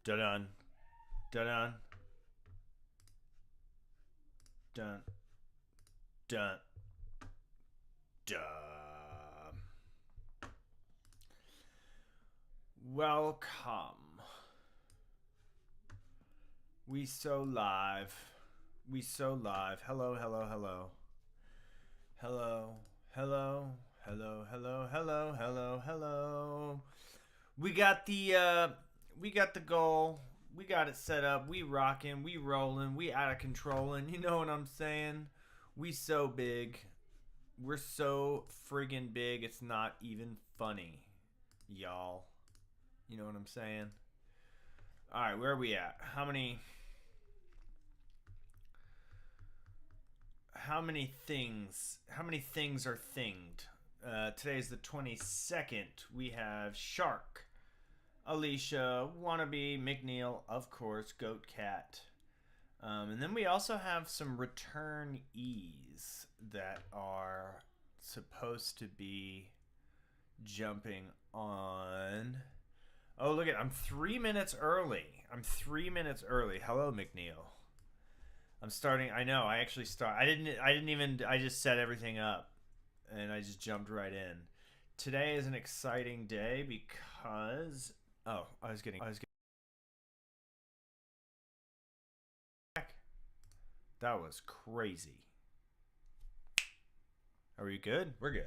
Dun dun dun dun dun. Welcome. We so live. We so live. Hello, hello, hello. Hello, hello, hello, hello, hello, hello, hello. We got the goal. We got it set up. We rocking. We rolling. We out of controlling. You know what I'm saying? We so big. We're so friggin' big. It's not even funny, y'all. You know what I'm saying? All right, where are we at? How many things? How many things are thinged? Today's the 22nd. We have Shark, Alicia, Wannabe, McNeil, of course, Goat Cat. And then we also have some returnees that are supposed to be jumping on. Oh, look at, I'm 3 minutes early. I'm 3 minutes early. Hello, McNeil. I'm starting. I know. I actually start. I didn't even. I just set everything up, and I just jumped right in. Today is an exciting day because. Oh, I was getting. That was crazy. Are we good? We're good.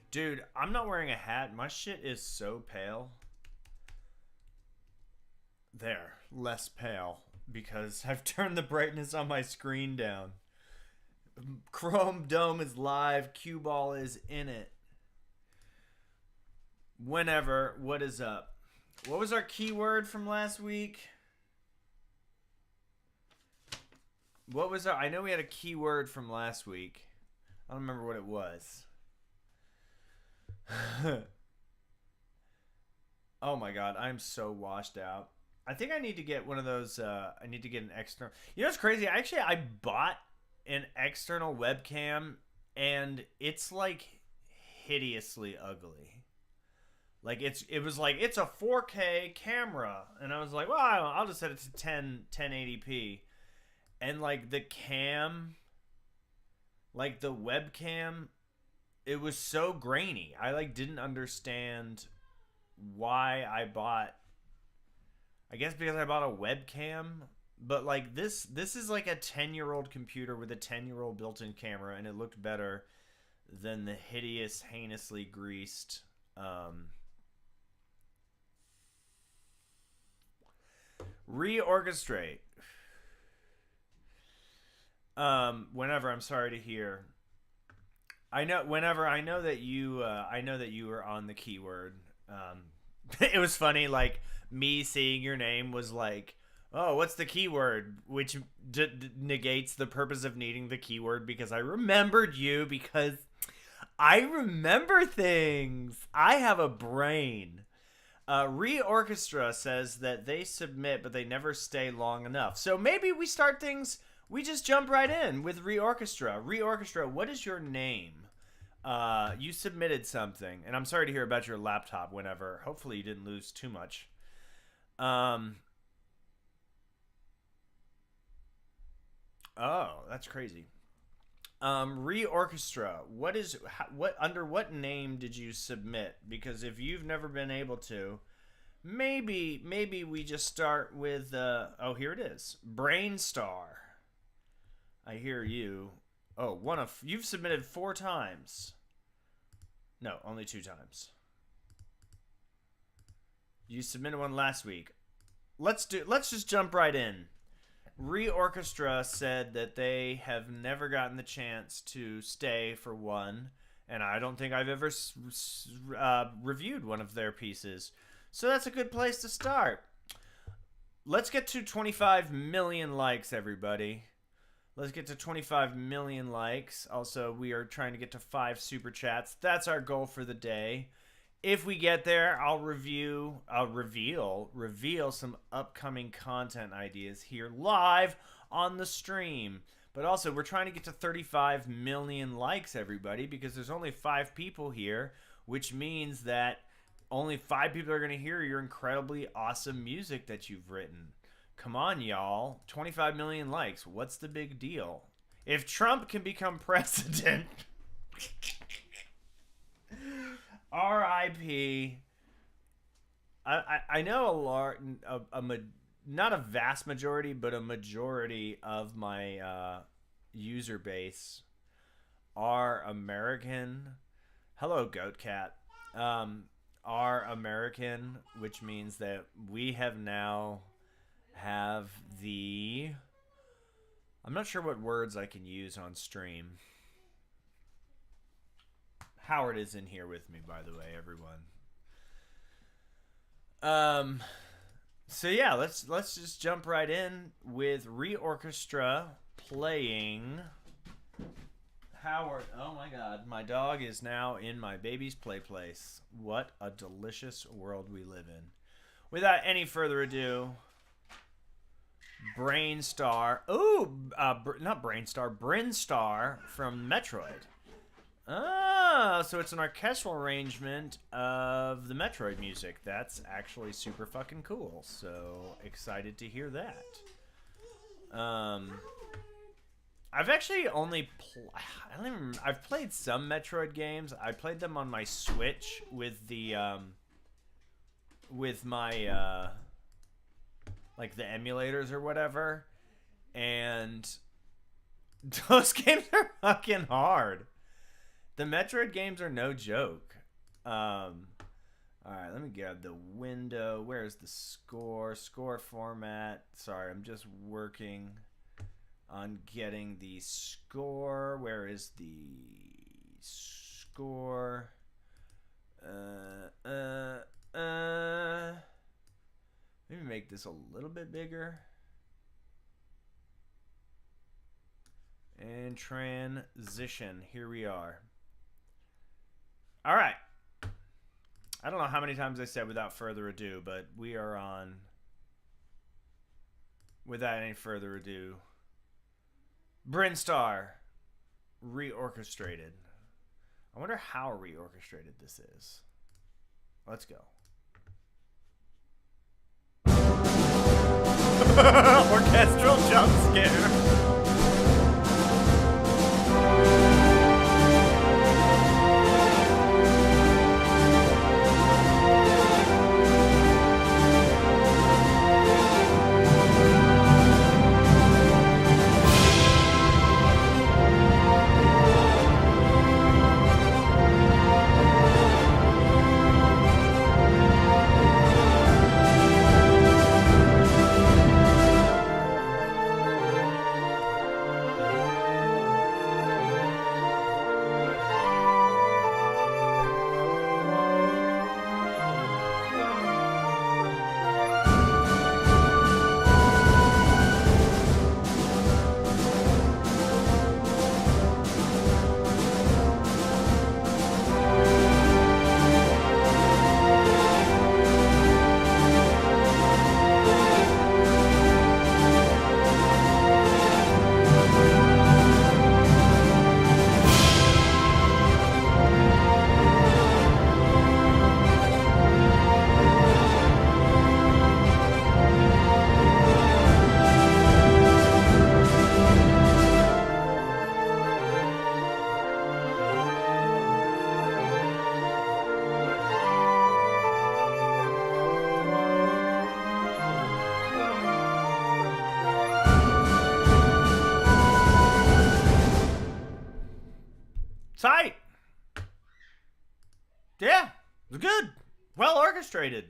Dude, I'm not wearing a hat. My shit is so pale. There, less pale because I've turned the brightness on my screen down. Chrome Dome is live. Cue Ball is in it. Whenever, what is up? What was our keyword from last week? What was our? I know we had a keyword from last week. I don't remember what it was. Oh my god, I'm so washed out. I think I need to get one of those. I need to get an external. You know what's crazy? Actually, I bought an external webcam, and it's like hideously ugly. Like it was like it's a 4K camera, and I was like, well, I'll just set it to 1080p, and like the cam, like the webcam, it was so grainy. I like didn't understand why I bought. I guess because I bought a webcam, but like this is like a 10-year-old computer with a 10-year-old built-in camera, and it looked better than the hideous, heinously greased reorchestrate. Whenever, I'm sorry to hear. I know that you were on the keyword. It was funny, like me seeing your name was like, oh, what's the keyword? Which negates the purpose of needing the keyword because I remembered you because I remember things. I have a brain. Reorchestra says that they submit, but they never stay long enough. So maybe we start things. We just jump right in with Reorchestra. Reorchestra, what is your name? You submitted something, and I'm sorry to hear about your laptop. Whenever, hopefully, you didn't lose too much. Oh, that's crazy. Reorchestra, what under what name did you submit? Because if you've never been able to, maybe we just start with oh, here it is. Brainstar. I hear you. Oh, you've submitted 4 times. No, only 2 times. You submitted one last week. Let's just jump right in. Reorchestra said that they have never gotten the chance to stay for one, and I don't think I've ever reviewed one of their pieces. So that's a good place to start. Let's get to 25 million likes, everybody. Let's get to 25 million likes. Also, we are trying to get to 5 super chats. That's our goal for the day. if we get there, I'll reveal some upcoming content ideas here live on the stream. But also, we're trying to get to 35 million likes, everybody, because there's only 5 people here, which means that only 5 people are going to hear your incredibly awesome music that you've written. Come on, y'all. 25 million likes. What's the big deal? If Trump can become president... R.I.P. I know not a vast majority, but a majority of my user base are American. Hello, Goat Cat. Are American, which means that we have the... I'm not sure what words I can use on stream. Howard is in here with me, by the way, everyone. So yeah, let's just jump right in with Reorchestra playing Howard. Oh my God, my dog is now in my baby's play place. What a delicious world we live in. Without any further ado, Brinstar. Not Brinstar, Brinstar from Metroid. Ah, so it's an orchestral arrangement of the Metroid music. That's actually super fucking cool. So excited to hear that. I've actually only I've played some Metroid games. I played them on my Switch with the with my like the emulators or whatever, and those games are fucking hard. The Metroid games are no joke. Alright, let me grab the window. Where's the score? Score format. Sorry, I'm just working on getting the score. Where is the score? Maybe make this a little bit bigger. And transition. Here we are. All right. I don't know how many times I said without further ado, but we are on without any further ado. Brinstar reorchestrated. I wonder how reorchestrated this is. Let's go. Orchestral jump scare. Tight. Yeah, it was good. Well orchestrated.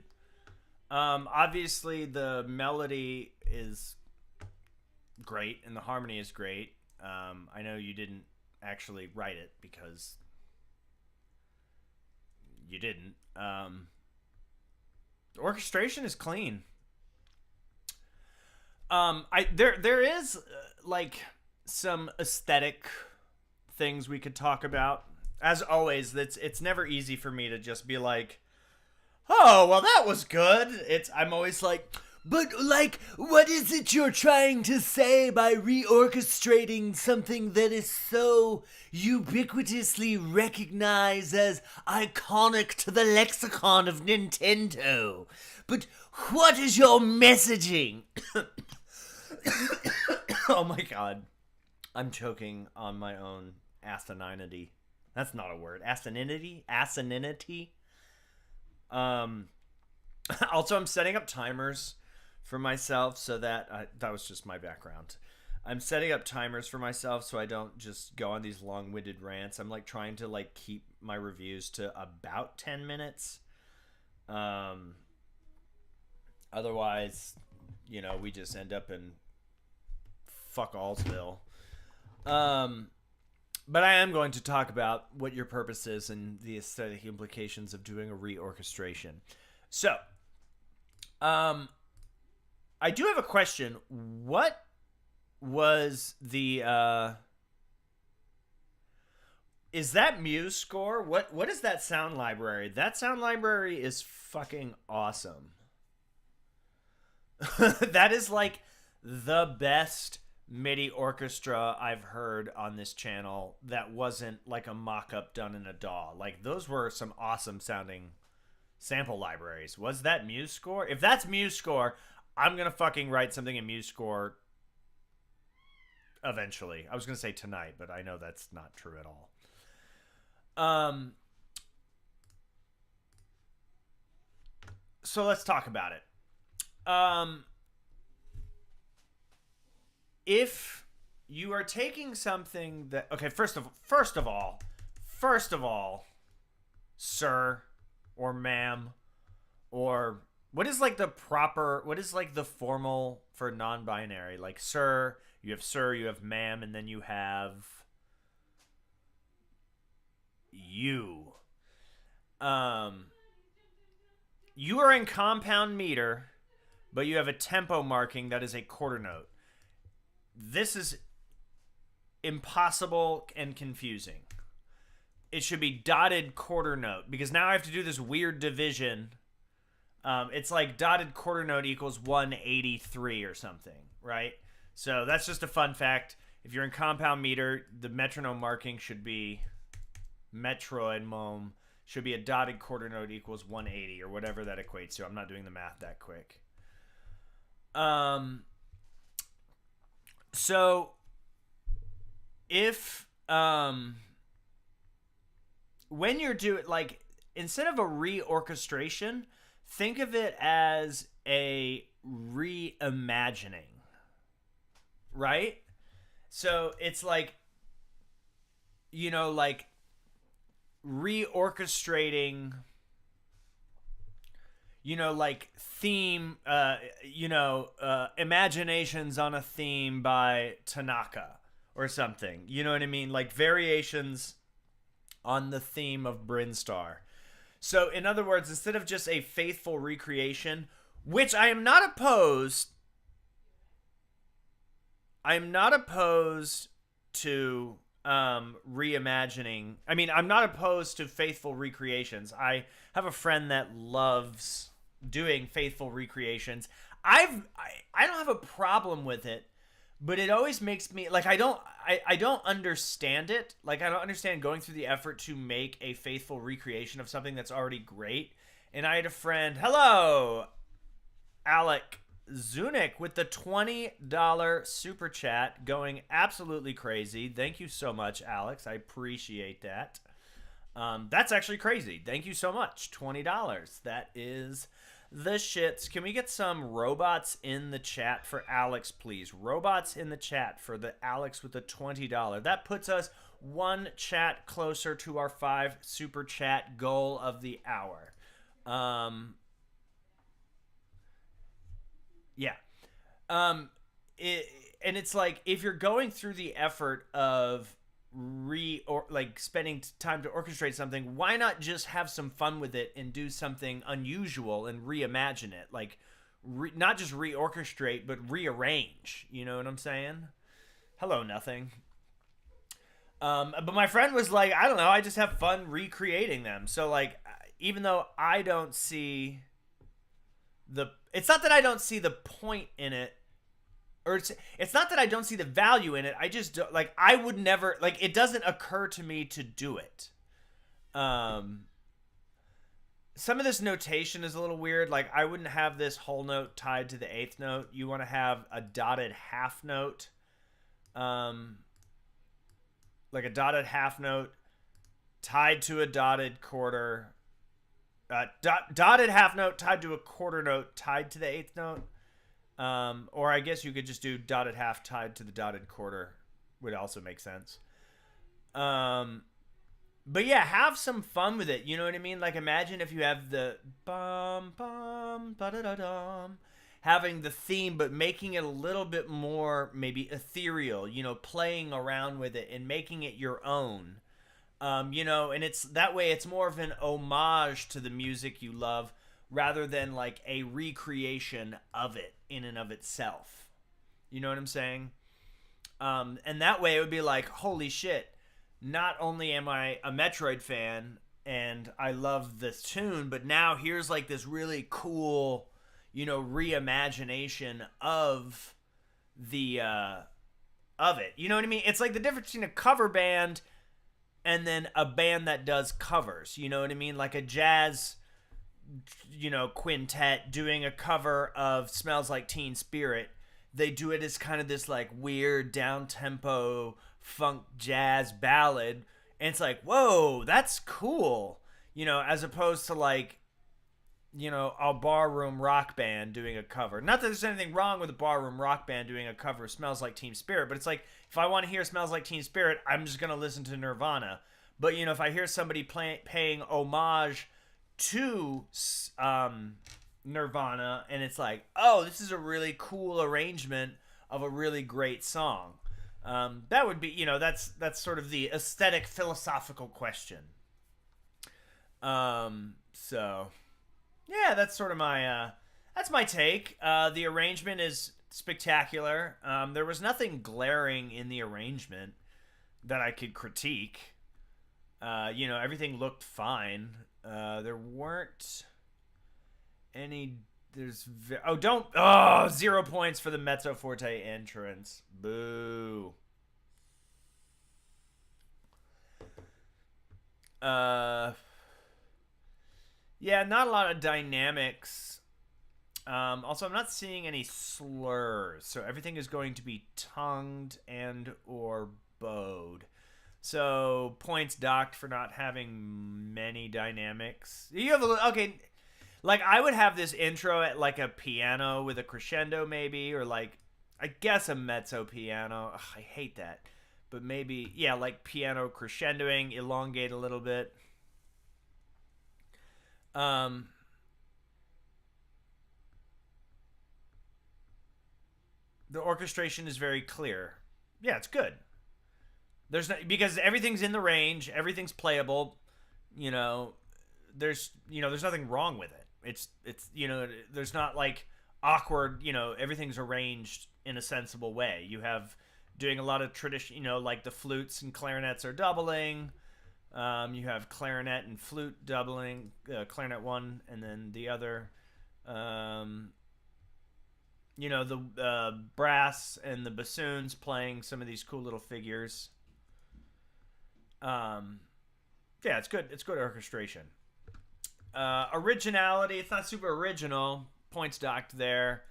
Obviously the melody is great and the harmony is great. I know you didn't actually write it because you didn't. The orchestration is clean. There is like some aesthetic things we could talk about. As always, it's never easy for me to just be like, oh, well, that was good. I'm always like, but, like, what is it you're trying to say by reorchestrating something that is so ubiquitously recognized as iconic to the lexicon of Nintendo? But what is your messaging? Oh my god. I'm choking on my own asininity. That's not a word. Asininity? Asininity? Also, I'm setting up timers for myself so that... that was just my background. I'm setting up timers for myself so I don't just go on these long-winded rants. I'm, like, trying to, like, keep my reviews to about 10 minutes. Otherwise, you know, we just end up in fuck allsville. But I am going to talk about what your purpose is and the aesthetic implications of doing a reorchestration. So, I do have a question. What was the is that Muse score? What is that sound library? That sound library is fucking awesome. That is like the best MIDI orchestra I've heard on this channel that wasn't like a mock-up done in a DAW. Like, those were some awesome sounding sample libraries. Was that Muse score? If that's Muse score, I'm gonna fucking write something in Muse score eventually. I was gonna say tonight, but I know that's not true at all. So let's talk about it. If you are taking something that... Okay, first of all, sir or ma'am, or what is like the proper... What is like the formal for non-binary? Like, sir, you have ma'am, and then you have you. You are in compound meter, but you have a tempo marking that is a quarter note. This is impossible and confusing. It should be dotted quarter note, because now I have to do this weird division. It's like dotted quarter note equals 183 or something, right? So that's just a fun fact. If you're in compound meter, the metronome marking should be metronome should be a dotted quarter note equals 180 or whatever that equates to. I'm not doing the math that quick. So if when you're doing, like, instead of a reorchestration, think of it as a reimagining, right? So it's like, you know, like reorchestrating, you know, like theme, Imaginations on a Theme by Tanaka or something. You know what I mean? Like variations on the theme of Brinstar. So in other words, instead of just a faithful recreation, which I am not opposed to reimagining. I mean, I'm not opposed to faithful recreations. I have a friend that loves doing faithful recreations. I don't have a problem with it, but it always makes me like I don't understand it. Like, I don't understand going through the effort to make a faithful recreation of something that's already great. And I had a friend, hello, Alec Zunick, with the $20 super chat, going absolutely crazy. Thank you so much, Alex. I appreciate that. That's actually crazy. Thank you so much. $20. That is the shits. Can we get some robots in the chat for Alex, please? Robots in the chat for the Alex with the $20. That puts us one chat closer to our 5 super chat goal of the hour. Yeah. And it's like, if you're going through the effort of spending time to orchestrate something, why not just have some fun with it and do something unusual and reimagine it? Like, not just reorchestrate, but rearrange. You know what I'm saying? Hello, nothing. But my friend was like, I don't know, I just have fun recreating them. So like, even though I don't see it's not that I don't see the point in it, or it's not that I don't see the value in it. I just don't, like, I would never, like, it doesn't occur to me to do it. Some of this notation is a little weird. Like, I wouldn't have this whole note tied to the eighth note. You want to have a dotted half note. Like a dotted half note tied to a dotted quarter. Dotted half note tied to a quarter note tied to the eighth note. Or I guess you could just do dotted half tied to the dotted quarter. Would also make sense. But yeah, have some fun with it. You know what I mean? Like, imagine if you have the bum bum ba da da dum, having the theme, but making it a little bit more maybe ethereal. You know, playing around with it and making it your own. You know, and it's that way. It's more of an homage to the music you love, rather than like a recreation of it in and of itself. You know what I'm saying? And that way it would be like, holy shit. Not only am I a Metroid fan and I love this tune, but now here's like this really cool, you know, reimagination of the of it. You know what I mean? It's like the difference between a cover band and then a band that does covers. You know what I mean? Like a jazz, you know, quintet doing a cover of Smells Like Teen Spirit. They do it as kind of this like weird down-tempo funk jazz ballad, and it's like, whoa, that's cool, you know, as opposed to like, you know, a barroom rock band doing a cover. Not that there's anything wrong with a barroom rock band doing a cover of Smells Like Teen Spirit, but it's like, if I want to hear Smells Like Teen Spirit, I'm just gonna listen to Nirvana. But you know, if I hear somebody paying homage to Nirvana, and it's like, oh, this is a really cool arrangement of a really great song. That would be, you know, that's sort of the aesthetic philosophical question. So yeah, that's sort of my that's my take. The arrangement is spectacular. There was nothing glaring in the arrangement that I could critique. You know, everything looked fine. There weren't any. There's 0 points for the mezzo forte entrance. Boo. Yeah, not a lot of dynamics. Also, I'm not seeing any slurs, so everything is going to be tongued and or bowed. So points docked for not having many dynamics. You have okay. Like, I would have this intro at, like, a piano with a crescendo, maybe, or, like, I guess a mezzo piano. Ugh, I hate that. But maybe, yeah, like, piano crescendoing, elongate a little bit. The orchestration is very clear. Yeah, it's good. There's no, because everything's in the range, everything's playable, you know, there's nothing wrong with it. It's you know, there's not like awkward, you know, everything's arranged in a sensible way. You have doing a lot of tradition, you know, like the flutes and clarinets are doubling. You have clarinet and flute doubling, clarinet one and then the other. You know, the brass and the bassoons playing some of these cool little figures. Yeah, it's good. It's good orchestration. Originality, it's not super original. Points docked there.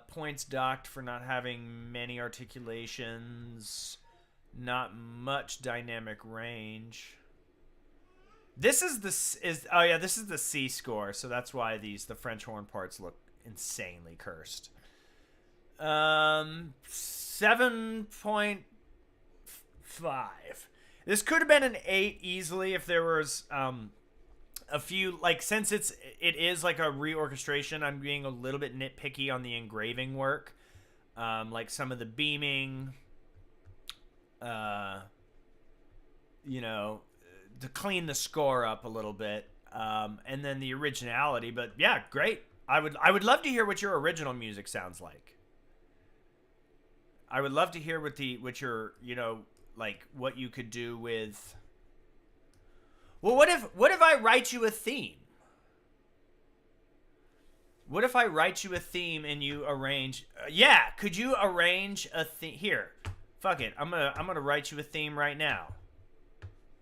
Points docked for not having many articulations. Not much dynamic range. This is the C score, so that's why the French horn parts look insanely cursed. 7.5. This could have been an 8 easily if there was a few, like, since it is like a reorchestration, I'm being a little bit nitpicky on the engraving work. Like some of the beaming, you know, to clean the score up a little bit. And then the originality, but yeah, great. I would love to hear what your original music sounds like. I would love to hear what your, you know, like what you could do with. Well, what if I write you a theme? What if I write you a theme and you arrange? Yeah, could you arrange a theme? Here, fuck it. I'm gonna write you a theme right now.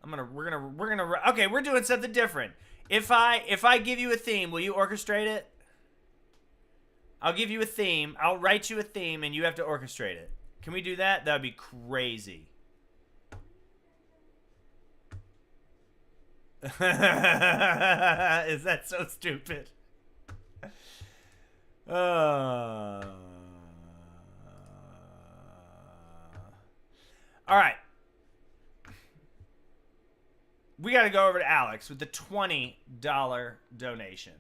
We're gonna. Okay, we're doing something different. If I give you a theme, will you orchestrate it? I'll give you a theme. I'll write you a theme, and you have to orchestrate it. Can we do that? That'd be crazy. Is that so stupid? All right. We got to go over to Alex with the $20 donation.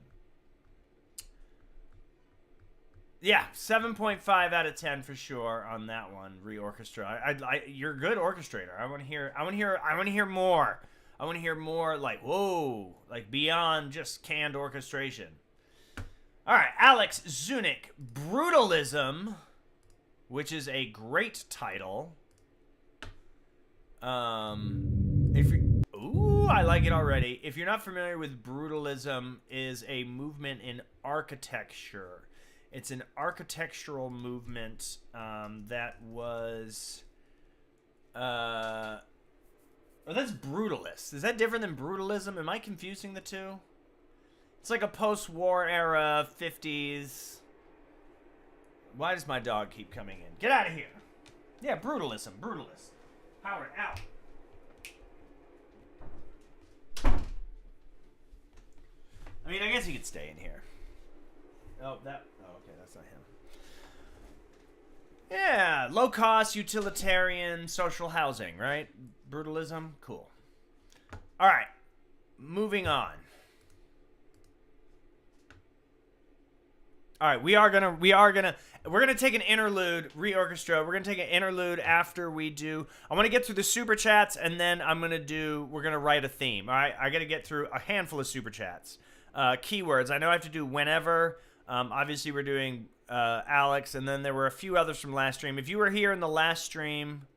Yeah, 7.5 out of 10 for sure on that one. Reorchestra. You're a good orchestrator. I want to hear more. I want to hear more like, whoa, like beyond just canned orchestration. All right, Alex Zunick, Brutalism, which is a great title. I like it already. If you're not familiar with Brutalism, is a movement in architecture. It's an architectural movement that was. Oh, that's Brutalist. Is that different than Brutalism? Am I confusing the two? It's like a post-war era, 50s. Why does my dog keep coming in? Get out of here. Yeah, Brutalism. Brutalist. Howard, out. I mean, I guess he could stay in here. Oh, okay, that's not him. Yeah, low-cost, utilitarian, social housing, right? Brutalism, cool. All right, moving on. All right, we're gonna take an interlude, reorchestra. We're gonna take an interlude after we do. I want to get through the super chats, and then we're gonna write a theme. All right, I gotta get through a handful of super chats. Keywords. I know I have to do whenever. Obviously, we're doing Alex, and then there were a few others from last stream. If you were here in the last stream,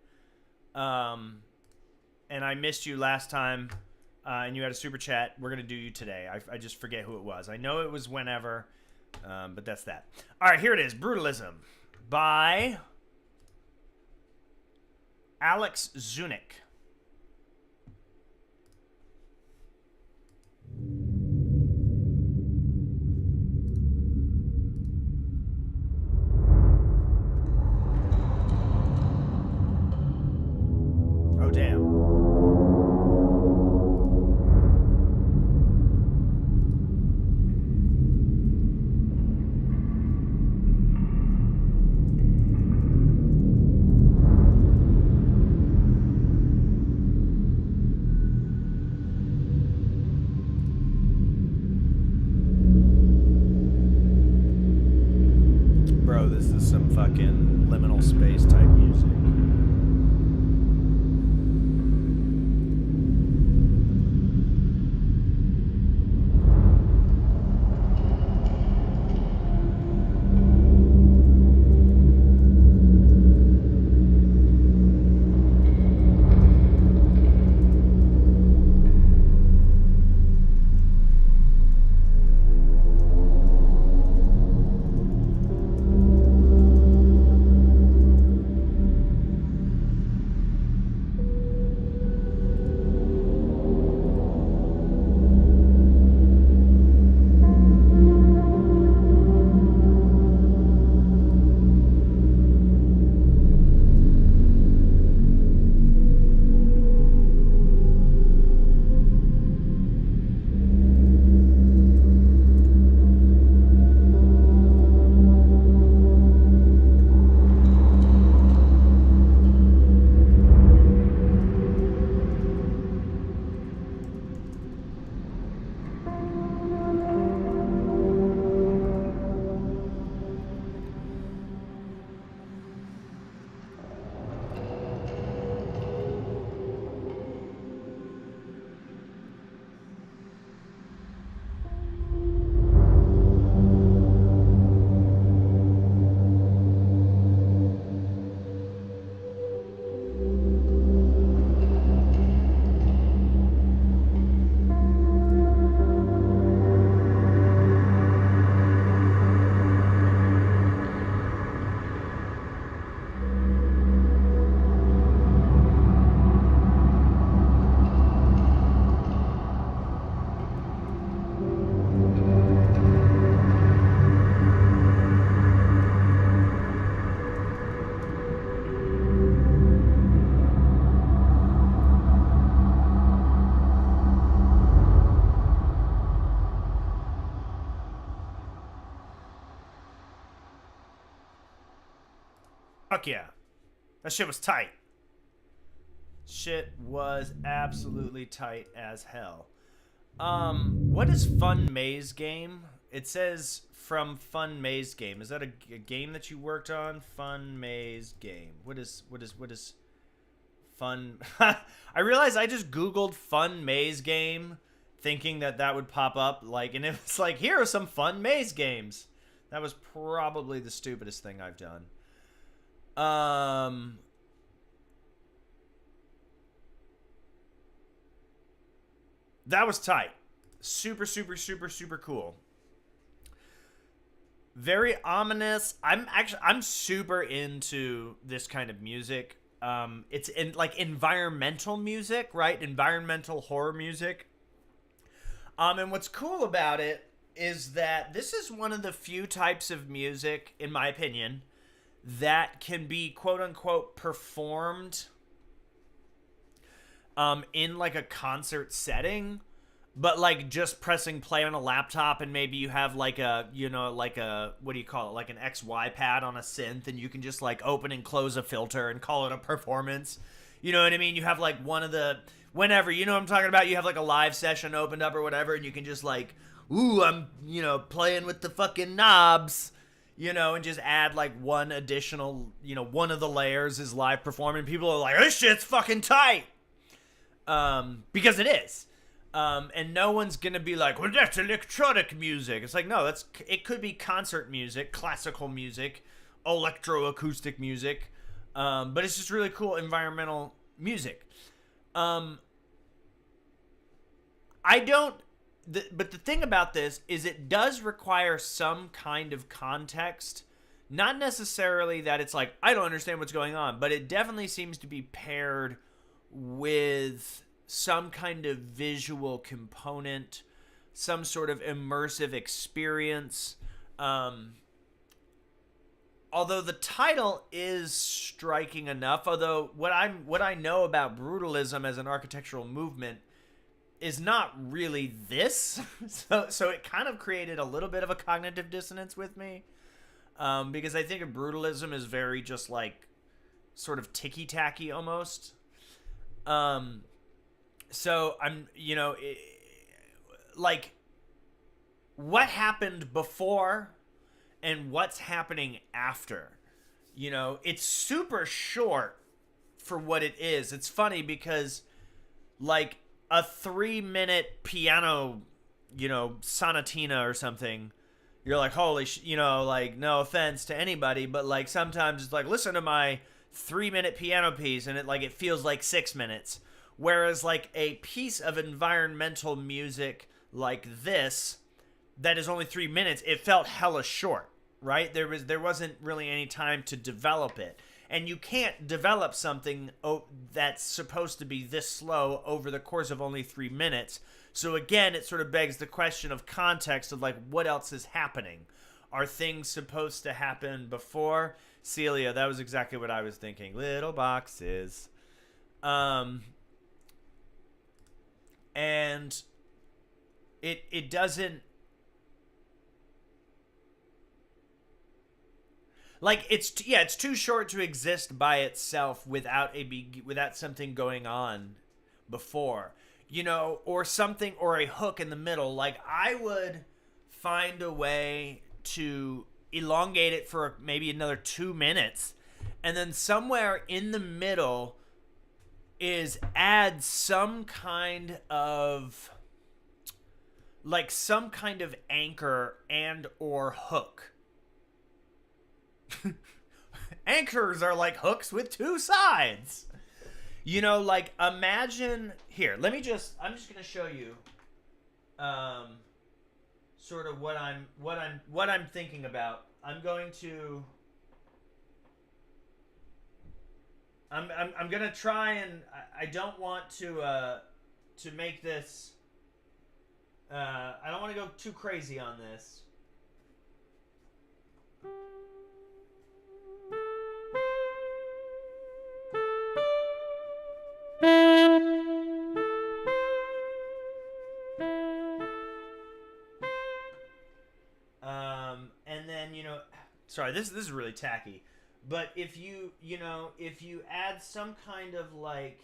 and I missed you last time, and you had a super chat, we're gonna do you today. I just forget who it was. I know it was whenever. But that's that. All right, here it is. Brutalism by Alex Zunick. Oh, damn. Some fucking liminal space type music. Fuck yeah. That shit was tight. Shit was absolutely tight as hell. What is Fun Maze Game? It says from Fun Maze Game. Is that a game that you worked on? Fun Maze Game. What is fun? I realized I just Googled Fun Maze Game thinking that would pop up. Like, and it's like, here are some fun maze games. That was probably the stupidest thing I've done. That was tight. Super, super, super, super cool. Very ominous. I'm super into this kind of music. It's in like environmental music, right? Environmental horror music. And what's cool about it is that this is one of the few types of music, in my opinion, that can be quote unquote performed in like a concert setting, but like just pressing play on a laptop, and maybe you have like a, you know, like a, what do you call it, like an XY pad on a synth, and you can just like open and close a filter and call it a performance. You know what I mean? You have like one of the, whenever, you know what I'm talking about, you have like a live session opened up or whatever, and you can just like, ooh, I'm, you know, playing with the fucking knobs, you know, and just add like one additional, you know, one of the layers is live performing. People are like, this shit's fucking tight. Because it is. And no one's gonna be like, well, that's electronic music. It's like, no, it could be concert music, classical music, electroacoustic music, but it's just really cool environmental music. But the thing about this is it does require some kind of context. Not necessarily that it's like, I don't understand what's going on, but it definitely seems to be paired with some kind of visual component, some sort of immersive experience. Although the title is striking enough, although what I know about Brutalism as an architectural movement is not really this. So it kind of created a little bit of a cognitive dissonance with me. Because I think of Brutalism is very just like sort of ticky-tacky almost. So I'm, you know, like what happened before and what's happening after. You know, it's super short for what it is. It's funny because like a 3-minute piano, you know, sonatina or something, you're like, holy you know, like, no offense to anybody, but like sometimes it's like, listen to my 3-minute piano piece, and it feels like 6 minutes. Whereas like a piece of environmental music like this that is only 3 minutes, it felt hella short, right? There wasn't really any time to develop it. And you can't develop something that's supposed to be this slow over the course of only 3 minutes. So again, it sort of begs the question of context of like, what else is happening? Are things supposed to happen before? Celia, that was exactly what I was thinking. Little boxes. And it doesn't, like, it's too short to exist by itself without something going on before, you know, or something, or a hook in the middle. Like, I would find a way to elongate it for maybe another 2 minutes, and then somewhere in the middle is add some kind of anchor and or hook. Anchors are like hooks with two sides. You know, like, imagine here, I'm just gonna show you sort of what I'm thinking about. I'm gonna try, and I don't want to make this. I don't want to go too crazy on this. And then, you know, sorry, this is really tacky. But if if you add some kind of like,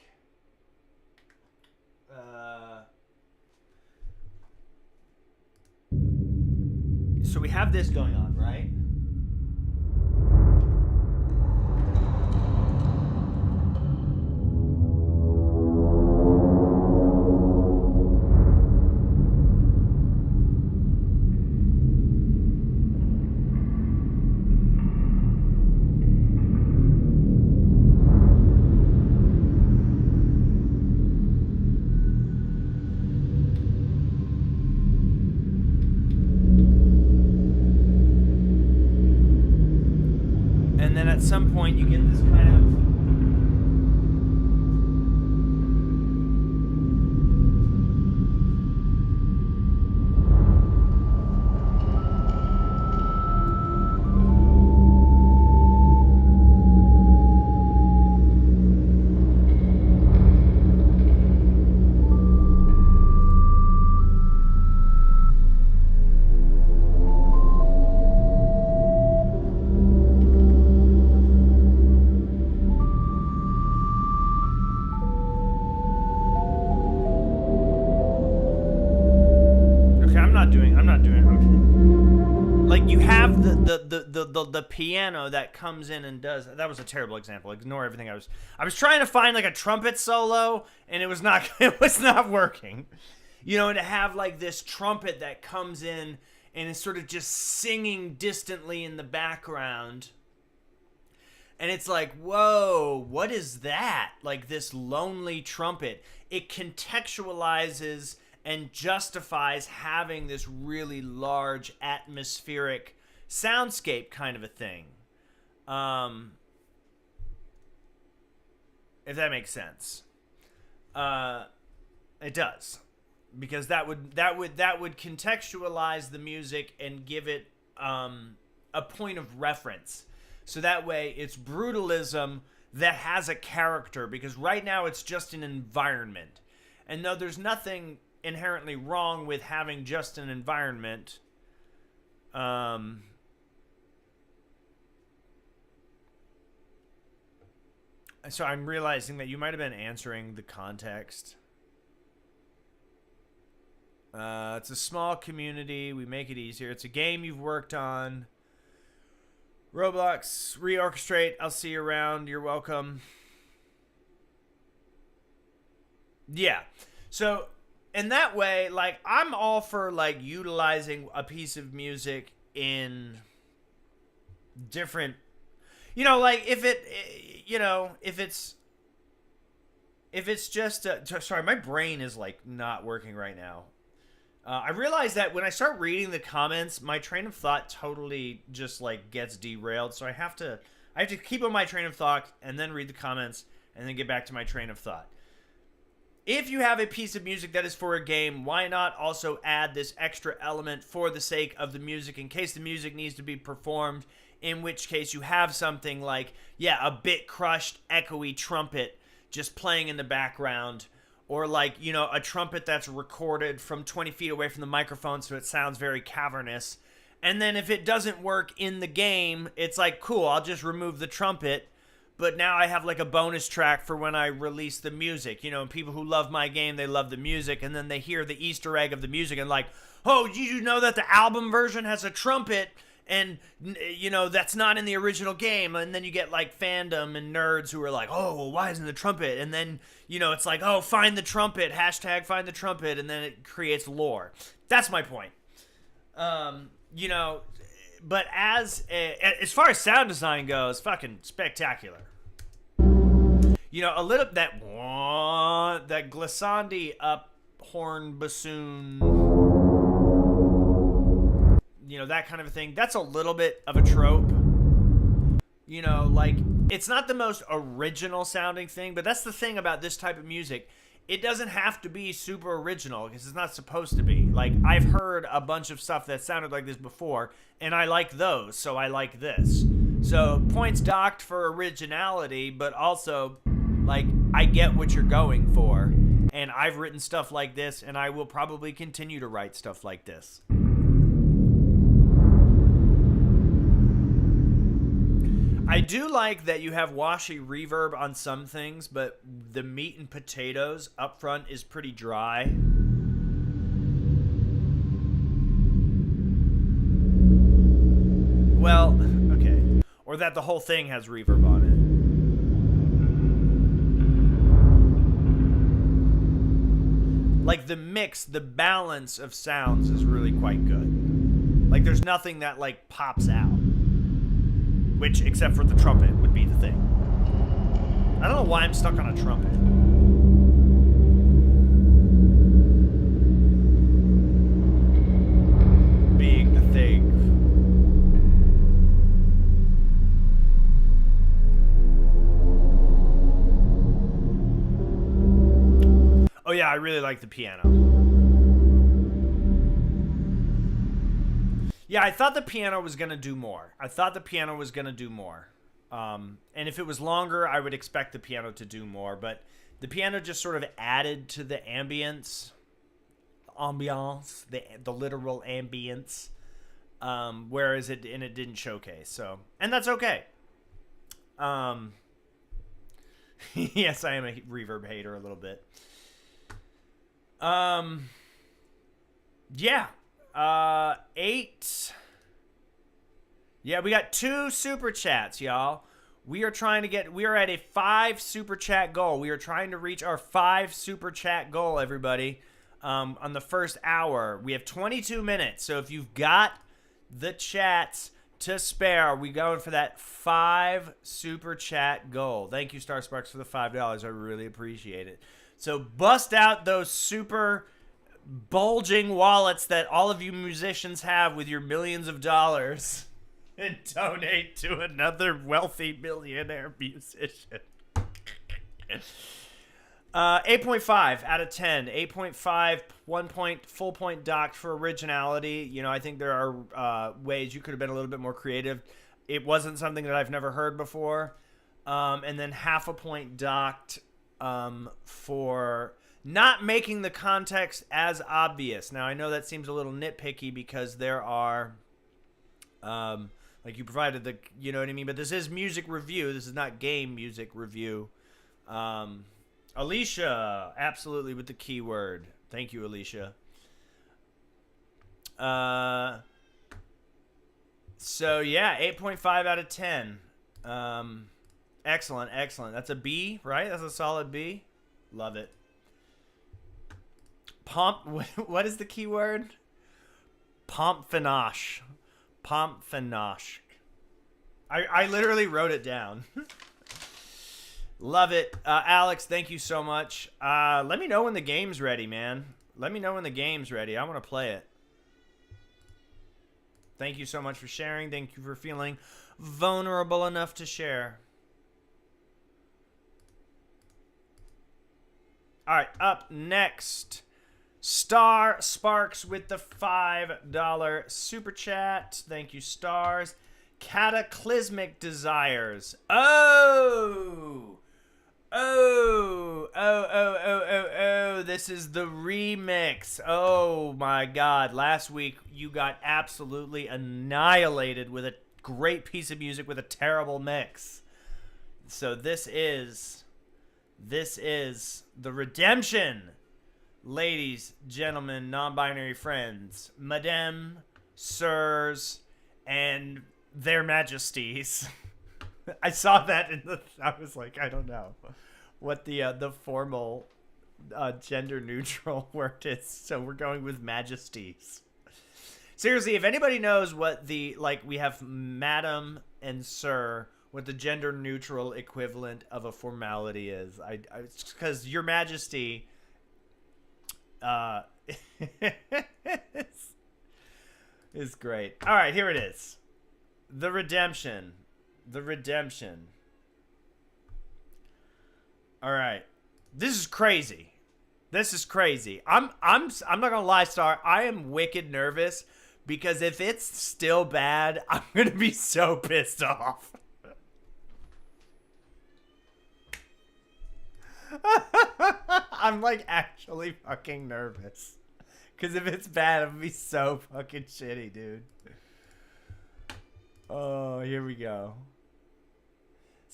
so we have this going on, right? And then at some point you get this kind of like you have the piano that comes in and does. That was a terrible example. Ignore everything. I was trying to find like a trumpet solo and it was not working. And to have like this trumpet that comes in and is sort of just singing distantly in the background. And it's like, whoa, what is that? Like this lonely trumpet. It contextualizes and justifies having this really large atmospheric soundscape kind of a thing. If that makes sense. It does. Because that would contextualize the music and give it a point of reference. So that way it's brutalism that has a character, because right now it's just an environment. And though there's nothing inherently wrong with having just an environment, so I'm realizing that you might have been answering the context. It's a small community. We make it easier. It's a game you've worked on. Roblox, reorchestrate. I'll see you around. You're welcome. Yeah. So, in that way, like, I'm all for, like, utilizing a piece of music in different, like, if it's just, sorry, my brain is, like, not working right now. I realize that when I start reading the comments, my train of thought totally just like gets derailed. So I have to keep on my train of thought and then read the comments and then get back to my train of thought. If you have a piece of music that is for a game, why not also add this extra element for the sake of the music in case the music needs to be performed, in which case you have something like, a bit crushed, echoey trumpet just playing in the background. Or like, a trumpet that's recorded from 20 feet away from the microphone so it sounds very cavernous. And then if it doesn't work in the game, it's like, cool, I'll just remove the trumpet. But now I have like a bonus track for when I release the music. People who love my game, they love the music. And then they hear the Easter egg of the music and like, oh, did you know that the album version has a trumpet? And, that's not in the original game. And then you get, like, fandom and nerds who are like, oh, well, why isn't the trumpet? And then, it's like, oh, find the trumpet, hashtag find the trumpet. And then it creates lore. That's my point. But as far as sound design goes, fucking spectacular. A little, that glissandi up horn bassoon, that kind of a thing. That's a little bit of a trope. Like, it's not the most original sounding thing, but that's the thing about this type of music. It doesn't have to be super original because it's not supposed to be. Like, I've heard a bunch of stuff that sounded like this before, and I like those, so I like this. So, points docked for originality, but also, like, I get what you're going for, and I've written stuff like this, and I will probably continue to write stuff like this. I do like that you have washy reverb on some things, but the meat and potatoes up front is pretty dry. Well, okay. Or that the whole thing has reverb on it. Like the mix, the balance of sounds is really quite good. Like there's nothing that like pops out. Which, except for the trumpet, would be the thing. I don't know why I'm stuck on a trumpet. Being the thing. Oh yeah, I really like the piano. Yeah, I thought the piano was going to do more. And if it was longer, I would expect the piano to do more. But the piano just sort of added to the ambience, the literal ambience, whereas it didn't showcase. So, and that's okay. Yes, I am a reverb hater a little bit. Yeah. 8. Yeah, we got 2 super chats, y'all. We are at a 5 super chat goal. We are trying to reach our 5 super chat goal, everybody. On the first hour. We have 22 minutes. So if you've got the chats to spare, we going for that 5 super chat goal. Thank you, Star Sparks, for the $5. I really appreciate it. So bust out those super bulging wallets that all of you musicians have with your millions of dollars and donate to another wealthy millionaire musician. 8.5 out of 10. 8.5, 1 point, full point docked for originality. You know, I think there are ways you could have been a little bit more creative. It wasn't something that I've never heard before. And then half a point docked for not making the context as obvious. Now, I know that seems a little nitpicky because there are, like you provided the, you know what I mean? But this is music review. This is not game music review. Alicia, absolutely with the keyword. Thank you, Alicia. So, yeah, 8.5 out of 10. Excellent, excellent. That's a B, right? That's a solid B. Love it. What is the keyword? Pomfinosh. Pomfinosh. I literally wrote it down. Love it. Alex, thank you so much. Let me know when the game's ready, man. Let me know when the game's ready. I want to play it. Thank you so much for sharing. Thank you for feeling vulnerable enough to share. All right, up next, Star Sparks with the $5 super chat. Thank you, Stars. Cataclysmic Desires. Oh, this is the remix. Oh my God. Last week, you got absolutely annihilated with a great piece of music with a terrible mix. So this is the redemption, ladies, gentlemen, non-binary friends, madame, sirs, and their majesties. I saw that I was like, I don't know what the formal gender neutral word is, so we're going with majesties. Seriously, if anybody knows what we have madam and sir, what the gender neutral equivalent of a formality is. Because your majesty is great. All right, here it is. The redemption. The redemption. All right. This is crazy. This is crazy. I'm not going to lie, Star. I am wicked nervous because if it's still bad, I'm going to be so pissed off. I'm like actually fucking nervous. Because if it's bad, I'm gonna be so fucking shitty, dude. Oh, here we go.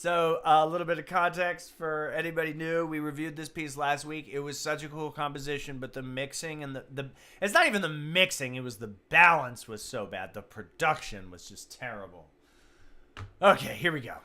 So a little bit of context for anybody new. We reviewed this piece last week. It was such a cool composition, but the mixing and the it's not even the mixing. It was the balance was so bad. The production was just terrible. Okay, here we go.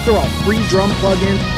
They're all free drum plugins.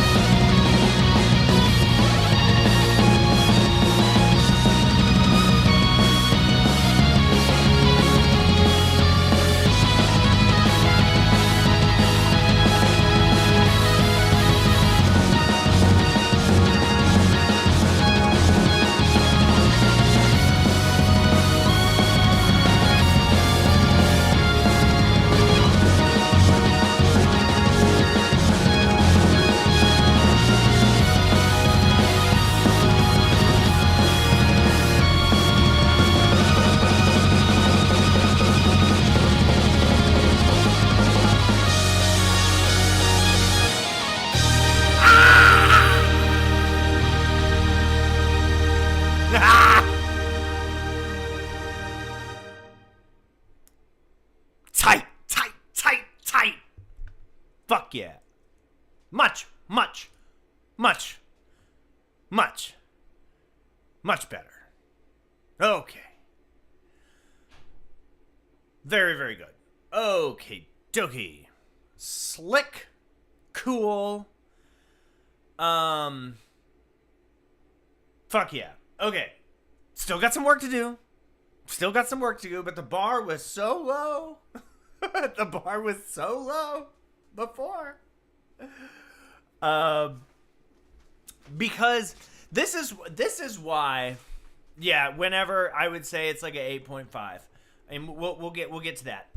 Fuck yeah. Much better. Okay. Very, very good. Okay, dokie. Slick. Cool. Fuck yeah. Okay. Still got some work to do. But the bar was so low. The bar was so low before. Because this is why, yeah, whenever I would say it's like an 8.5. And we'll get to that.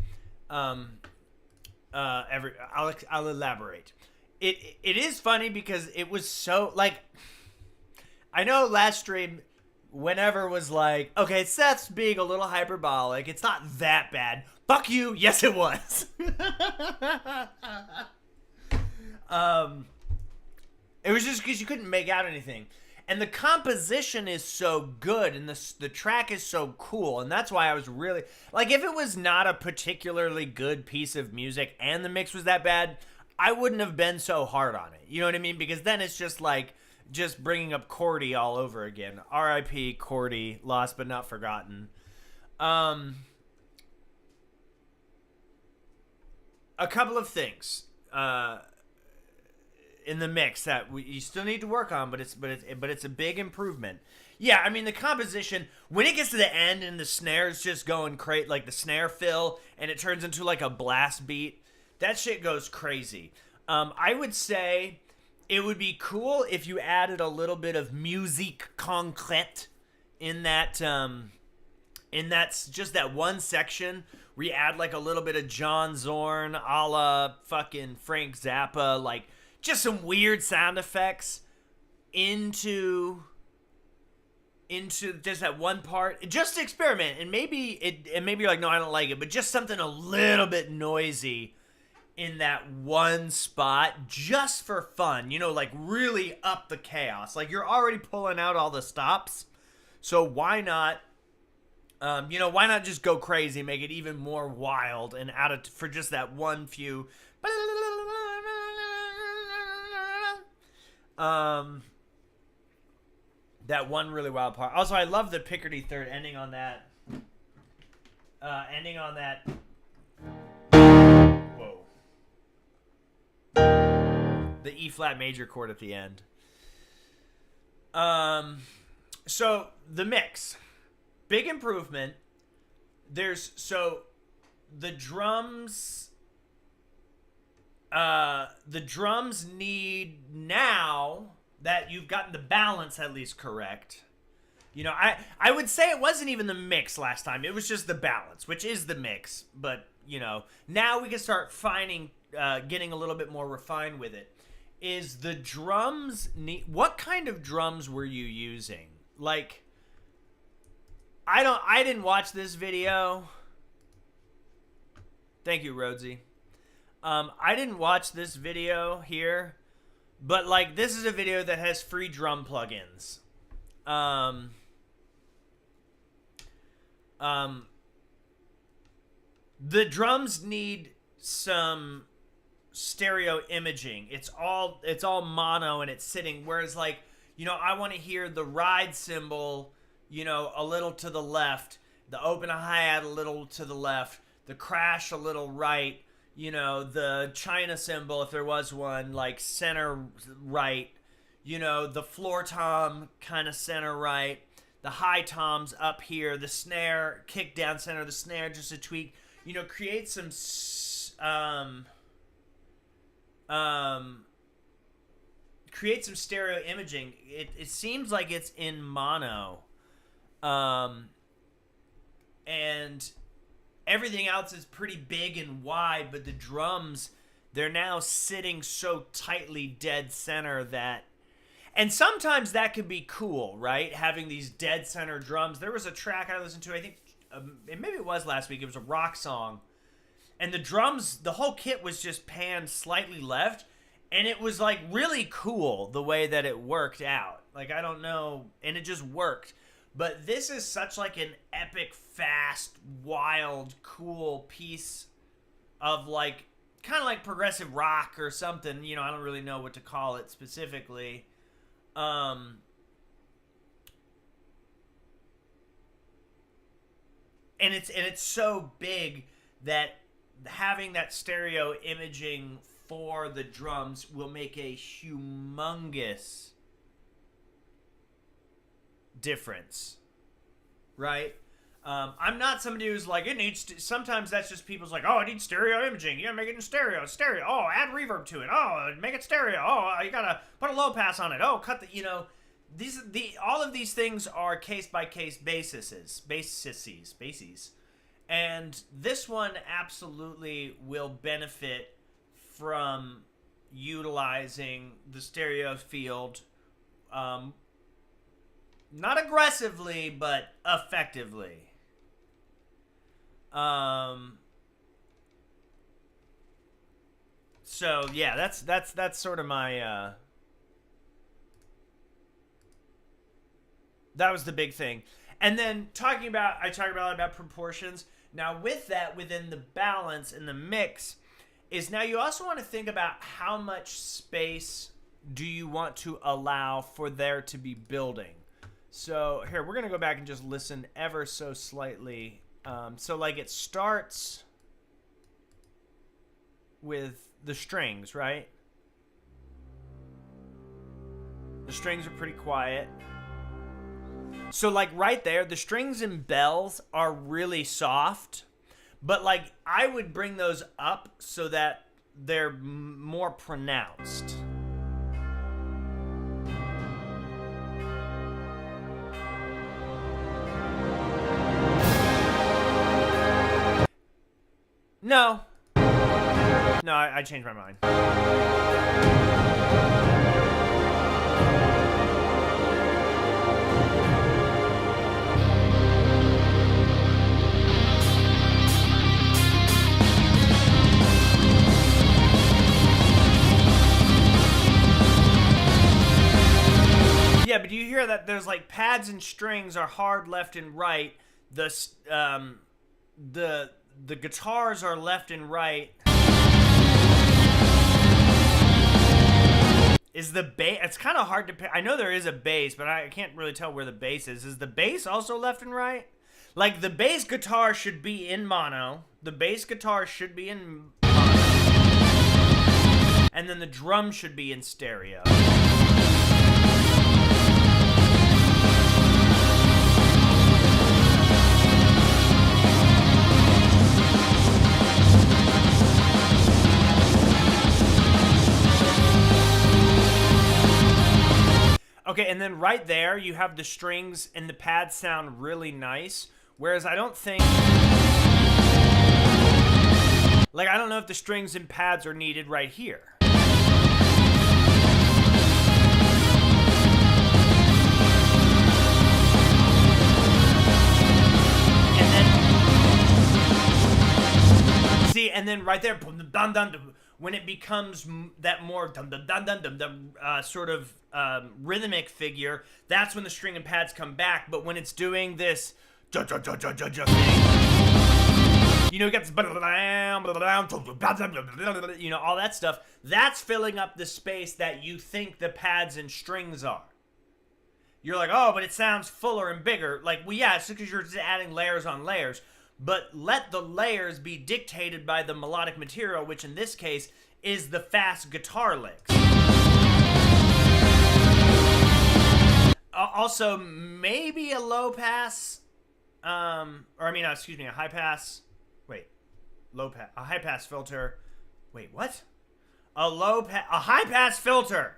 I'll elaborate. It is funny because it was so like, I know last stream, whenever was like, okay, Seth's being a little hyperbolic. It's not that bad. Fuck you. Yes, it was. It was just because you couldn't make out anything. And the composition is so good, and the track is so cool, and that's why I was really... Like, if it was not a particularly good piece of music and the mix was that bad, I wouldn't have been so hard on it. You know what I mean? Because then it's just like, just bringing up Cordy all over again. R.I.P. Cordy, lost but not forgotten. A couple of things. In the mix that you still need to work on, but it's a big improvement. Yeah, I mean the composition when it gets to the end and the snare's just going crazy, like the snare fill, and it turns into like a blast beat. That shit goes crazy. I would say it would be cool if you added a little bit of musique concrète in that just that one section where you add like a little bit of John Zorn a la fucking Frank Zappa, like just some weird sound effects into just that one part, just to experiment, and maybe you're like, no, I don't like it, but just something a little bit noisy in that one spot, just for fun, you know, like really up the chaos. Like you're already pulling out all the stops, so why not, why not just go crazy, make it even more wild, and add it for just that one few. That one really wild part. Also, I love the Picardy third ending on that. Whoa. The E flat major chord at the end. So the mix, big improvement. The drums. The drums need, now that you've gotten the balance at least correct. You know, I would say it wasn't even the mix last time. It was just the balance, which is the mix. But, you know, now we can start getting a little bit more refined with it. Is the drums what kind of drums were you using? Like, I didn't watch this video. Thank you, Rhodesy. I didn't watch this video here, but like this is a video that has free drum plugins. The drums need some stereo imaging. It's all mono and it's sitting, whereas like, you know, I want to hear the ride cymbal, you know, a little to the left, the open hi-hat a little to the left, the crash a little right, you know, the China cymbal, if there was one, like center right, you know, the floor tom kind of center right, the high toms up here, the snare kick down center, the snare just a tweak, you know, create some stereo imaging. It seems like it's in mono, and everything else is pretty big and wide, but the drums, they're now sitting so tightly dead center that... And sometimes that can be cool, right? Having these dead center drums. There was a track I listened to, I think, maybe it was last week, it was a rock song, and the drums, the whole kit was just panned slightly left, and it was, like, really cool the way that it worked out. Like, I don't know, and it just worked. But this is such like an epic, fast, wild, cool piece of like, kind of like progressive rock or something. You know, I don't really know what to call it specifically. And it's so big that having that stereo imaging for the drums will make a humongous difference, right? I'm not somebody who's like, it needs to, sometimes that's just people's like, oh, I need stereo imaging, you gotta make it in stereo, oh, add reverb to it, oh, make it stereo, oh, you gotta put a low pass on it, oh, cut the, you know, all of these things are case by case bases, And this one absolutely will benefit from utilizing the stereo field, not aggressively, but effectively. So yeah, that's sort of my that was the big thing. And then I talked about proportions. Now with that, within the balance and the mix, is now you also want to think about how much space do you want to allow for there to be building. So here, we're going to go back and just listen ever so slightly. So like it starts with the strings, right? The strings are pretty quiet. So like right there, the strings and bells are really soft, but like I would bring those up so that they're more pronounced. No, I changed my mind. Yeah, but do you hear that there's like pads and strings are hard left and right. The guitars are left and right. Is the bass? It's kind of hard to pick. I know there is a bass, but I can't really tell where the bass is. Is the bass also left and right? Like the bass guitar should be in mono. The bass guitar should be in mono. And then the drum should be in stereo. Okay, and then right there, you have the strings and the pads sound really nice. Whereas I don't think... Like, I don't know if the strings and pads are needed right here. And then... See, and then right there, when it becomes that more sort of rhythmic figure, that's when the string and pads come back. But when it's doing this thing, you know, it gets, you know, all that stuff, that's filling up the space that you think the pads and strings are. You're like, oh, but it sounds fuller and bigger. Like, well, yeah, it's because you're just adding layers on layers. But let the layers be dictated by the melodic material, which in this case is the fast guitar licks. Also, maybe a low pass, a high pass. Wait, a high pass filter. Wait, what? A high pass filter.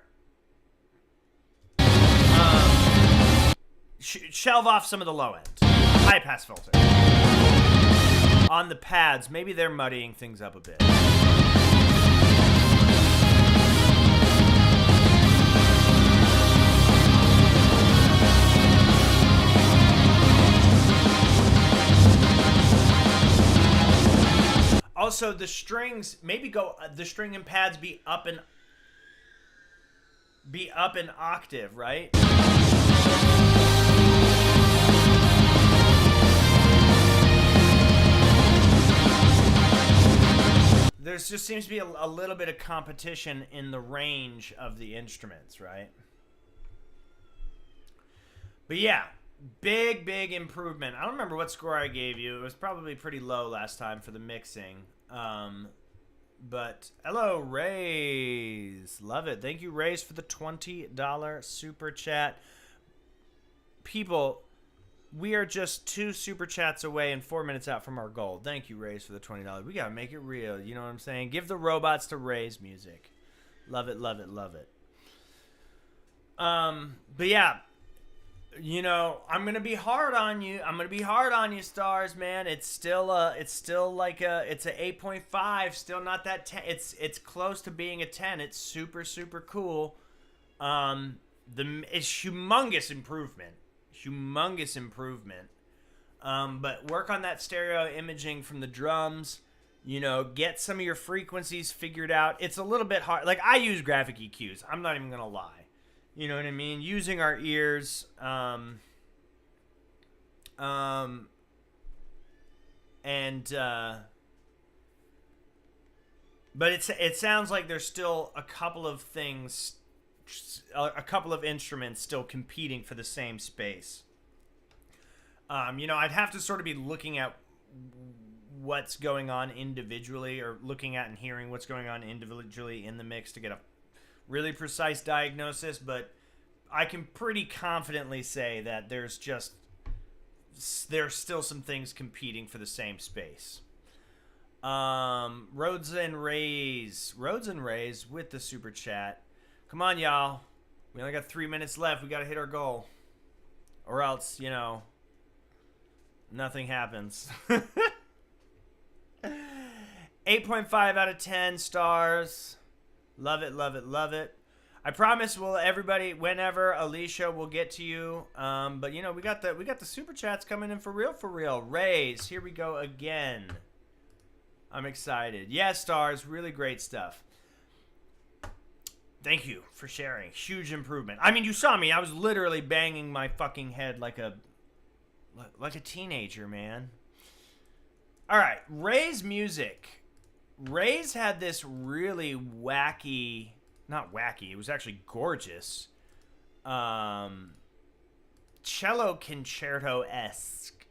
Shelve off some of the low end. High pass filter. On the pads, maybe they're muddying things up a bit. Also, the strings maybe the string and pads be up an octave, right? There just seems to be a little bit of competition in the range of the instruments, right? But yeah, big improvement. I don't remember what score I gave you. It was probably pretty low last time for the mixing. But hello, Rays. Love it. Thank you, Rays, for the $20 super chat. People, we are just 2 super chats away and 4 minutes out from our goal. Thank you, Rays, for the $20. We gotta make it real. You know what I'm saying? Give the robots to Rays music. Love it, love it, love it. But yeah, You know, I'm gonna be hard on you. I'm gonna be hard on you, stars, man. It's still like it's a 8.5. Still not that 10. It's close to being a 10. It's super super cool. It's humongous improvement. But work on that stereo imaging from the drums. You know, get some of your frequencies figured out. It's a little bit hard. Like, I use graphic EQs. I'm not even gonna lie. You know what I mean? Using our ears, but it sounds like there's still a couple of things, a couple of instruments still competing for the same space. You know, I'd have to sort of be looking at what's going on individually, or looking at and hearing what's going on individually in the mix to get a really precise diagnosis, but I can pretty confidently say that there's still some things competing for the same space. Rhodes and Rays with the super chat. Come on, y'all. We only got 3 minutes left. We got to hit our goal, or else, you know, nothing happens. 8.5 out of 10 stars. Love it, love it, love it. I promise everybody, whenever Alicia will get to you. But you know, we got the super chats coming in for real. Rays, here we go again. I'm excited. Yeah, stars, really great stuff. Thank you for sharing. Huge improvement. I mean, you saw me. I was literally banging my fucking head like a teenager, man. All right, Ray's music. Ray's had this really wacky, not wacky, it was actually gorgeous, cello concerto-esque.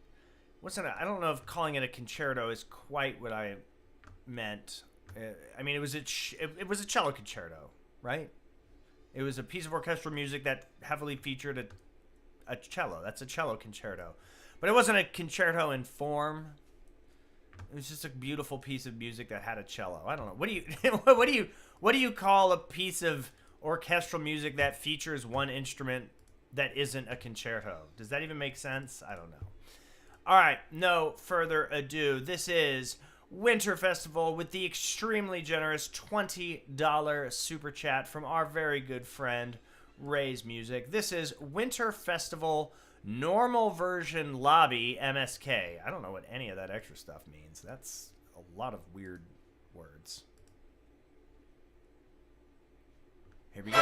What's that? I don't know if calling it a concerto is quite what I meant. I mean, it was a cello concerto, right? It was a piece of orchestral music that heavily featured a cello. That's a cello concerto. But it wasn't a concerto in form. It was just a beautiful piece of music that had a cello. I don't know. What do you call a piece of orchestral music that features one instrument that isn't a concerto? Does that even make sense? I don't know. All right, no further ado. This is Winter Festival with the extremely generous $20 super chat from our very good friend Ray's Music. This is Winter Festival normal version lobby MSK. I don't know what any of that extra stuff means. That's a lot of weird words. Here we go.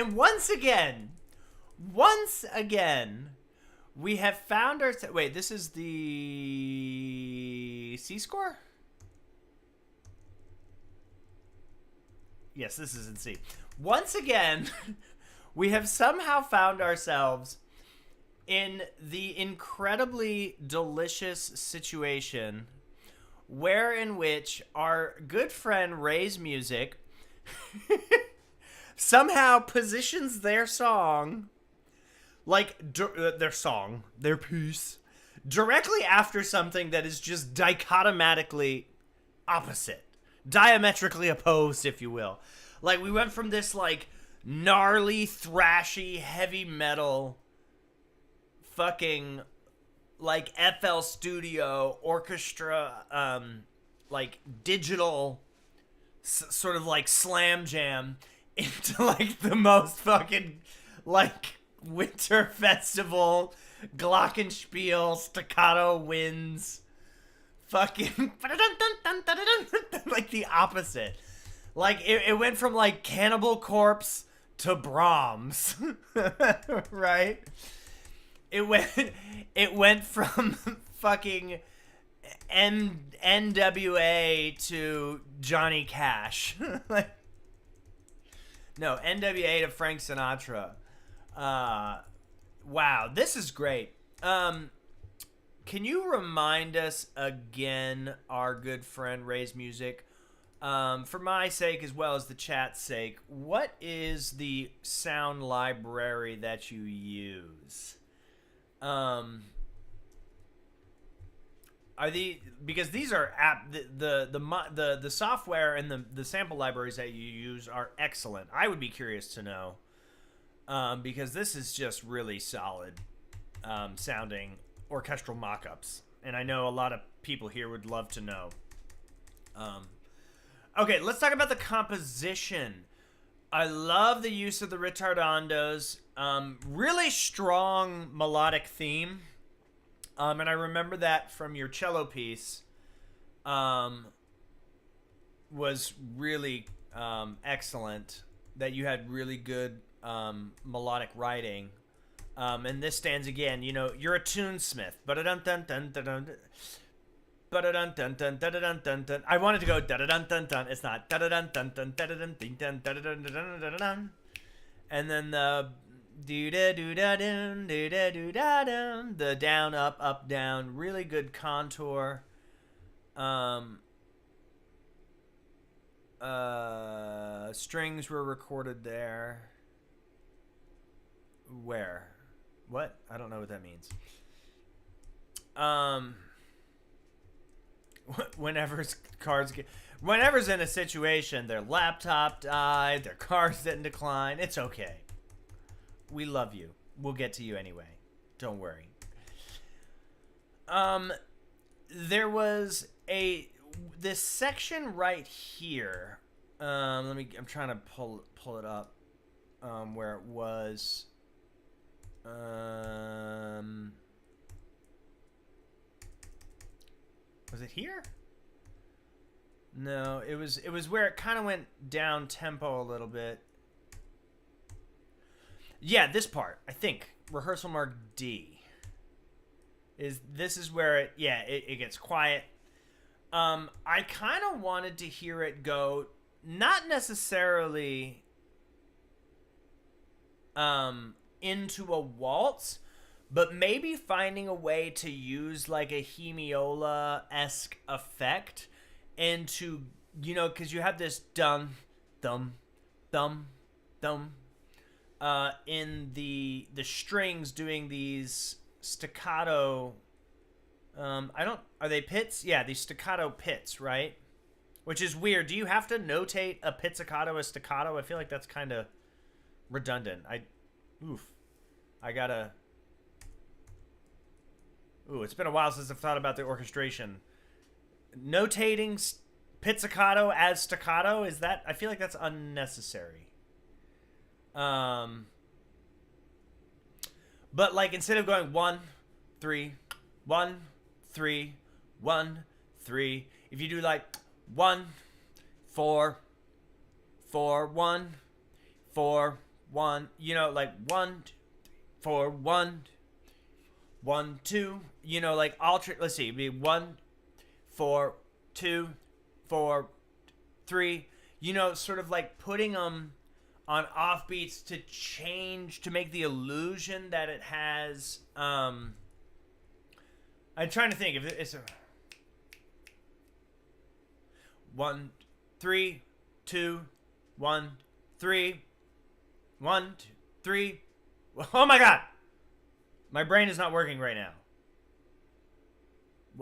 And once again, we have found our... Wait, this is the C score? Yes, this is in C. Once again, we have somehow found ourselves in the incredibly delicious situation in which our good friend Ray's music somehow positions their song, like their piece, directly after something that is just dichotomatically opposite, diametrically opposed, if you will. Like, we went from this like gnarly, thrashy, heavy metal fucking like FL Studio orchestra, like digital sort of like slam jam into like the most fucking like winter festival glockenspiel staccato winds fucking like the opposite. Like it went from like Cannibal Corpse to Brahms. Right? It went from fucking NWA to Johnny Cash. Like, no, NWA to Frank Sinatra. Wow, this is great. Can you remind us again, our good friend Ray's music, for my sake as well as the chat's sake, what is the sound library that you use? Are because these are the software and the sample libraries that you use are excellent. I would be curious to know, because this is just really solid sounding orchestral mock-ups, and I know a lot of people here would love to know. Okay, let's talk about the composition. I love the use of the ritardandos. Really strong melodic theme. And I remember that from your cello piece. Was really excellent. That you had really good melodic writing. And this stands again. You know, you're a tunesmith. I wanted to go da-da-dun-dun-dun. It's not da-da-dun-dun-dun, da-da-dun-dun-dun, and then the do-da-do-da-dun, do-da-do-da-dun, the down, up, down. Really good contour. Strings were recorded there. Where? What? I don't know what that means. Whenever's in a situation, their laptop died, their car's didn't decline, it's okay. We love you. We'll get to you anyway. Don't worry. There was this section right here. I'm trying to pull it up. Where it was. Was it here? No, it was where it kind of went down tempo a little bit. Yeah, this part, I think. Rehearsal mark D. This is where it gets quiet. I kind of wanted to hear it go, not necessarily into a waltz, but maybe finding a way to use like a hemiola-esque effect and to, you know, because you have this dum, thum, thum, thum, in the strings doing these staccato, are they pits? Yeah, these staccato pits, right? Which is weird. Do you have to notate a pizzicato as staccato? I feel like that's kind of redundant. It's been a while since I've thought about the orchestration. Notating pizzicato as staccato, I feel like that's unnecessary. But like, instead of going 1, 3, 1, 3, 1, 3, if you do like 1, 4, 4, 1, 4, 1, you know, like 1, 4, 1, 1, 2, you know, like alternate. Let's see, it'd be 1, 4, 2, 4, 3, you know, sort of like putting them on offbeats to change, to make the illusion that it has, I'm trying to think if it's a 1, 3, 2, 1, 3, 1, 2, 3. Oh my god! My brain is not working right now.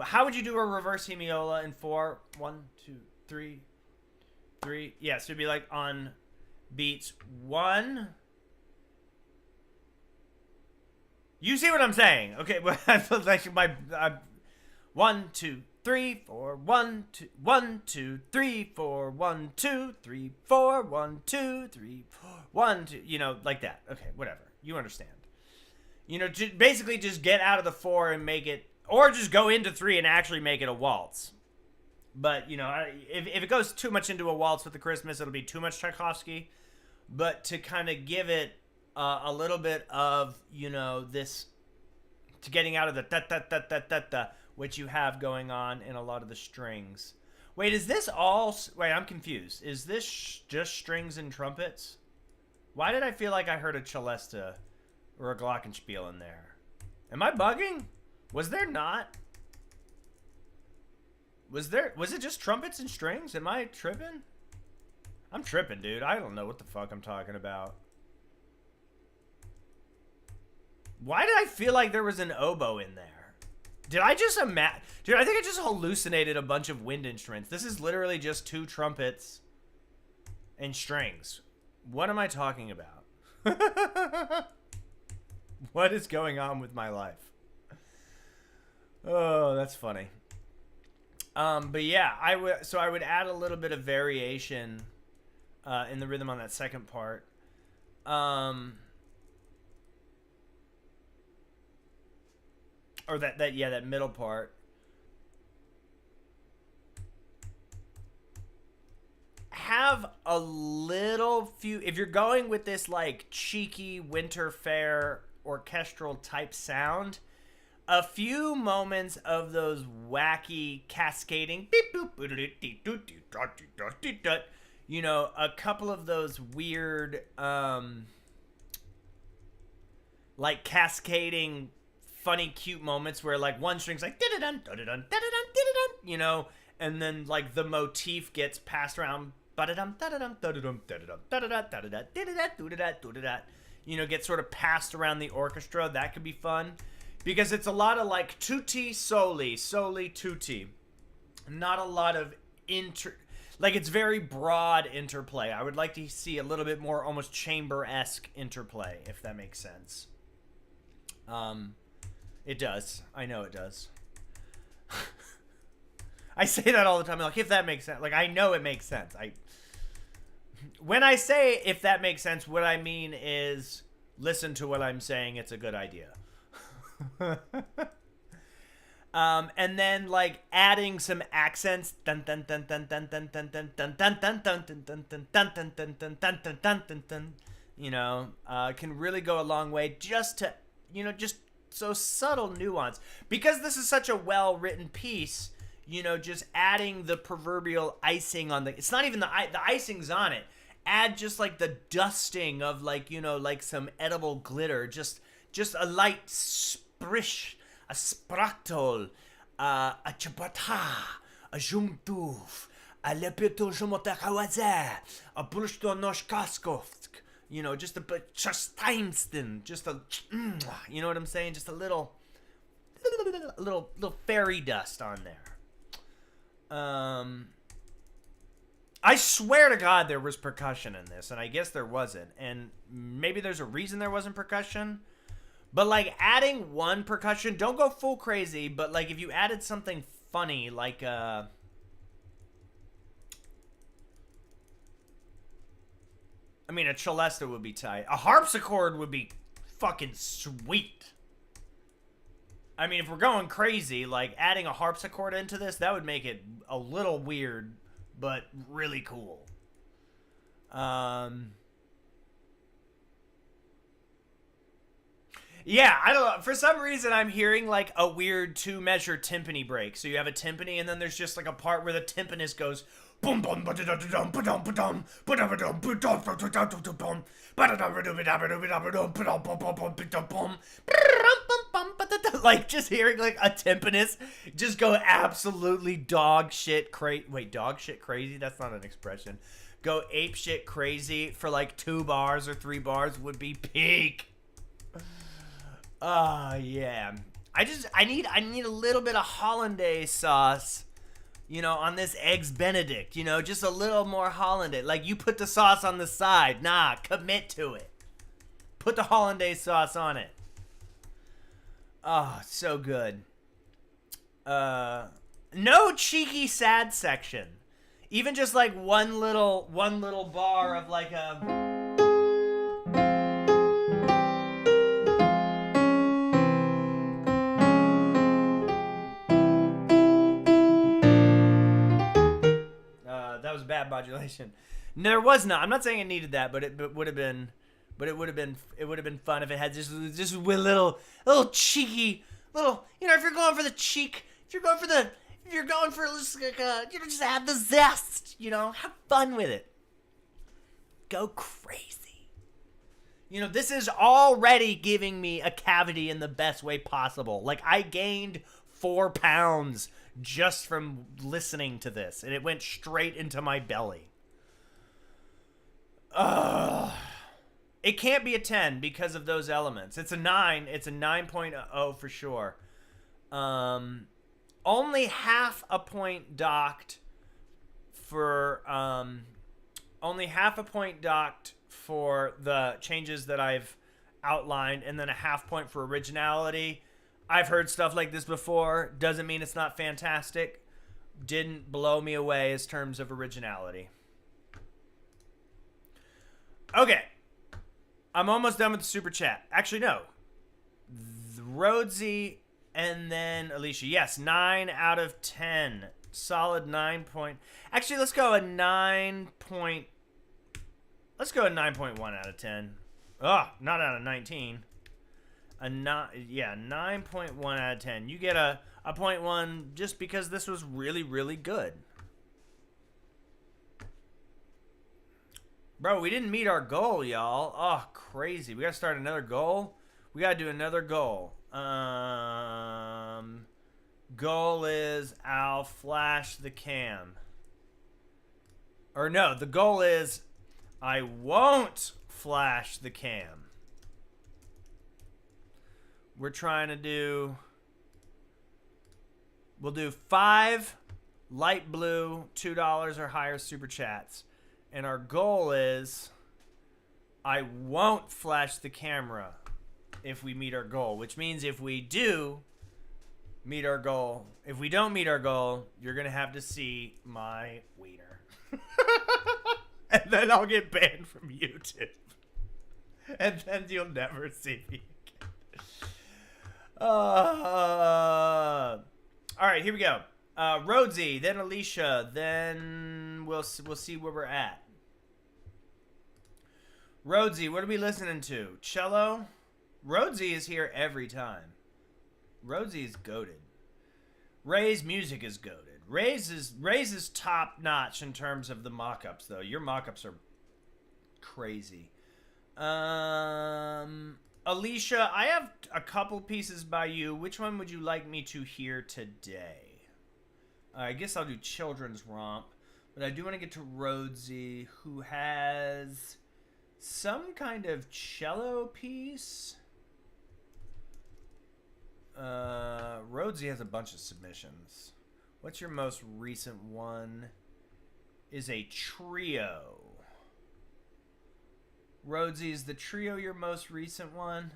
How would you do a reverse hemiola in 4? 1, 2, 3, 3. Yeah, so it'd be like on beats 1. You see what I'm saying? Okay, well, I feel like my 1, 2, 3, 4, 1, 2, 1, 2, 3, 4, 1, 2, 3, 4, 1, 2, 3, 4, 1, 2, you know, like that. Okay, whatever. You understand. You know, basically just get out of the 4 and make it, or just go into 3 and actually make it a waltz. But, you know, if it goes too much into a waltz with the Christmas, it'll be too much Tchaikovsky. But to kind of give it a little bit of, you know, this, to getting out of the da-da-da-da-da-da, which you have going on in a lot of the strings. Wait, is this all, wait, I'm confused. Is this just strings and trumpets? Why did I feel like I heard a celesta or a glockenspiel in there? Am I bugging? Was there not? Was it just trumpets and strings? Am I tripping? I'm tripping, dude. I don't know what the fuck I'm talking about. Why did I feel like there was an oboe in there? Did I just imagine? Dude, I think I just hallucinated a bunch of wind instruments. This is literally just 2 trumpets and strings. What am I talking about? What is going on with my life? Oh, that's funny. But yeah, I would add a little bit of variation in the rhythm on that second part. Or that middle part. Have a little few, if you're going with this like cheeky winter fair orchestral type sound, a few moments of those wacky cascading, you know, a couple of those weird, like cascading, funny, cute moments where like one string's like, you know, and then like the motif gets passed around, you know, gets sort of passed around the orchestra. That could be fun. Because it's a lot of like tutti soli, soli tutti. Not a lot of like it's very broad interplay. I would like to see a little bit more almost chamber-esque interplay, if that makes sense. It does. I know it does. I say that all the time. Like, if that makes sense. Like, I know it makes sense. When I say if that makes sense, what I mean is listen to what I'm saying. It's a good idea. And then like adding some accents, you know, can really go a long way. Just to, you know, just so subtle nuance, because this is such a well-written piece. You know, just adding the proverbial icing on it's not even the icing's on it. Add just like the dusting of like, you know, like some edible glitter, just a light sprish, a spraktol, a chapata, a jumtuf, a lepito jumotakawaze, a brushto noshkaskovsk, you know, just a chasteinsten, just a, you know what I'm saying? Just a little fairy dust on there. I swear to God there was percussion in this, and I guess there wasn't. And maybe there's a reason there wasn't percussion. But, like, adding one percussion, don't go full crazy, but, like, if you added something funny, like, I mean, a celesta would be tight. A harpsichord would be fucking sweet. I mean, if we're going crazy, like, adding a harpsichord into this, that would make it a little weird, but really cool. Yeah, I don't know. For some reason, I'm hearing like a weird 2-measure timpani break. So you have a timpani, and then there's just like a part where the timpanist goes boom boom ba-da-da-da-dum ba-dum ba-dum ba-da-ba-dum ba-dum ba-da-da-da-da-dum ba-da-da-da-da-da-da-da-da-bum like just hearing like a timpanist just go absolutely dog shit crazy. Wait, dog shit crazy? That's not an expression. Go ape shit crazy for like 2 bars or 3 bars would be peak. Oh yeah. I need a little bit of hollandaise sauce, you know, on this eggs benedict, you know, just a little more hollandaise. Like, you put the sauce on the side. Nah, commit to it. Put the hollandaise sauce on it. Oh, so good. No cheeky sad section. Even just like one little bar of like a that was bad modulation. No, there was not. I'm not saying it needed that, but it would have been fun if it had just a little cheeky little, you know, if you're going for the cheek, if you're going for just like you know, just add the zest, you know, have fun with it. Go crazy. You know, this is already giving me a cavity in the best way possible. Like, I gained 4 pounds just from listening to this, and it went straight into my belly. It can't be a 10 because of those elements. It's a 9. It's a 9.0 for sure. Only half a point docked for the changes that I've outlined, and then a half point for originality. I've heard stuff like this before. Doesn't mean it's not fantastic. Didn't blow me away as terms of originality. Okay. I'm almost done with the super chat. Actually, no. Rhodesy and then Alicia. Yes, 9 out of 10. Solid 9 point. Actually, let's go a 9 point. Let's go a 9.1 out of 10. Oh, not out of 19. 9.1 out of 10. You get a 0.1 just because this was really, really good. Bro, we didn't meet our goal, y'all. Oh, crazy. We gotta start another goal. We gotta do another goal. Goal is I'll flash the cam. Or no, the goal is I won't flash the cam. We're trying to do... We'll do 5 light blue $2 or higher super chats. And our goal is I won't flash the camera if we meet our goal. Which means if we do meet our goal, if we don't meet our goal, you're going to have to see my wiener. And then I'll get banned from YouTube. And then you'll never see me again. All right, here we go. Rhodesy, then Alicia, then we'll see where we're at. Rhodesy, what are we listening to? Cello? Rhodesy is here every time. Rhodesy is goated. Ray's music is goated. Ray's is top notch in terms of the mock-ups, though. Your mock-ups are crazy. Alicia, I have a couple pieces by you. Which one would you like me to hear today? I guess I'll do Children's Romp. But I do want to get to Rhodesy, who has some kind of cello piece. Rhodesy has a bunch of submissions. What's your most recent one? Is a trio. Rhodesy, is the trio your most recent one?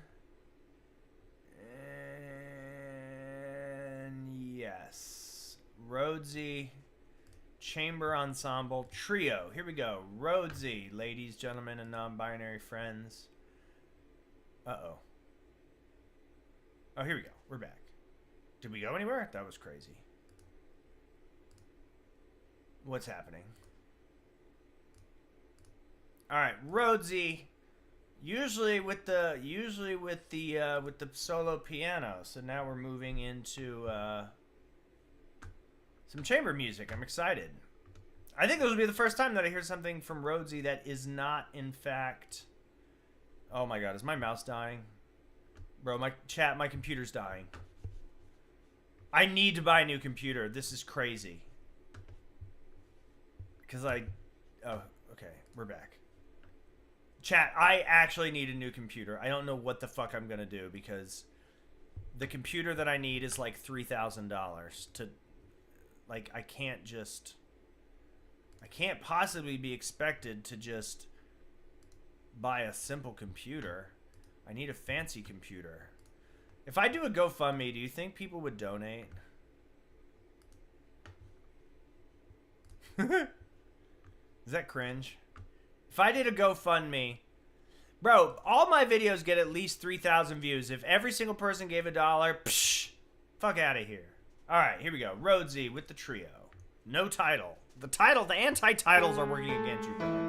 And yes. Rhodesy, chamber ensemble, trio. Here we go. Rhodesy, ladies, gentlemen, and non-binary friends. Uh-oh. Oh, here we go. We're back. Did we go anywhere? That was crazy. What's happening? All right, Rhodesy, Usually with the solo piano. So now we're moving into some chamber music. I'm excited. I think this will be the first time that I hear something from Rhodesy that is not, in fact... Oh my god, is my mouse dying? Bro, my computer's dying. I need to buy a new computer. This is crazy. Because oh, okay, we're back. Chat, I actually need a new computer. I don't know what the fuck I'm gonna do because the computer that I need is like $3,000 to... Like, I can't possibly be expected to just buy a simple computer. I need a fancy computer. If I do a GoFundMe, do you think people would donate? Is that cringe? If I did a GoFundMe, bro, all my videos get at least 3,000 views. If every single person gave $1, psh, fuck out of here. All right, here we go. Rhodesy with the trio. No title. The anti-titles are working against you, bro.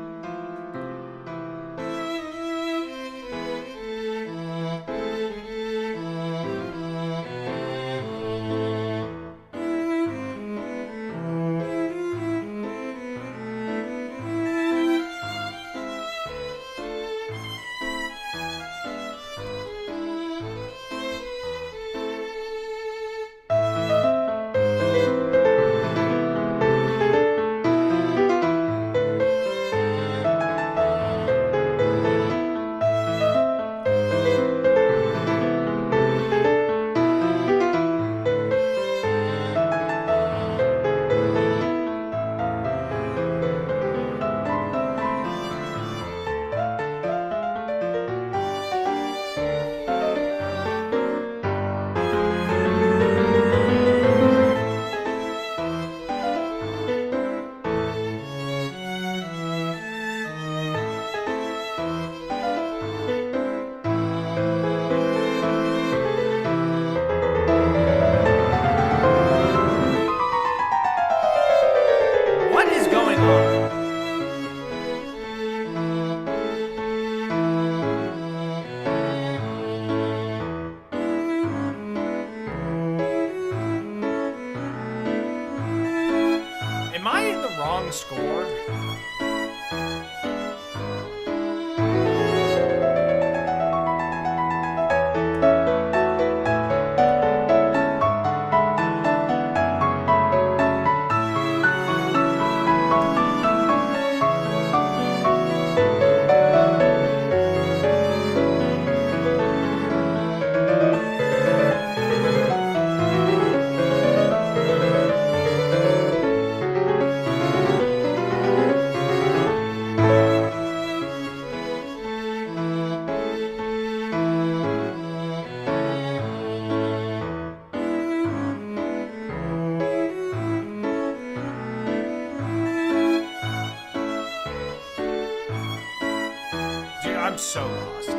Score. I'm so lost.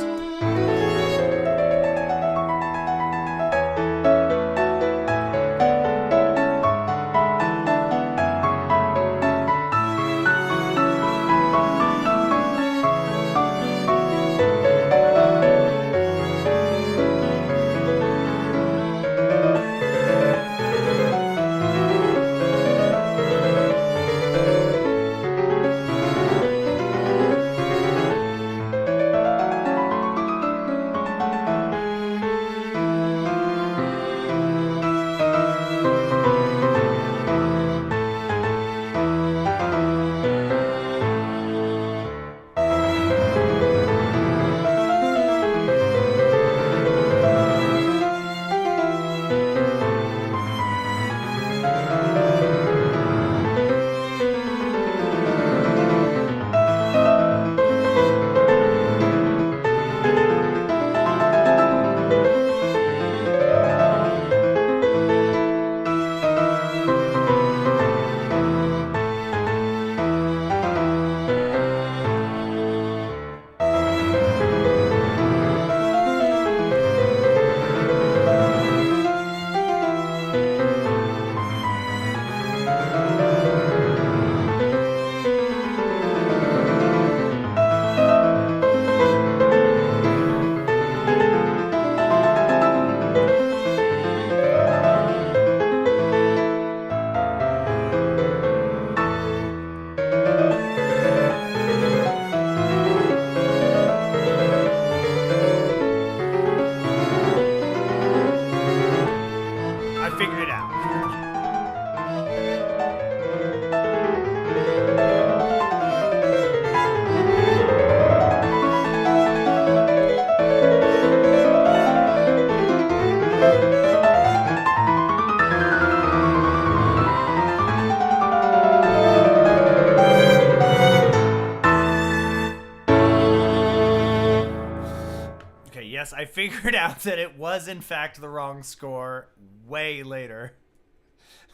Yes, I figured out that it was in fact the wrong score way later.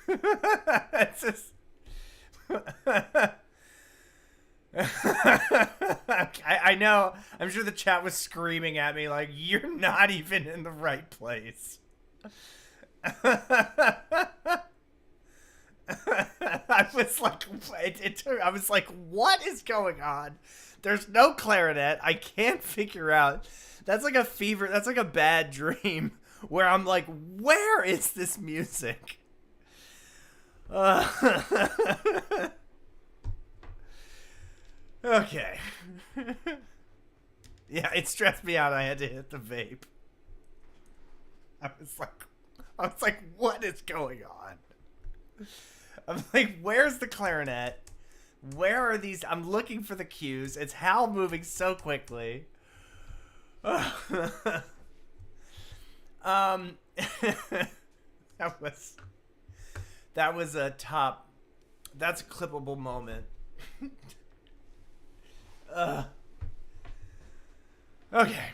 It's just... I know. I'm sure the chat was screaming at me like, you're not even in the right place. I was like, I was like, what is going on? There's no clarinet. I can't figure out. That's like a fever. That's like a bad dream where I'm like, where is this music? Okay. Yeah, it stressed me out. I had to hit the vape. I was like, what is going on? I'm like, where's the clarinet? Where are these? I'm looking for the cues. It's Hal moving so quickly. That was a top. That's a clippable moment. Okay.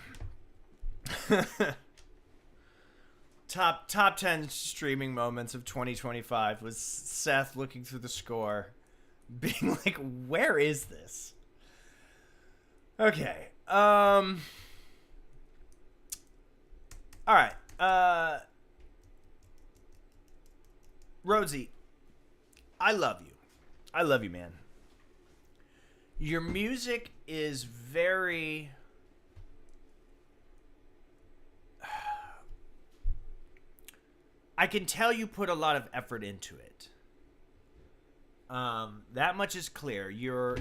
Top 10 streaming moments of 2025 was Seth looking through the score, being like, where is this? Okay. All right. Rhodesy, I love you. I love you, man. Your music is very... I can tell you put a lot of effort into it. That much is clear. Your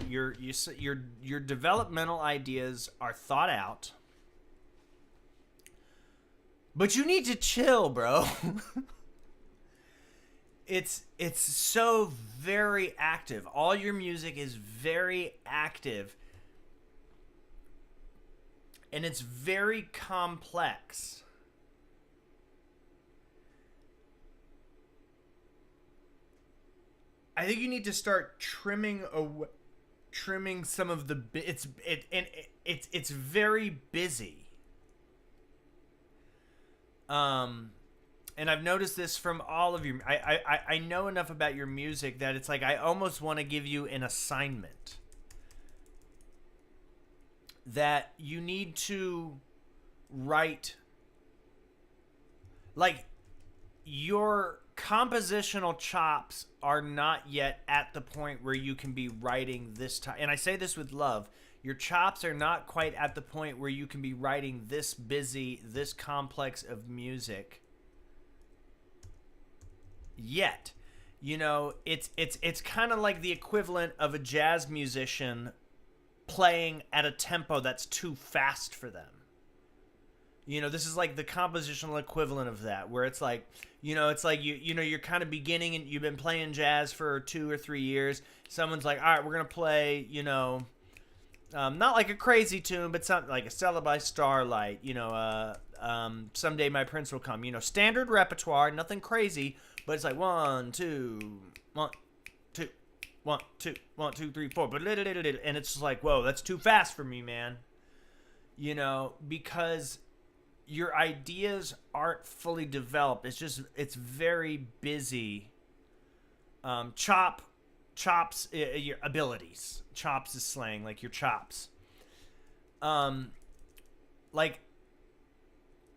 developmental ideas are thought out. But you need to chill, bro. It's so very active. All your music is very active. And it's very complex. I think you need to start trimming some of the it's very busy. And I've noticed this from all of your... I know enough about your music that it's like I almost want to give you an assignment. That you need to write... Like, your compositional chops are not yet at the point where you can be writing this time. And I say this with love. Your chops are not quite at the point where you can be writing this busy, this complex of music yet. You know, it's kind of like the equivalent of a jazz musician playing at a tempo that's too fast for them. You know, this is like the compositional equivalent of that, where it's like, you know, it's like you know, you're kind of beginning and you've been playing jazz for 2 or 3 years. Someone's like, all right, we're gonna play, you know, not like a crazy tune, but something like a Stella by Starlight. You know, Someday My Prince Will Come. You know, standard repertoire, nothing crazy, but it's like 1, 2, 1, 2, 1, 2, 1, 2, 3, 4, and it's just like, whoa, that's too fast for me, man. You know, because your ideas aren't fully developed. It's very busy. Chops, your abilities. Chops is slang, like your chops. Like,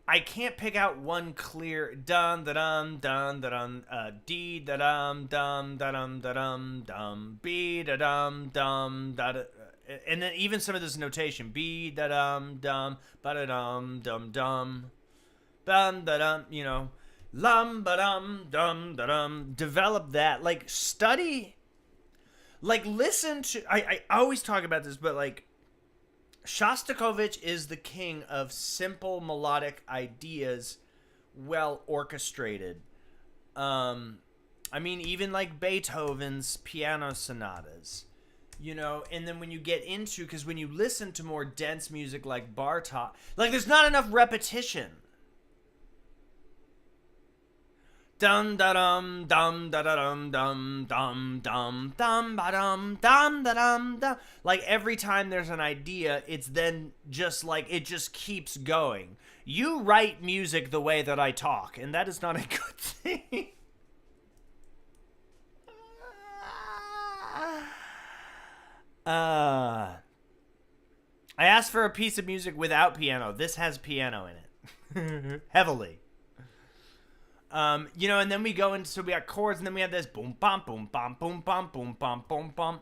I can't pick out one clear dun da dum dun da dum d da dum dum da dum da dum dum b da dum dum da da. And then even some of this notation, B da dum dum ba da dum dum dum bum da dum, you know, lum ba dum dum da dum. Develop that, like study, like listen to. I always talk about this, but like Shostakovich is the king of simple melodic ideas, well orchestrated. I mean, even like Beethoven's piano sonatas. You know, and then when you get into, because when you listen to more dense music like Bartok, like there's not enough repetition. Dum da dum dum da da dum dum dum dum dum ba dum dum da dum dum. Like every time there's an idea, it's then just like it just keeps going. You write music the way that I talk, and that is not a good thing. I asked for a piece of music without piano. This has piano in it. Heavily. You know, and then we go into, so we got chords, and then we have this boom, bum, boom, bum, boom, bum, boom, bum, boom, bum.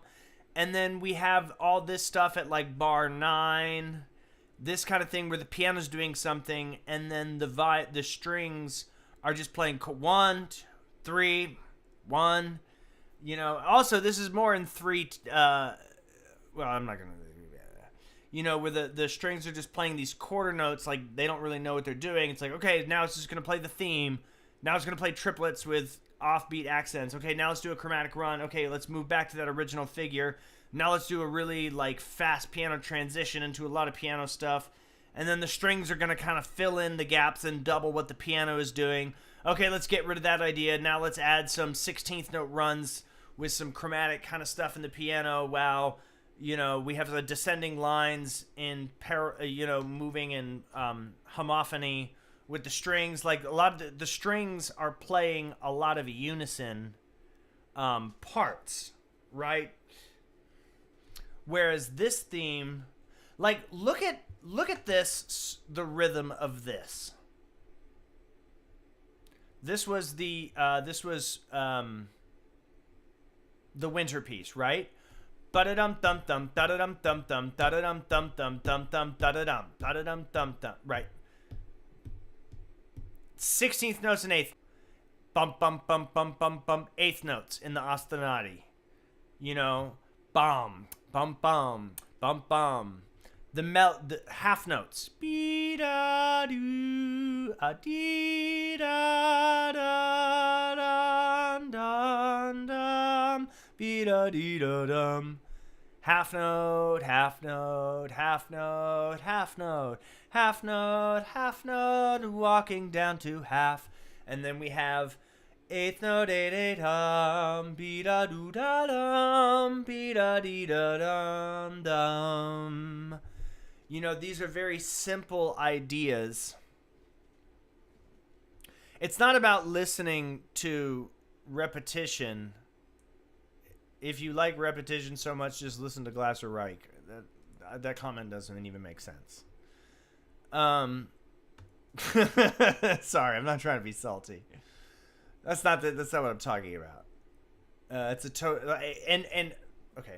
And then we have all this stuff at like bar 9, this kind of thing where the piano's doing something, and then the strings are just playing 1, 2, 3, 1. You know, also this is more in 3, well, I'm not going to, you know, where the strings are just playing these quarter notes, like they don't really know what they're doing. It's like, okay, now it's just going to play the theme. Now it's going to play triplets with offbeat accents. Okay, now let's do a chromatic run. Okay, let's move back to that original figure. Now let's do a really like fast piano transition into a lot of piano stuff. And then the strings are going to kind of fill in the gaps and double what the piano is doing. Okay, let's get rid of that idea. Now let's add some 16th note runs with some chromatic kind of stuff in the piano while, you know, we have the descending lines in, moving in homophony with the strings. Like a lot of the strings are playing a lot of unison parts, right? Whereas this theme, like look at this, the rhythm of this. This was the winter piece, right? Ba-da-dum dum dum da-da-dum dum dum da-da-dum dum dum dum dum da-da-dum da-da-dum dum dum, right? 16th notes and 8th. Bum bum bum bum bum bum 8th notes in the ostinati. You know, bum bum bum bum bum. The half notes. Be da do a dee da da dum dum dum. Be da dee da dum. Half note, half note, half note, half note, half note, half note, walking down to half. And then we have 8th note, 8, 8, be da do da dum, be da dee da dum dum. You know, these are very simple ideas. It's not about listening to repetition. If you like repetition so much, just listen to Glasser Reich. That comment doesn't even make sense. Sorry, I'm not trying to be salty. That's not what I'm talking about. It's a and okay.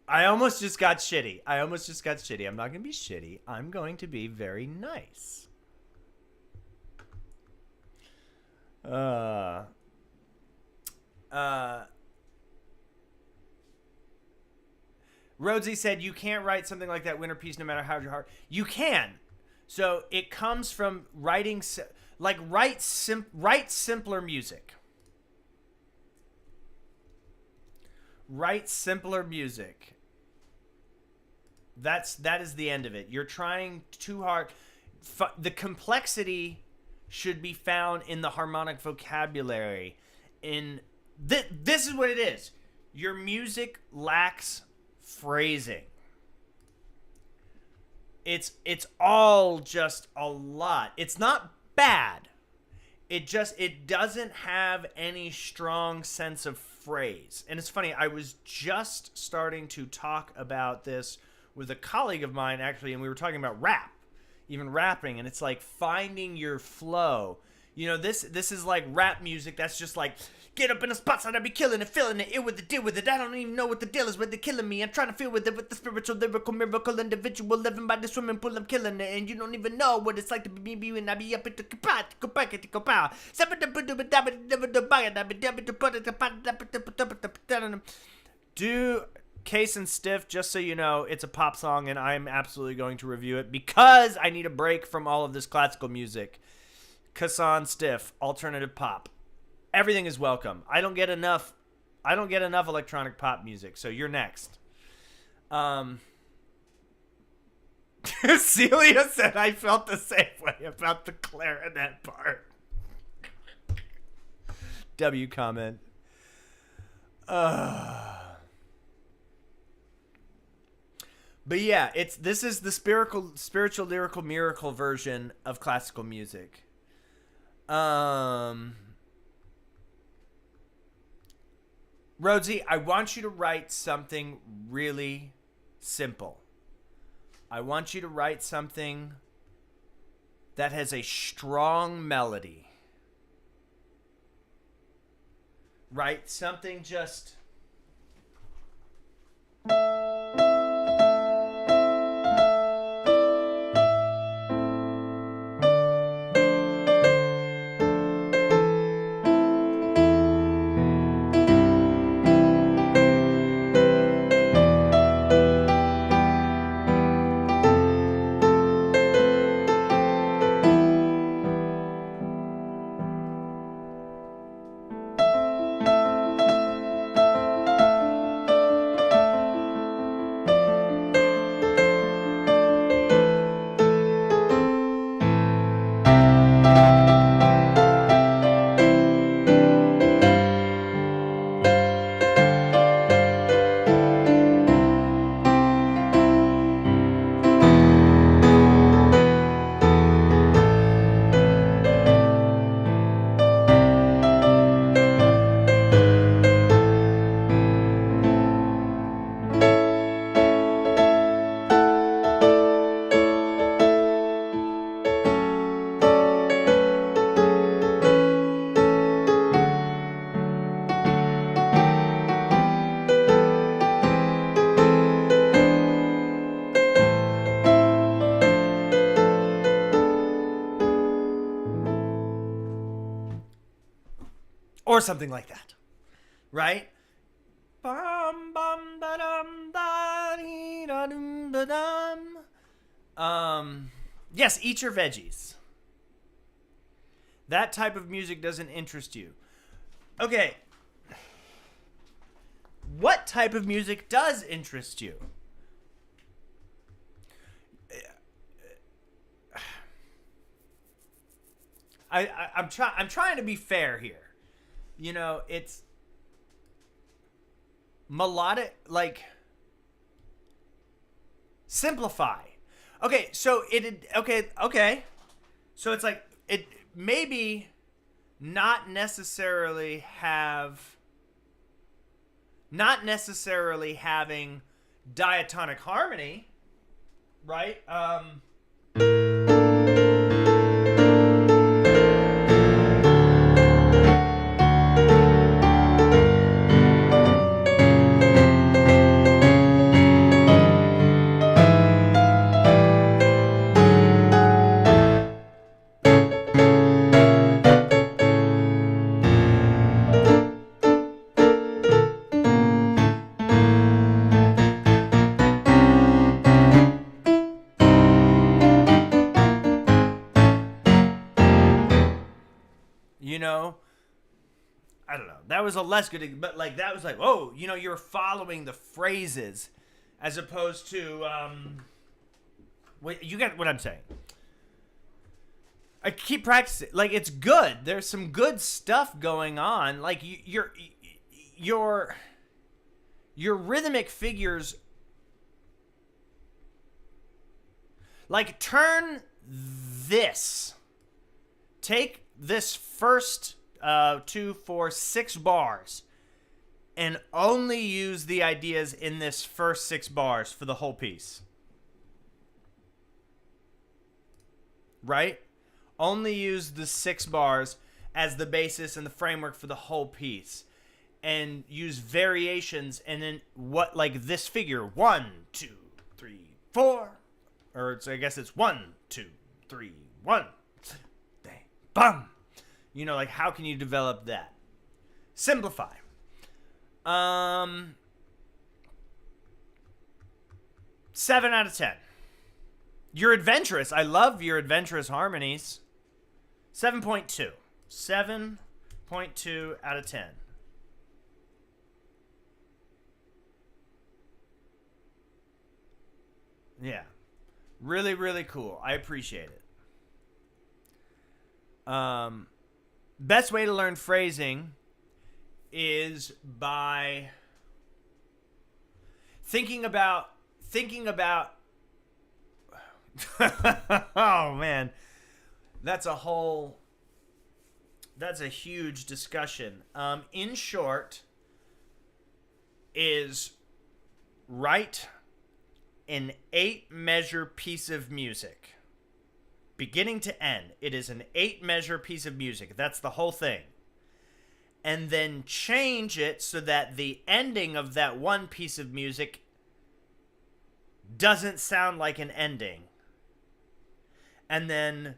I almost just got shitty. I'm not going to be shitty. I'm going to be very nice. Rhodesy said, you can't write something like that winter piece no matter how hard. You can. So it comes from writing, like write simpler music. Write simpler music. That is the end of it. You're trying too hard. The complexity should be found in the harmonic vocabulary. This is what it is. Your music lacks phrasing. It's all just a lot. It's not bad. It doesn't have any strong sense of phrase. And it's funny, I was just starting to talk about this with a colleague of mine, actually, and we were talking about rap, even rapping, and it's like finding your flow. You know, this is like rap music that's just like, get up in the spots and I be killing it, feeling it, ill with the deal with it. I don't even know what the deal is, but they're killing me. I'm trying to feel with it, with the spiritual, lyrical, miracle, individual, living by the swimming pool. I'm killing it, and you don't even know what it's like to be me when I be up at the do Case and Stiff, just so you know, it's a pop song, and I'm absolutely going to review it because I need a break from all of this classical music. Kassan Stiff, alternative pop. Everything is welcome. I don't get enough electronic pop music, so you're next. Celia said I felt the same way about the clarinet part. W comment. But yeah, this is the spiritual lyrical miracle version of classical music. Rhodesy, I want you to write something really simple. I want you to write something that has a strong melody. Write something just... or something like that, right? Bum, bum, da, dum, da, dee, da, dum, da, dum. Yes, eat your veggies. That type of music doesn't interest you. Okay. What type of music does interest you? I'm trying to be fair here. You know, it's melodic, like, simplify. Okay, so okay. So it's like, it maybe not necessarily having diatonic harmony, right? You know, I don't know. That was a less good, but like that was like, oh, you know, you're following the phrases as opposed to, you get what I'm saying. I keep practicing. Like, it's good. There's some good stuff going on. Like, your rhythmic figures, like, turn this. Take this first 2, 4, 6 bars and only use the ideas in this first 6 bars for the whole piece. Right? Only use the 6 bars as the basis and the framework for the whole piece. And use variations and then what, like this figure, 1, 2, 3, 4. Or it's, I guess it's 1, 2, 3, 1. Bum. You know, like, how can you develop that? Simplify. 7 out of 10. You're adventurous. I love your adventurous harmonies. 7.2. 7.2 out of 10. Yeah. Really, really cool. I appreciate it. Best way to learn phrasing is by thinking about oh man, that's a huge discussion. In short, is write an 8-measure piece of music, beginning to end. It is an 8-measure piece of music. That's the whole thing. And then change it so that the ending of that one piece of music doesn't sound like an ending. And then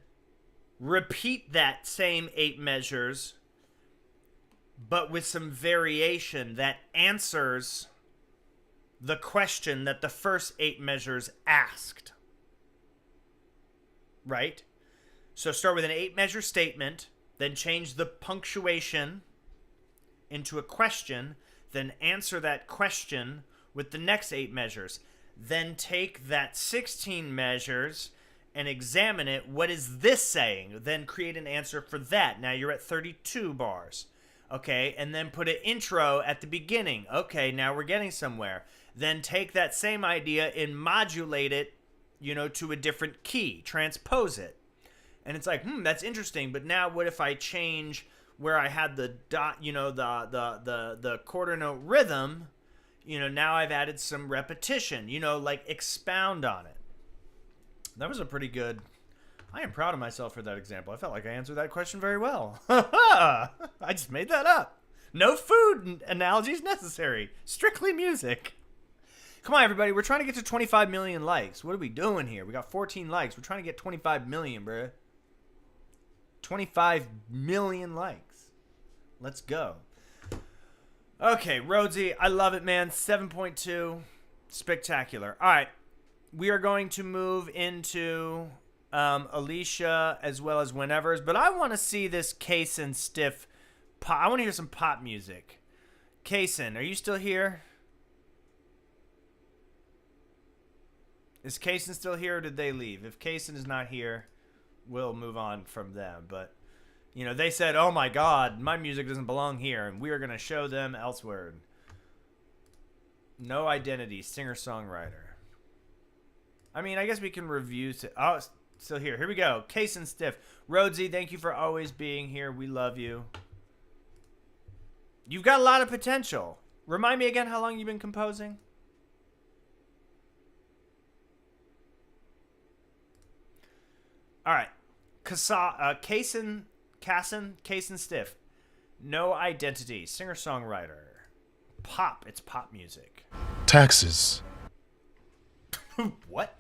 repeat that same 8 measures, but with some variation that answers the question that the first 8 measures asked. Right? So start with an 8-measure statement, then change the punctuation into a question, then answer that question with the next 8 measures. Then take that 16 measures and examine it. What is this saying? Then create an answer for that. Now you're at 32 bars. Okay, and then put an intro at the beginning. Okay, now we're getting somewhere. Then take that same idea and modulate it, to a different key. Transpose it. And it's like, that's interesting, but now what if I change where I had the dot, the quarter note rhythm, now I've added some repetition, like expound on it. That was a pretty good, I am proud of myself for that example. I felt like I answered that question very well. I just made that up. No food analogies necessary. Strictly music. Come on, everybody. We're trying to get to 25 million likes. What are we doing here? We got 14 likes. We're trying to get 25 million, bruh. 25 million likes. Let's go. Okay, Rhodesy, I love it, man. 7.2. Spectacular. All right. We are going to move into Alicia as well as Whenever's, but I want to see this Kaysen Stiff pop. I want to hear some pop music. Kaysen, are you still here? Is Kaysen still here or did they leave? If Kaysen is not here, we'll move on from them. But, they said, oh my God, my music doesn't belong here, and we are going to show them elsewhere. No identity, singer-songwriter. I mean, I guess we can review. Oh, it's still here. Here we go. Kaysen Stiff. Rhodesy, thank you for always being here. We love you. You've got a lot of potential. Remind me again how long you've been composing? All right. Kaysen Stiff. No identity. Singer-songwriter. Pop. It's pop music. Taxes. What?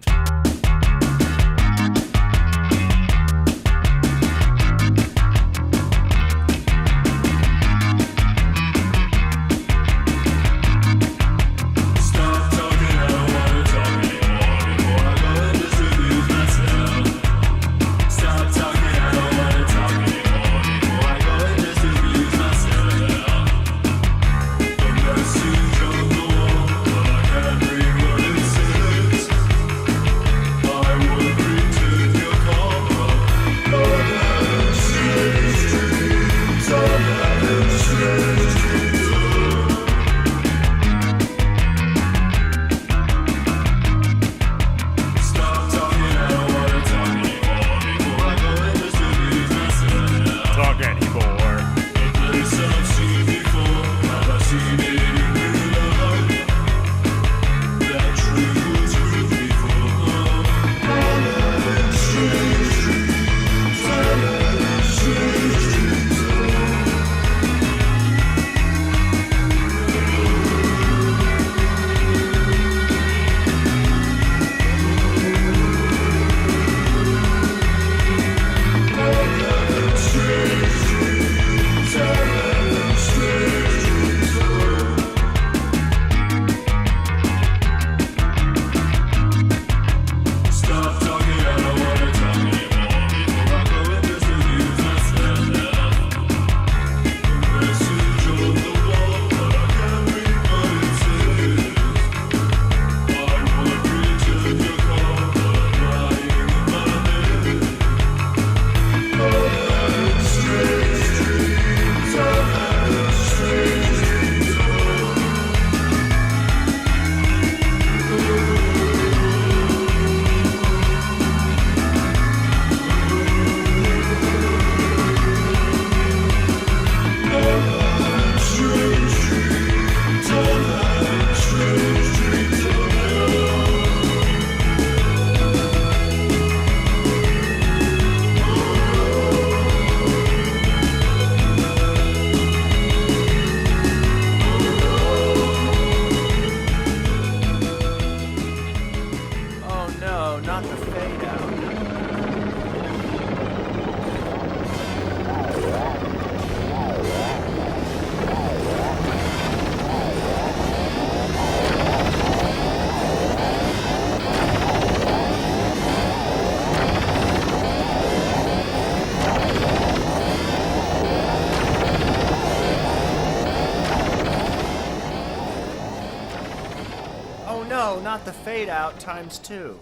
not the fade out times 2.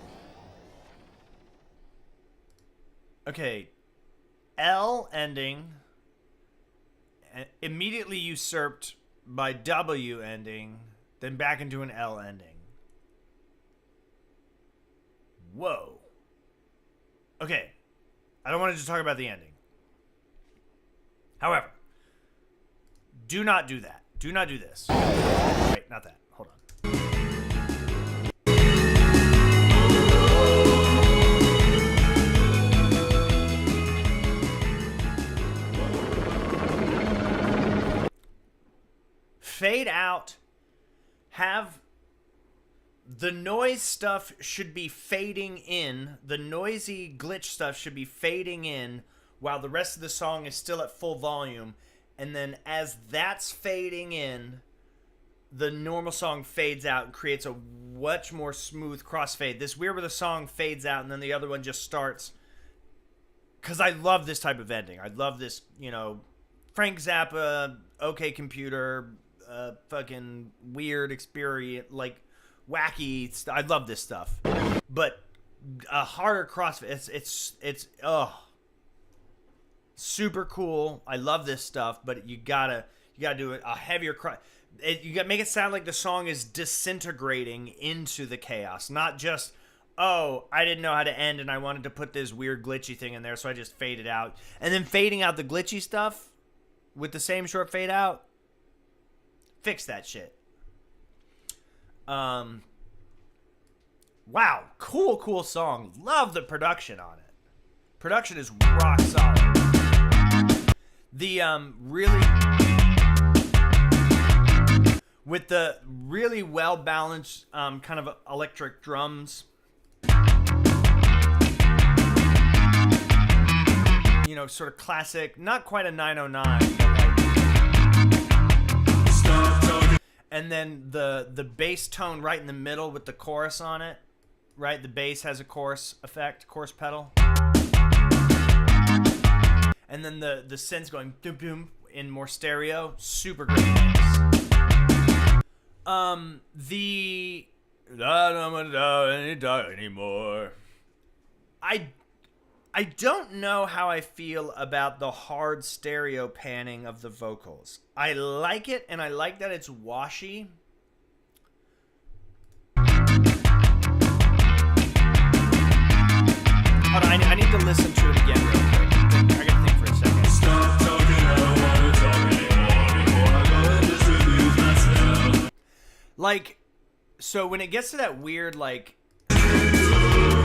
Okay, L ending, immediately usurped by W ending, then back into an L ending. Whoa. Okay, I don't want to just talk about the ending. However, do not do that. Do not do this. Wait, not that. Hold on. Fade out. Have the noise stuff should be fading in. The noisy glitch stuff should be fading in while the rest of the song is still at full volume. And then as that's fading in, the normal song fades out and creates a much more smooth crossfade. This weird where the song fades out and then the other one just starts. Because I love this type of ending. I love this, you know, Frank Zappa, OK Computer, fucking weird experience, like wacky stuff. I love this stuff. But a harder crossfade, it's super cool. I love this stuff, but you gotta do it a heavier you gotta make it sound like the song is disintegrating into the chaos, not just, oh, I didn't know how to end and I wanted to put this weird glitchy thing in there, so I just faded out. And then fading out the glitchy stuff with the same short fade out, fix that shit. Wow, cool song. Love the production on it. Production is rock solid. The really, with the really well balanced kind of electric drums. You know, sort of classic, not quite a 909. And then the bass tone right in the middle with the chorus on it, right? The bass has a chorus effect, chorus pedal. And then the synths going boom boom in more stereo, super great mix. The I don't know anymore. I don't know how I feel about the hard stereo panning of the vocals. I like it, and I like that it's washy. Hold on, I need to listen to it again real quick. I gotta think for a second. Stop talking, I don't wanna talk anymore. I gotta distribute myself. Like, so when it gets to that weird, like, I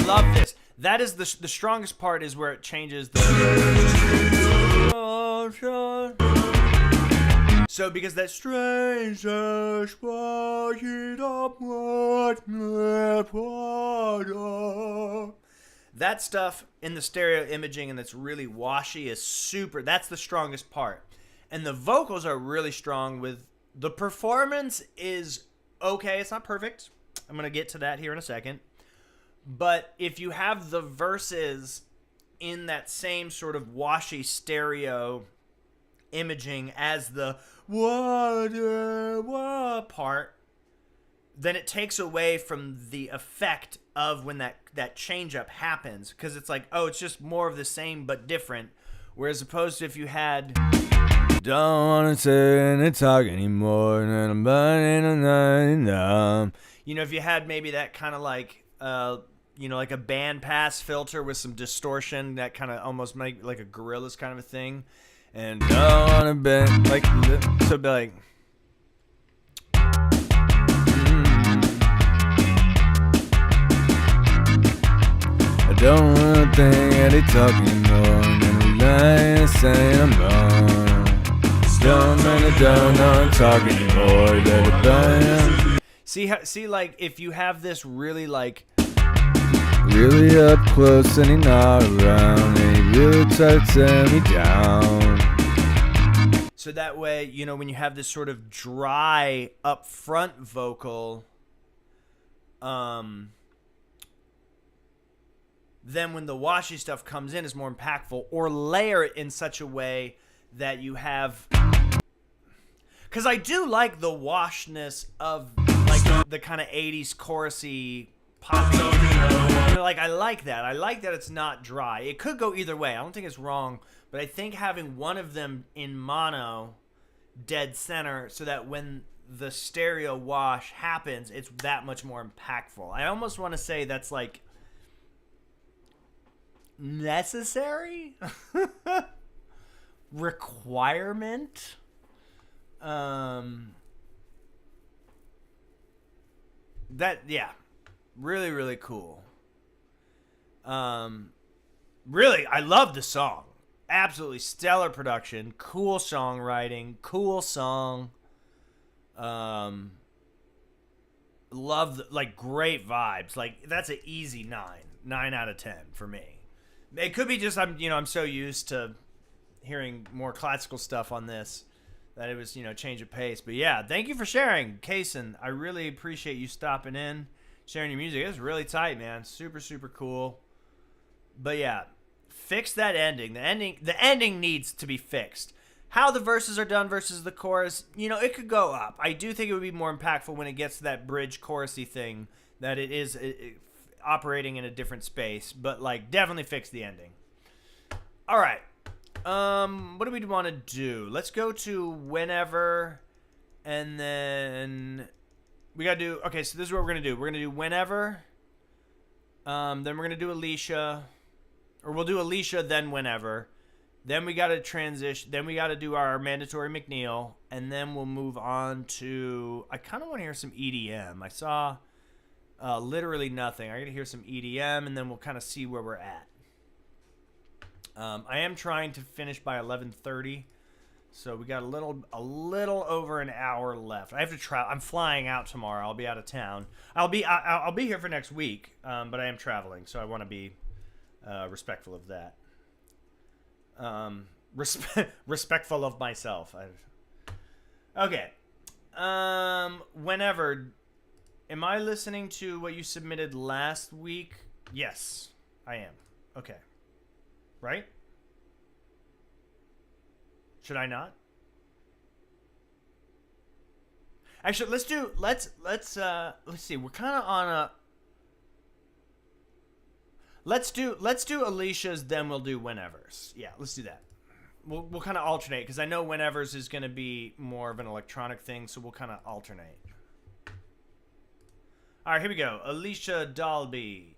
love this. That is the strongest part is where it changes the... So because that strange that stuff in the stereo imaging and that's really washy is super. That's the strongest part. And the vocals are really strong. With the performance is okay. It's not perfect. I'm going to get to that here in a second. But if you have the verses in that same sort of washy stereo imaging as the what part, then it takes away from the effect of when that change up happens, because it's like, oh, it's just more of the same but different. Whereas opposed to if you had don't wanna say any talk anymore, you know, if you had maybe that kind of like you know, like a band pass filter with some distortion, that kind of almost make like a Gorillaz kind of a thing. And don't wanna be like, so it'd be like, I don't wanna think any talk anymore, and I'm saying I'm wrong. Don't talk anymore, let it burn. See, like, if you have this really, like, really up close and he's not around, and he really tried to tear me down. So that way, you know, when you have this sort of dry up front vocal, then when the washy stuff comes in, it's more impactful. Or layer it in such a way that you have, because I do like the washness of, like, the kind of 80s chorusy poppy. Like, I like that. I like that it's not dry. It could go either way. I don't think it's wrong, but I think having one of them in mono, dead center, so that when the stereo wash happens, it's that much more impactful. I almost want to say that's like necessary requirement. That, yeah, really, really cool. Really, I love the song. Absolutely stellar production, cool songwriting, cool song. Love like great vibes. Like, that's an easy 9 out of 10 for me. It could be just I'm so used to hearing more classical stuff on this that it was change of pace. But yeah, thank you for sharing, Kaysen. I really appreciate you stopping in, sharing your music. It was really tight, man. Super, super cool. But yeah, fix that ending. The ending needs to be fixed. How the verses are done versus the chorus, it could go up. I do think it would be more impactful when it gets to that bridge chorusy thing, that it is operating in a different space. But like, definitely fix the ending. All right. What do we want to do? Let's go to Whenever, and then we gotta do. Okay, so this is what we're gonna do. We're gonna do Whenever. Then we're gonna do Alicia, or we'll do Alicia then Whenever. Then we gotta transition. Then we gotta do our mandatory McNeil, and then we'll move on to. I kind of want to hear some EDM. I saw literally nothing. I gotta hear some EDM, and then we'll kind of see where we're at. I am trying to finish by 11:30, so we got a little over an hour left. I have to travel. I'm flying out tomorrow. I'll be out of town. I'll be here for next week, but I am traveling, so I want to be respectful of that. Respectful of myself. Okay. Whenever. Am I listening to what you submitted last week? Yes, I am. Okay. Right? Should I not? Actually, let's see. We're kind of on a. Let's do Alicia's, then we'll do Whenever's. Yeah, let's do that. We'll kind of alternate, because I know Whenever's is going to be more of an electronic thing, so we'll kind of alternate. All right, here we go. Alicia Dalby.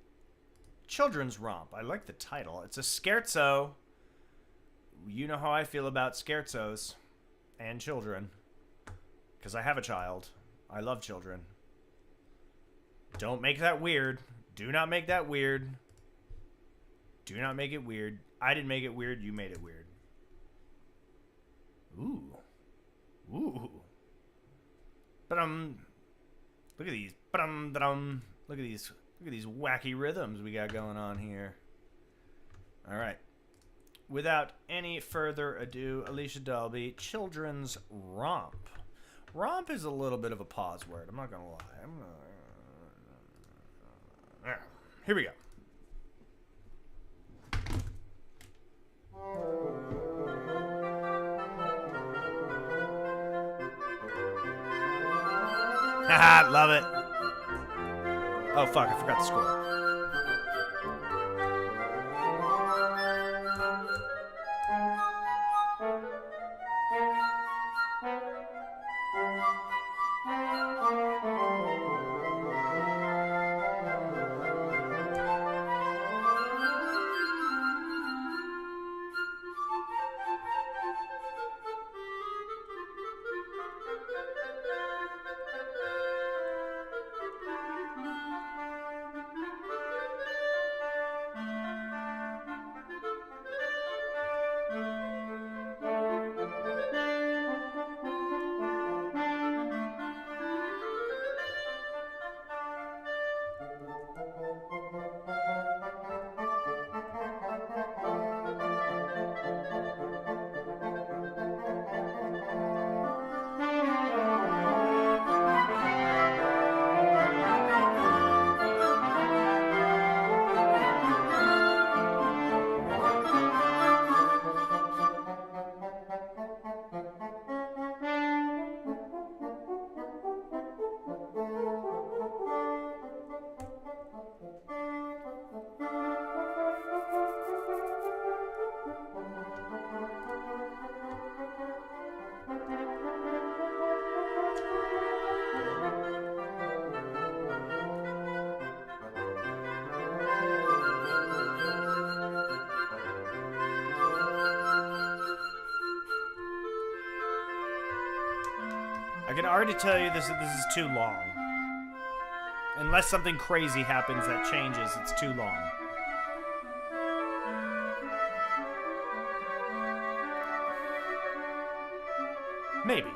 Children's Romp. I like the title. It's a scherzo. You know how I feel about scherzos and children, because I have a child. I love children. Don't make that weird. Do not make that weird. Do not make it weird. I didn't make it weird. You made it weird. Ooh. Ooh. Look at these. Look at these. Look at these wacky rhythms we got going on here. All right. Without any further ado, Alicia Dalby, Children's Romp. Romp is a little bit of a pause word. I'm not going to lie. Here we go. Haha, love it. Oh, fuck, I forgot the score. can already tell you this is too long. Unless something crazy happens that changes, it's too long. Maybe.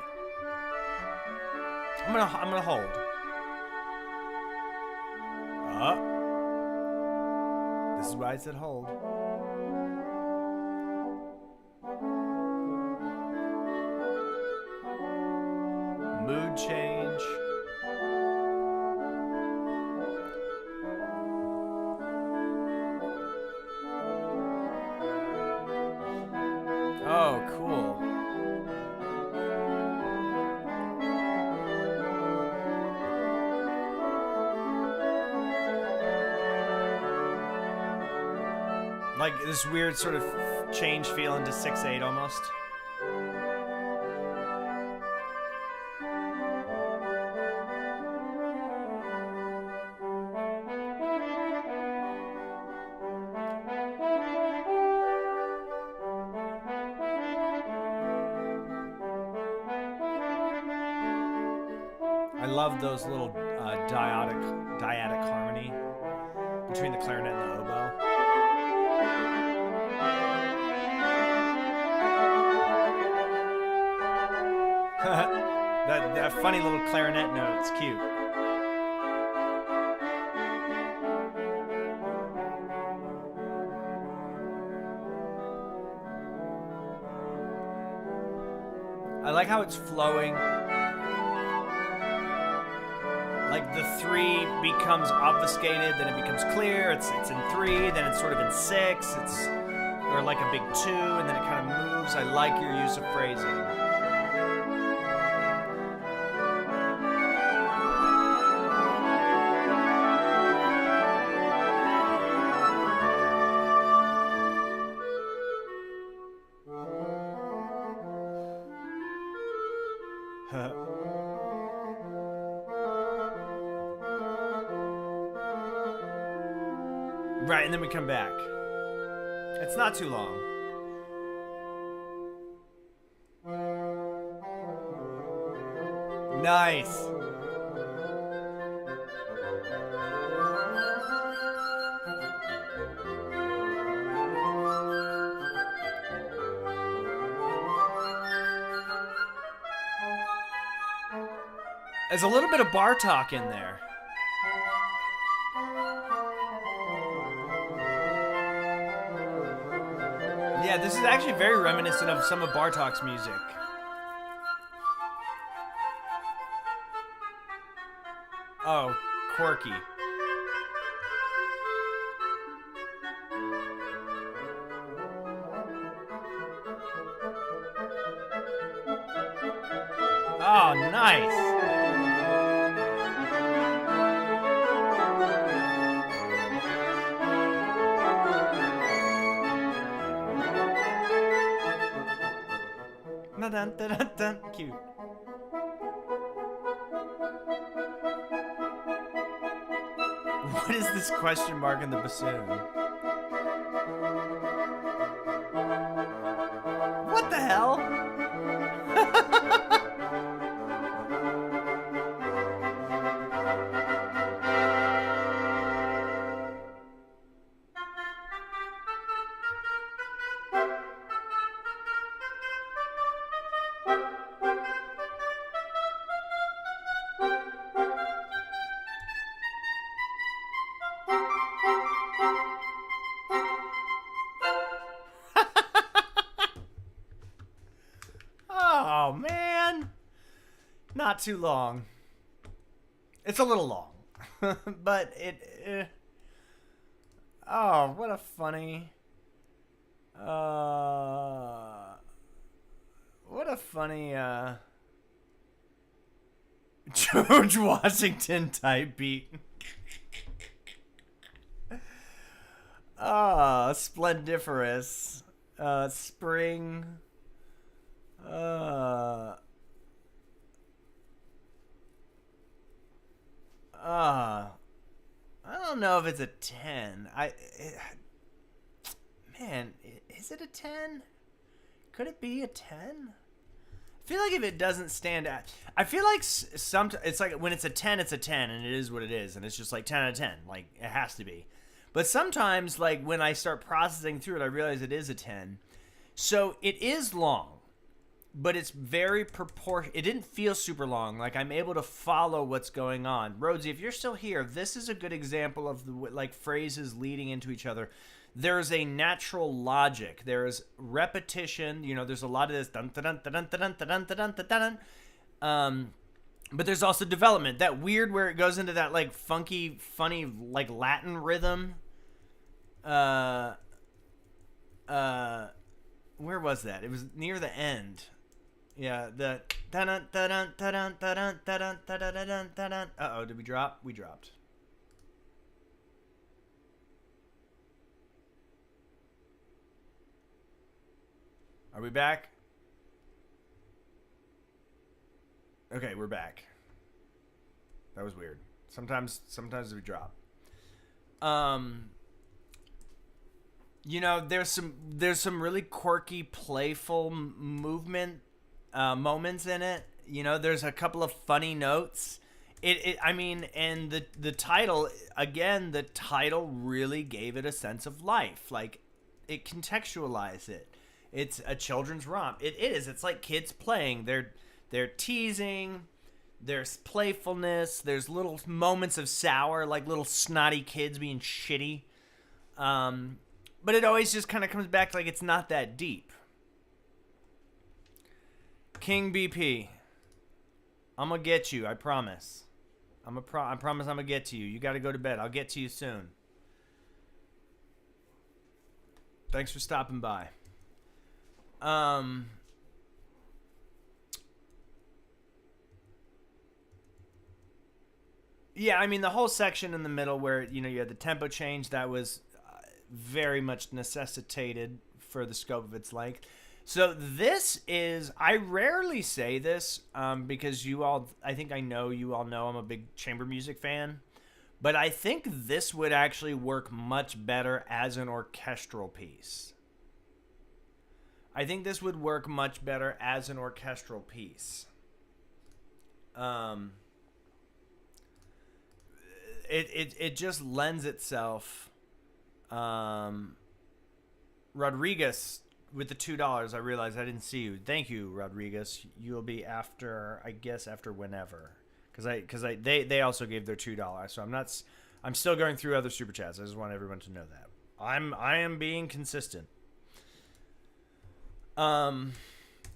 I'm gonna hold. This is why I said hold. Mood change. Oh, cool. Like this weird sort of change feel into 6/8 almost. I love those little dyadic harmony between the clarinet and the oboe. that funny little clarinet note, it's cute. I like how it's flowing. Like the 3 becomes obfuscated, then it becomes clear. It's in 3, then it's sort of in 6. It's or like a big 2, and then it kind of moves. I like your use of phrasing. Right, and then we come back. It's not too long. Nice. There's a little bit of Bartok in there. Yeah, this is actually very reminiscent of some of Bartok's music. Oh, quirky. Oh, nice. Dun, dun, dun, dun. Cute. What is this question mark in the bassoon? What the hell? Oh, man. Not too long. It's a little long. But it... oh, what a funny... what a funny, George Washington type beat. Splendiferous. Spring... I don't know if it's a 10. Man, is it a 10? Could it be a 10? I feel like if it doesn't stand out, I feel like it's like when it's a 10, it's a 10, and it is what it is, and it's just like 10 out of 10, like it has to be. But sometimes, like when I start processing through it, I realize it is a 10. So it is long, but it's very proportional. It didn't feel super long. Like I'm able to follow what's going on. Rhodesy, if you're still here, this is a good example of the like phrases leading into each other. There's a natural logic. There's repetition. You know, there's a lot of this dun dun dun dun dun dun dun dun dun. But there's also development. That weird where it goes into that like funky, funny like Latin rhythm. Where was that? It was near the end. Yeah, the dun dun dun dun dun dun dun dun dun dun. Uh-oh, did we drop? We dropped. Are we back? Okay, we're back. That was weird. Sometimes we drop. You know, there's some really quirky, playful movement moments in it. You know, there's a couple of funny notes. I mean, and the title again. The title really gave it a sense of life. Like it contextualized it. It's a children's romp. It is. It's like kids playing. They're teasing. There's playfulness. There's little moments of sour, like little snotty kids being shitty. But it always just kind of comes back to like it's not that deep. King BP. I'm gonna get you. I promise. I promise I'm gonna get to you. You got to go to bed. I'll get to you soon. Thanks for stopping by. Yeah, I mean the whole section in the middle where you know you had the tempo change that was very much necessitated for the scope of its length. So this is, I rarely say this because you all, I think I know you all know I'm a big chamber music fan, but I think this would actually work much better as an orchestral piece. I think this would work much better as an orchestral piece. It just lends itself. Rodriguez with the $2. I realized I didn't see you. Thank you, Rodriguez. You'll be after, I guess, after whenever, because they also gave their $2. So I'm still going through other super chats. I just want everyone to know that I am being consistent.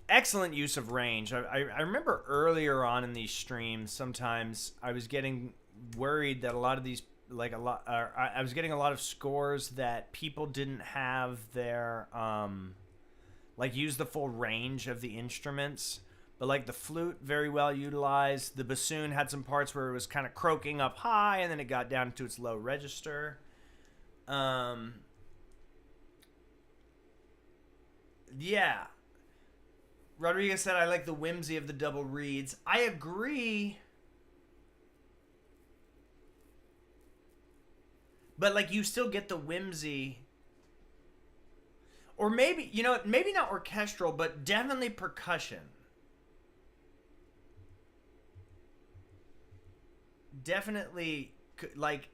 Excellent use of range. I remember earlier on in these streams, sometimes I was getting worried that a lot of these, I was getting a lot of scores that people didn't have their, use the full range of the instruments. But like the flute, very well utilized. The bassoon had some parts where it was kind of croaking up high, and then it got down to its low register. Yeah. Rodriguez said, I like the whimsy of the double reeds. I agree. But, like, you still get the whimsy. Or maybe, you know, maybe not orchestral, but definitely percussion. Definitely, like,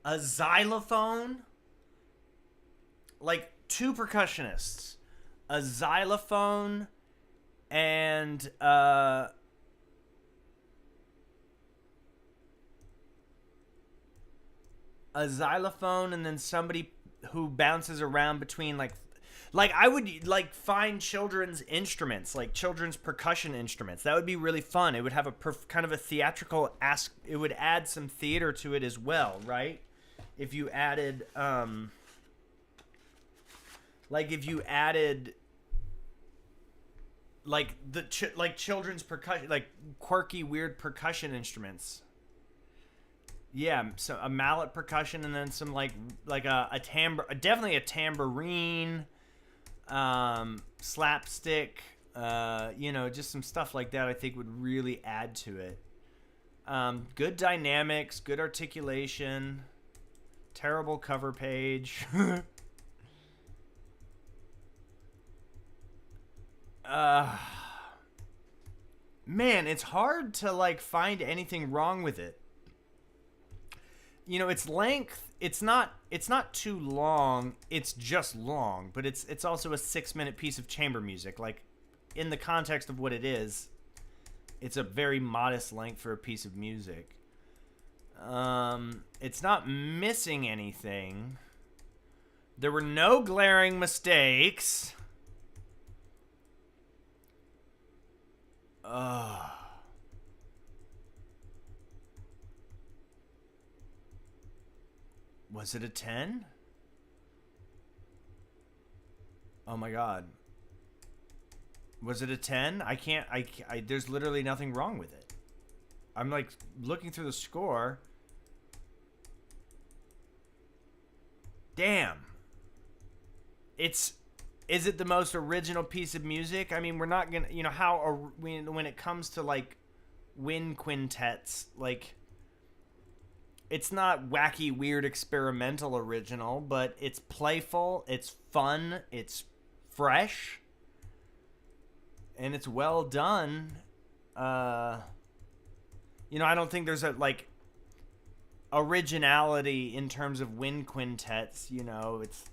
a xylophone. Like, two percussionists. A xylophone and a xylophone, and then somebody who bounces around between like I would like find children's instruments, like children's percussion instruments. That would be really fun. It would have a kind of a theatrical it would add some theater to it as well, right? If you added like the children's percussion, like quirky, weird percussion instruments. Yeah, so a mallet percussion, and then some like a definitely a tambourine, slapstick, you know, just some stuff like that. I think would really add to it. Good dynamics, good articulation. Terrible cover page. man, it's hard to like find anything wrong with it. You know, its length, it's not too long, it's just long, but it's also a 6-minute piece of chamber music. Like, in the context of what it is, it's a very modest length for a piece of music. It's not missing anything. There were no glaring mistakes. Was it a 10? Oh my god. Was it a 10? I can't, there's literally nothing wrong with it. I'm like looking through the score. Damn. Is it the most original piece of music? I mean, we're not gonna, you know, how, when it comes to like wind quintets, like, it's not wacky, weird, experimental original, but it's playful, it's fun, it's fresh, and it's well done. You know, I don't think there's a, like, originality in terms of wind quintets, you know, it's,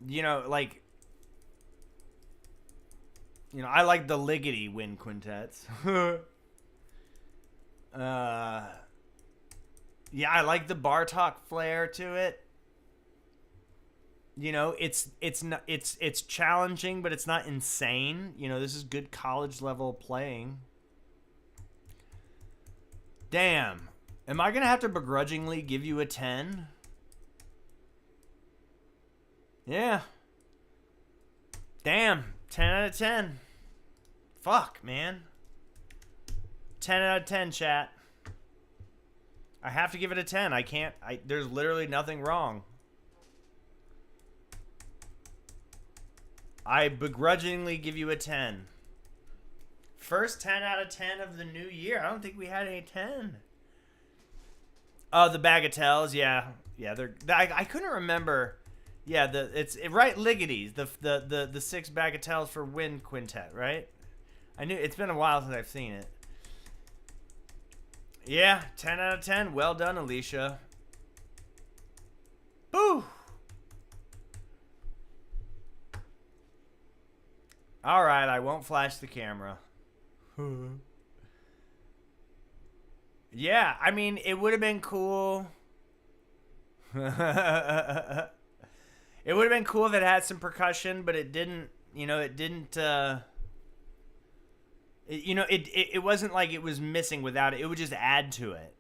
you know, like, you know, I like the Liggity wind quintets. Yeah, I like the Bartok flair to it. You know, it's challenging, but it's not insane. You know, this is good college level playing. Damn. Am I going to have to begrudgingly give you a 10? Yeah. Damn. 10 out of 10. Fuck, man. 10 out of 10, chat. I have to give it a 10. I can't. There's literally nothing wrong. I begrudgingly give you a 10. First 10 out of 10 of the new year. I don't think we had any 10. Oh, the Bagatelles, yeah. Yeah, I couldn't remember. Yeah, right, Liggities, the 6 Bagatelles for wind quintet, right? I knew, it's been a while since I've seen it. Yeah, 10 out of 10. Well done, Alicia. Boo! Alright, I won't flash the camera. Yeah, I mean, it would have been cool. It would have been cool if it had some percussion, but it didn't, you know, it didn't, it wasn't like it was missing without it. It would just add to it.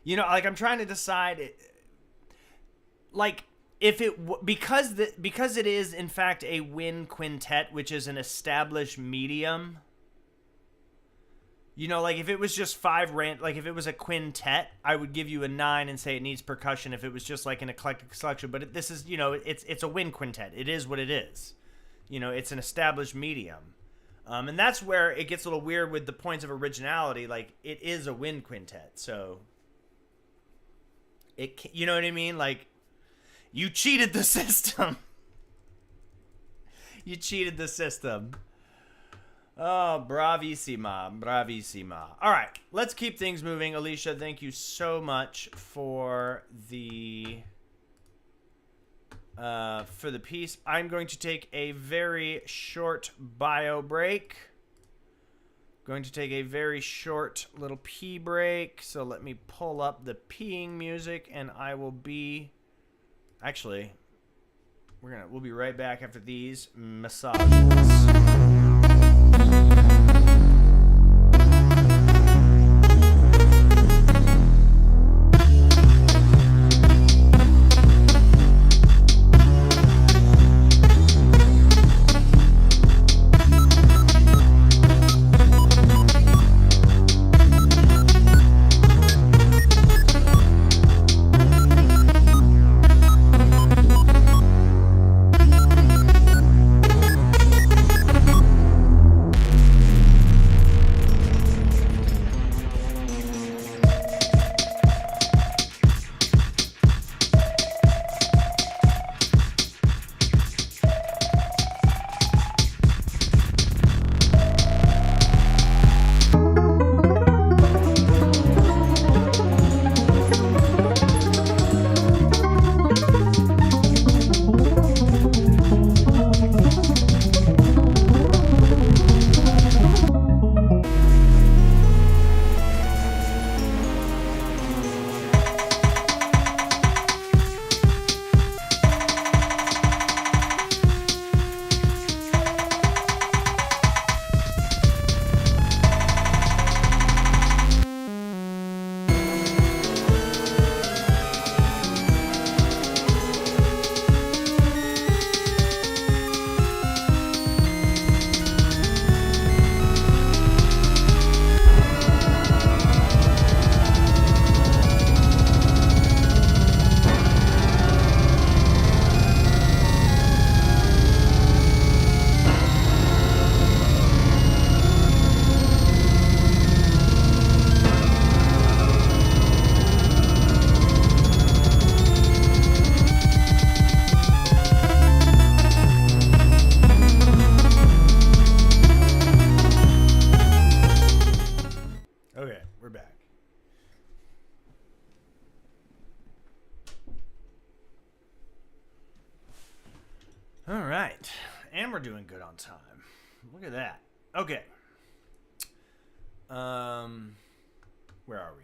You know, like I'm trying to decide, like if it because it is in fact a wind quintet, which is an established medium. You know, like if it was just like if it was a quintet, I would give you a 9 and say it needs percussion. If it was just like an eclectic selection, but this is, you know, it's a wind quintet. It is what it is. You know, it's an established medium. And that's where it gets a little weird with the points of originality. Like, it is a wind quintet, so you know what I mean? Like, you cheated the system. You cheated the system. Oh, bravissima, bravissima. All right, let's keep things moving. Alicia, thank you so much for the piece. I'm going to take a very short bio break. Going to take a very short little pee break. So let me pull up the peeing music, and I will be. Actually, we'll be right back after these massages. All right. And we're doing good on time. Look at that. Okay. Where are we?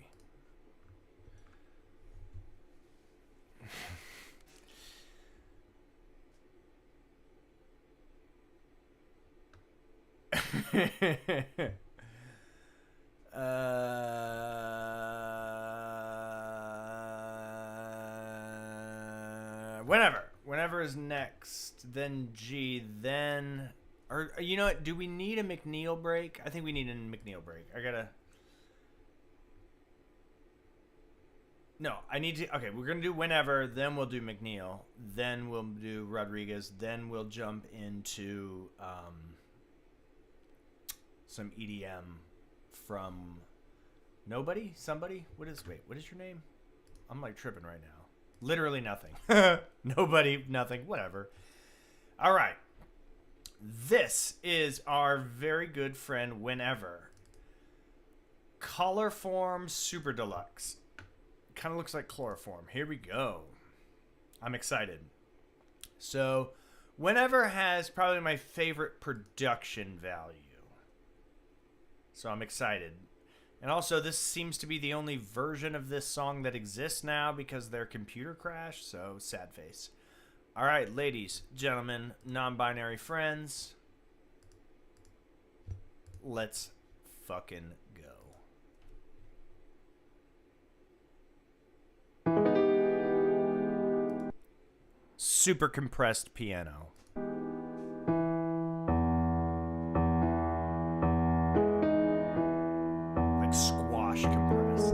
Whenever is next, then G, then, or you know what? Do we need a McNeil break? I think we need a McNeil break. No, I need to. Okay, we're gonna do whenever, then we'll do McNeil, then we'll do Rodriguez, then we'll jump into some EDM from nobody, somebody. What is your name? I'm like tripping right now. Literally nothing. Nobody, nothing, whatever. All right. This is our very good friend Whenever. Colorform Super Deluxe. Kind of looks like chloroform. Here we go. I'm excited. So, Whenever has probably my favorite production value. So I'm excited. And also, this seems to be the only version of this song that exists now because their computer crashed, so sad face. All right, ladies, gentlemen, non-binary friends, let's fucking go. Super compressed piano. Squash compressed.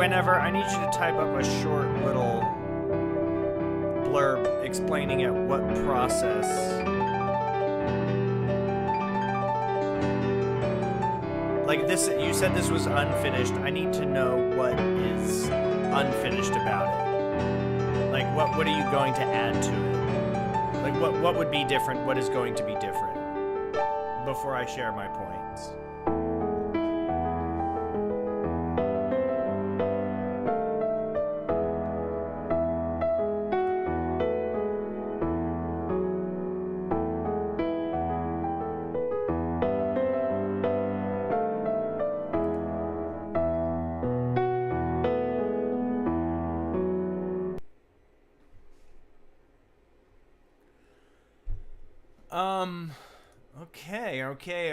whenever, I need you to type up a short little blurb explaining at what process. Like this, you said this was unfinished. I need to know what is unfinished about it. Like what are you going to add to it? Like what would be different? What is going to be different? Before I share my points.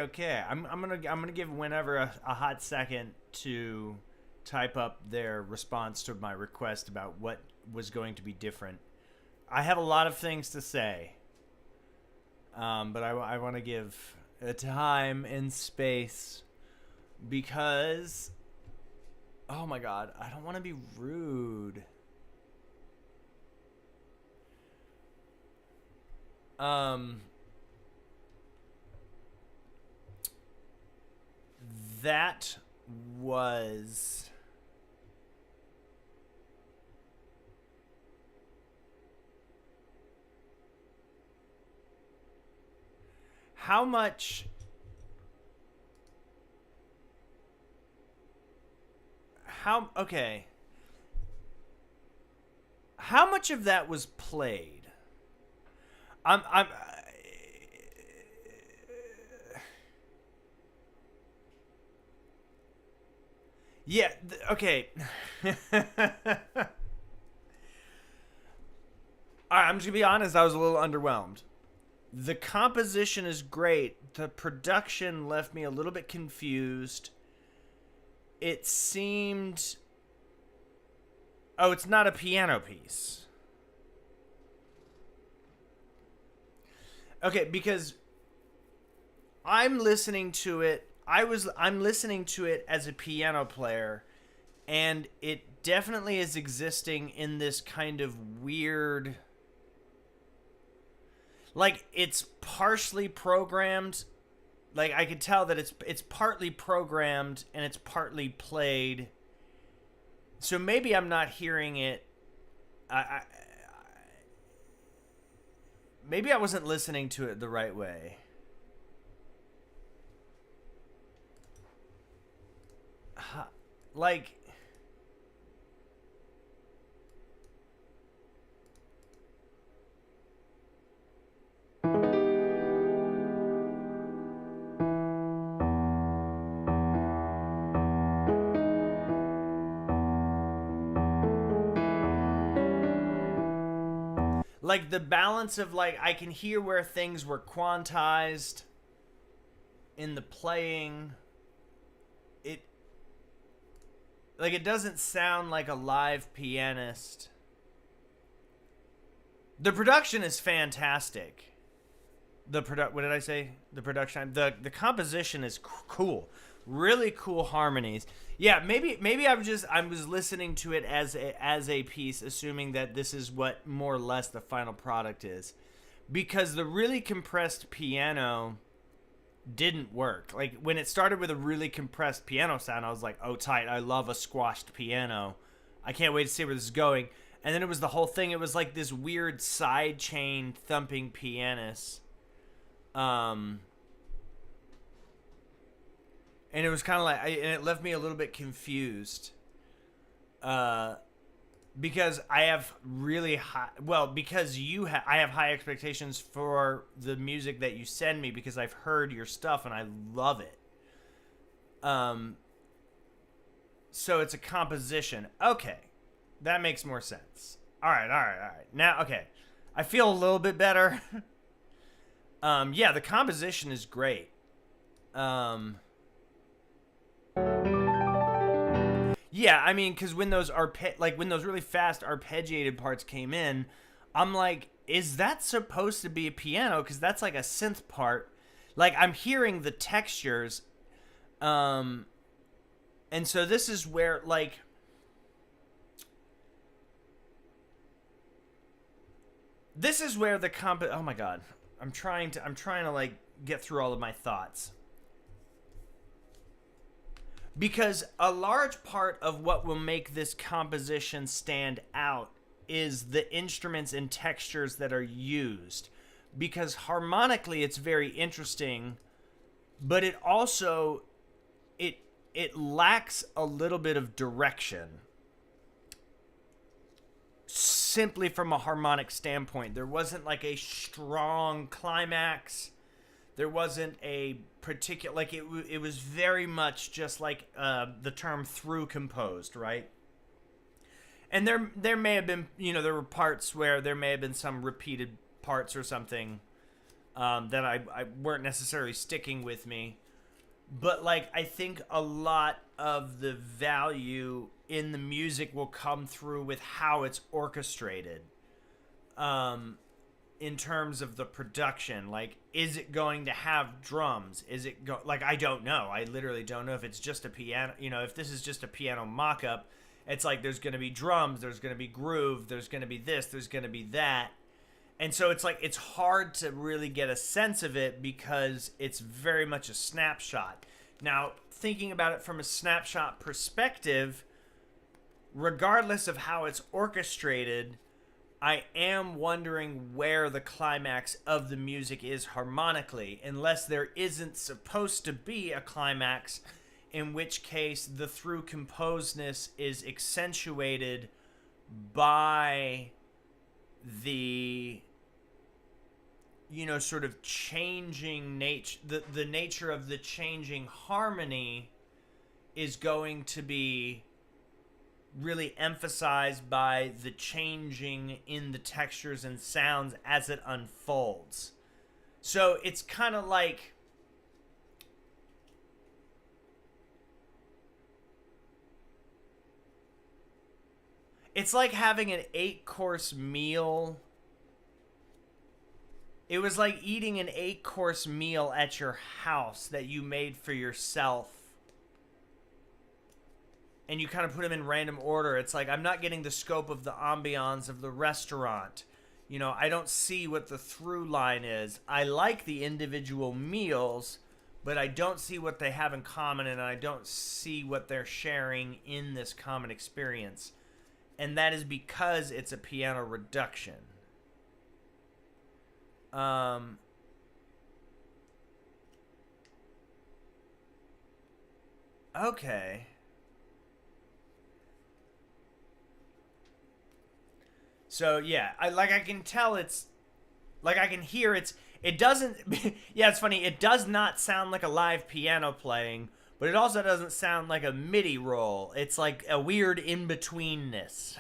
Okay. I'm gonna give whenever a hot second to type up their response to my request about what was going to be different. I have a lot of things to say, but I want to give a time and space because, oh my God, I don't want to be rude. That was how much how much of that was played? Yeah, okay. All right, I'm just gonna be honest, I was a little underwhelmed. The composition is great. The production left me a little bit confused. It seemed... Oh, it's not a piano piece. Okay, because I'm listening to it. I'm listening to it as a piano player, and it definitely is existing in this kind of weird, like it's partially programmed. Like I could tell that it's partly programmed and it's partly played. So maybe I'm not hearing it. Maybe I wasn't listening to it the right way. Like, the balance of like I can hear where things were quantized in the playing. Like, it doesn't sound like a live pianist. The production is fantastic. What did I say? The production. The composition is cool. Really cool harmonies. Yeah, maybe I was listening to it as a piece, assuming that this is what more or less the final product is, because the really compressed piano didn't work. Like when it started with a really compressed piano sound, I was like, oh tight, I love a squashed piano, I can't wait to see where this is going. And then it was the whole thing. It was like this weird side chain thumping pianist, and it was kind of like and it left me a little bit confused, because I have really high, because I have high expectations for the music that you send me, because I've heard your stuff and I love it. So it's a composition. Okay. That makes more sense. All right. Now, okay. I feel a little bit better. Yeah, the composition is great. Yeah, I mean, because when those when those really fast arpeggiated parts came in, I'm like, is that supposed to be a piano? Because that's like a synth part. Like, I'm hearing the textures. And so this is where, like, this is where the oh my god, I'm trying to like get through all of my thoughts, because a large part of what will make this composition stand out is the instruments and textures that are used, because harmonically it's very interesting, but it also it lacks a little bit of direction. Simply from a harmonic standpoint, there wasn't like a strong climax. There wasn't a particular, like it was very much just like the term through composed, right? And there may have been, there were parts where there may have been some repeated parts or something that I weren't necessarily sticking with me. But like, I think a lot of the value in the music will come through with how it's orchestrated. In terms of the production, like, is it going to have drums? Is it like, I don't know. I literally don't know if it's just a piano. If this is just a piano mock-up, it's like there's going to be drums, there's going to be groove, there's going to be this, there's going to be that. And so it's like, it's hard to really get a sense of it because it's very much a snapshot. Now, thinking about it from a snapshot perspective, regardless of how it's orchestrated, I am wondering where the climax of the music is harmonically, unless there isn't supposed to be a climax, in which case the through composedness is accentuated by the sort of changing nature, the nature of the changing harmony is going to be really emphasized by the changing in the textures and sounds as it unfolds. So it's kind of like, it's like having an 8-course meal. It was like eating an 8-course meal at your house that you made for yourself. And you kind of put them in random order. It's like, I'm not getting the scope of the ambiance of the restaurant. I don't see what the through line is. I like the individual meals, but I don't see what they have in common, and I don't see what they're sharing in this common experience. And that is because it's a piano reduction. Okay. So yeah, I can tell it's, like, I can hear it doesn't, yeah, it's funny, it does not sound like a live piano playing, but it also doesn't sound like a MIDI roll. It's like a weird in-betweenness,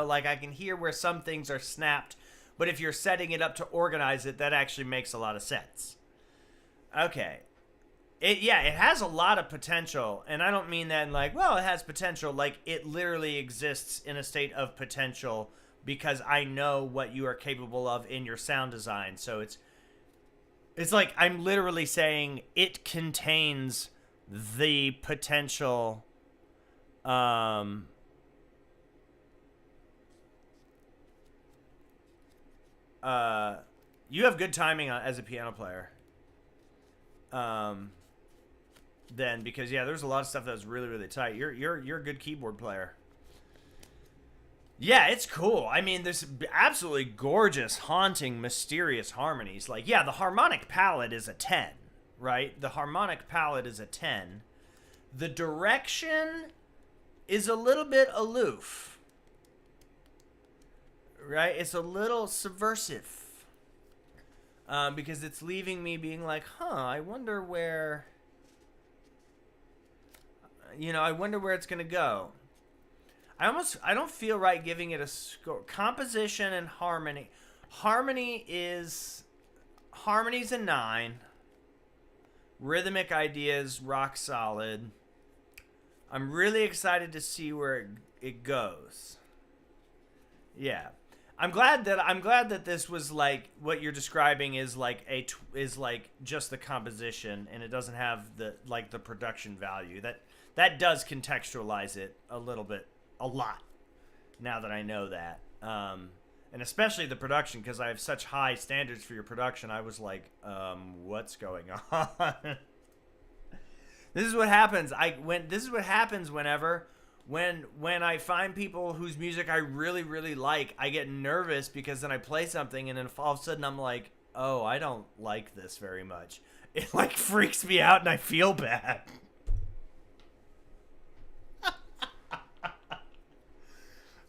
like I can hear where some things are snapped, but if you're setting it up to organize it, that actually makes a lot of sense. Okay. It has a lot of potential, and I don't mean that in like, well, it has potential, like it literally exists in a state of potential because I know what you are capable of in your sound design. So it's like I'm literally saying it contains the potential you have good timing as a piano player. Then, because there's a lot of stuff that's really, really tight. You're a good keyboard player. Yeah, it's cool. I mean, there's absolutely gorgeous, haunting, mysterious harmonies. Like, the harmonic palette is a 10, right? The harmonic palette is a 10. The direction is a little bit aloof, right? It's a little subversive. Because it's leaving me being like, I wonder where, I wonder where it's going to go. I don't feel right giving it a score. Composition and harmony. Harmony's a 9. Rhythmic ideas, rock solid. I'm really excited to see where it goes. Yeah. I'm glad that this was like what you're describing is like just the composition, and it doesn't have the production value. That does contextualize it a lot now that I know that. And especially the production, because I have such high standards for your production. I was like, what's going on? This is what happens. This is what happens whenever when I find people whose music I really, really like. I get nervous because then I play something and then all of a sudden I'm like, oh, I don't like this very much. It like freaks me out and I feel bad.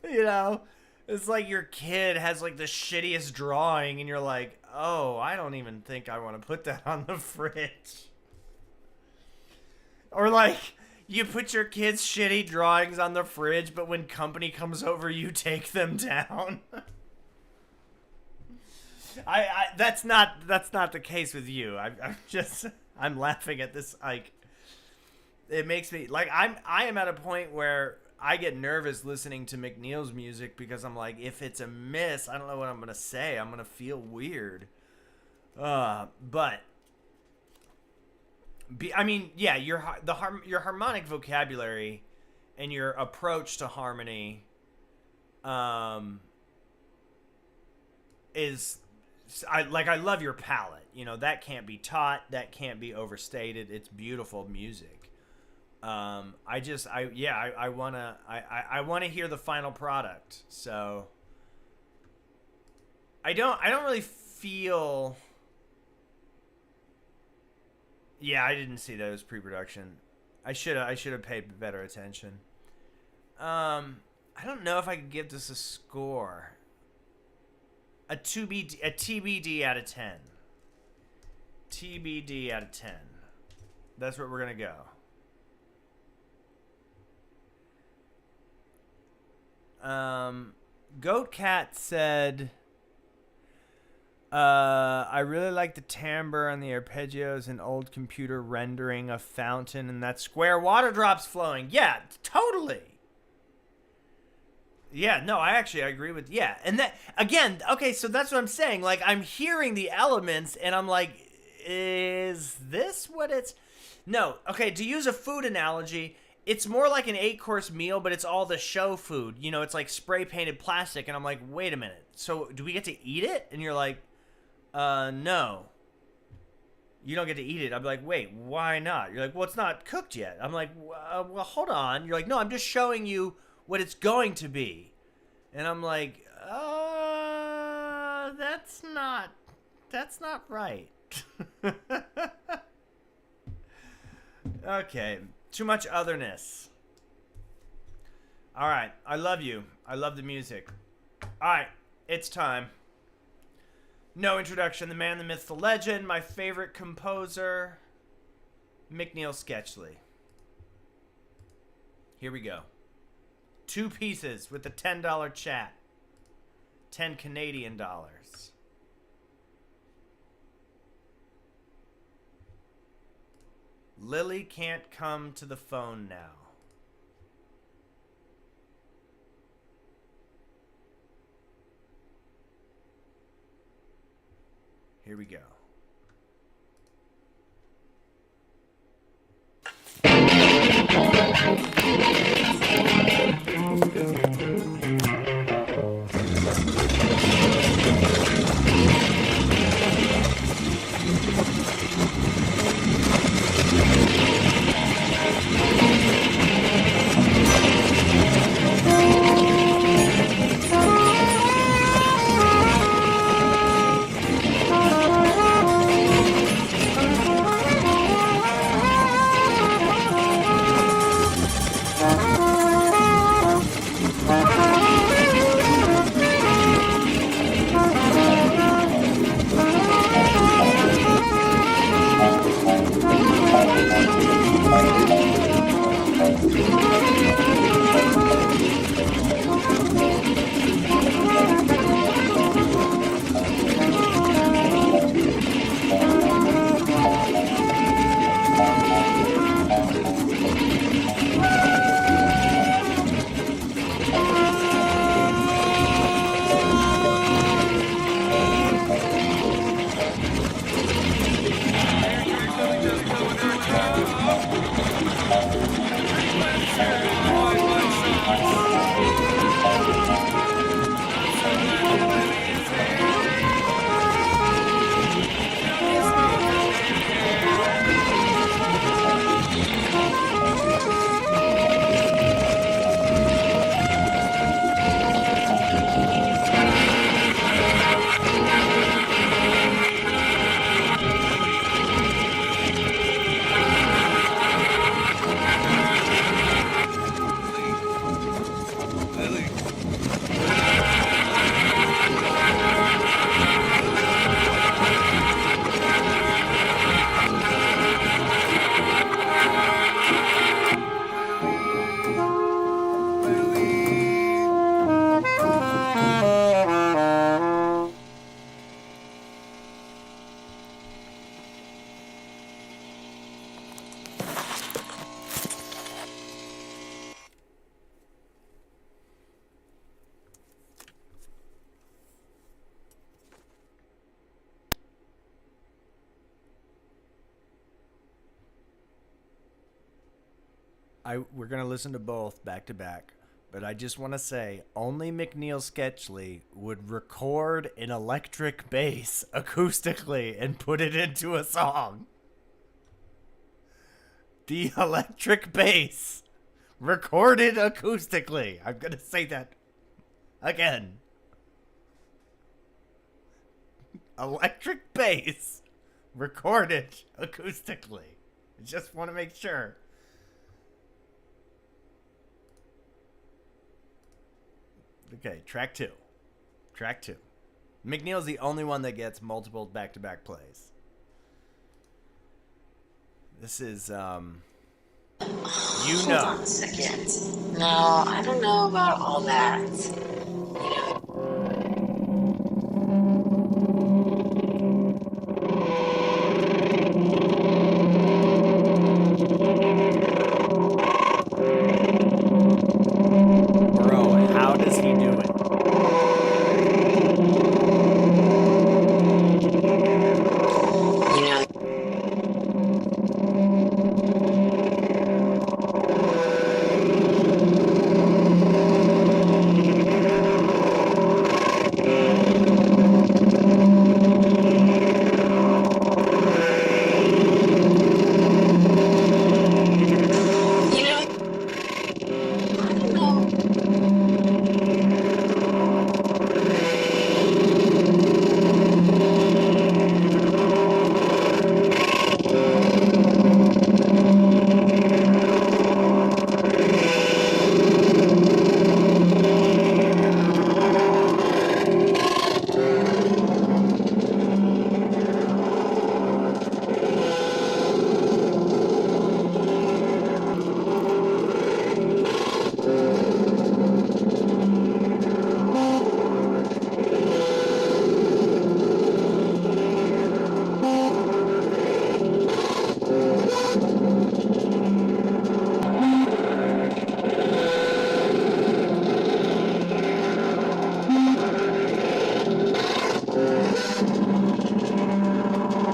You know, it's like your kid has like the shittiest drawing and you're like, oh, I don't even think I want to put that on the fridge. Or like, you put your kid's shitty drawings on the fridge, but when company comes over, you take them down. That's not the case with you. I'm laughing at this. Like, it makes me like I am at a point where I get nervous listening to McNeil's music because I'm like, if it's a miss, I don't know what I'm gonna say. I'm gonna feel weird. But. I mean, yeah, your harmonic vocabulary and your approach to harmony is I love your palette. You know, that can't be taught, that can't be overstated. It's beautiful music. I want to hear the final product. So I don't really feel. Yeah, I didn't see that as pre-production. I should have paid better attention. I don't know if I could give this a score. A TBD out of 10. TBD out of 10. That's where we're gonna go. Goat Cat said, I really like the timbre and the arpeggios and old computer rendering a fountain and that square water drops flowing. Yeah, totally. Yeah, no, I agree with, yeah. And that, again, okay, so that's what I'm saying. Like, I'm hearing the elements and I'm like, is this what it's... No, okay, to use a food analogy, it's more like an 8-course meal, but it's all the show food. You know, it's like spray-painted plastic, and I'm like, wait a minute. So do we get to eat it? And you're like, no. You don't get to eat it. I'm like, wait, why not? You're like, well, it's not cooked yet. I'm like, well, hold on. You're like, no, I'm just showing you what it's going to be. And I'm like, that's not right. Okay, too much otherness. All right, I love you. I love the music. All right, it's time. No introduction. The man, the myth, the legend. My favorite composer, McNeil Sketchley. Here we go. 2 pieces with the $10 chat. 10 Canadian dollars. Lily can't come to the phone now. Here we go. we're gonna listen to both back to back, but I just want to say only McNeil Sketchley would record an electric bass acoustically and put it into a song. The electric bass recorded acoustically. I'm gonna say that again. Electric bass recorded acoustically. I just want to make sure. Okay, track two. Track two. McNeil's the only one that gets multiple back-to-back plays. This is, you Hold know. on a second. No, I don't know about all that. Bro, how does he do it?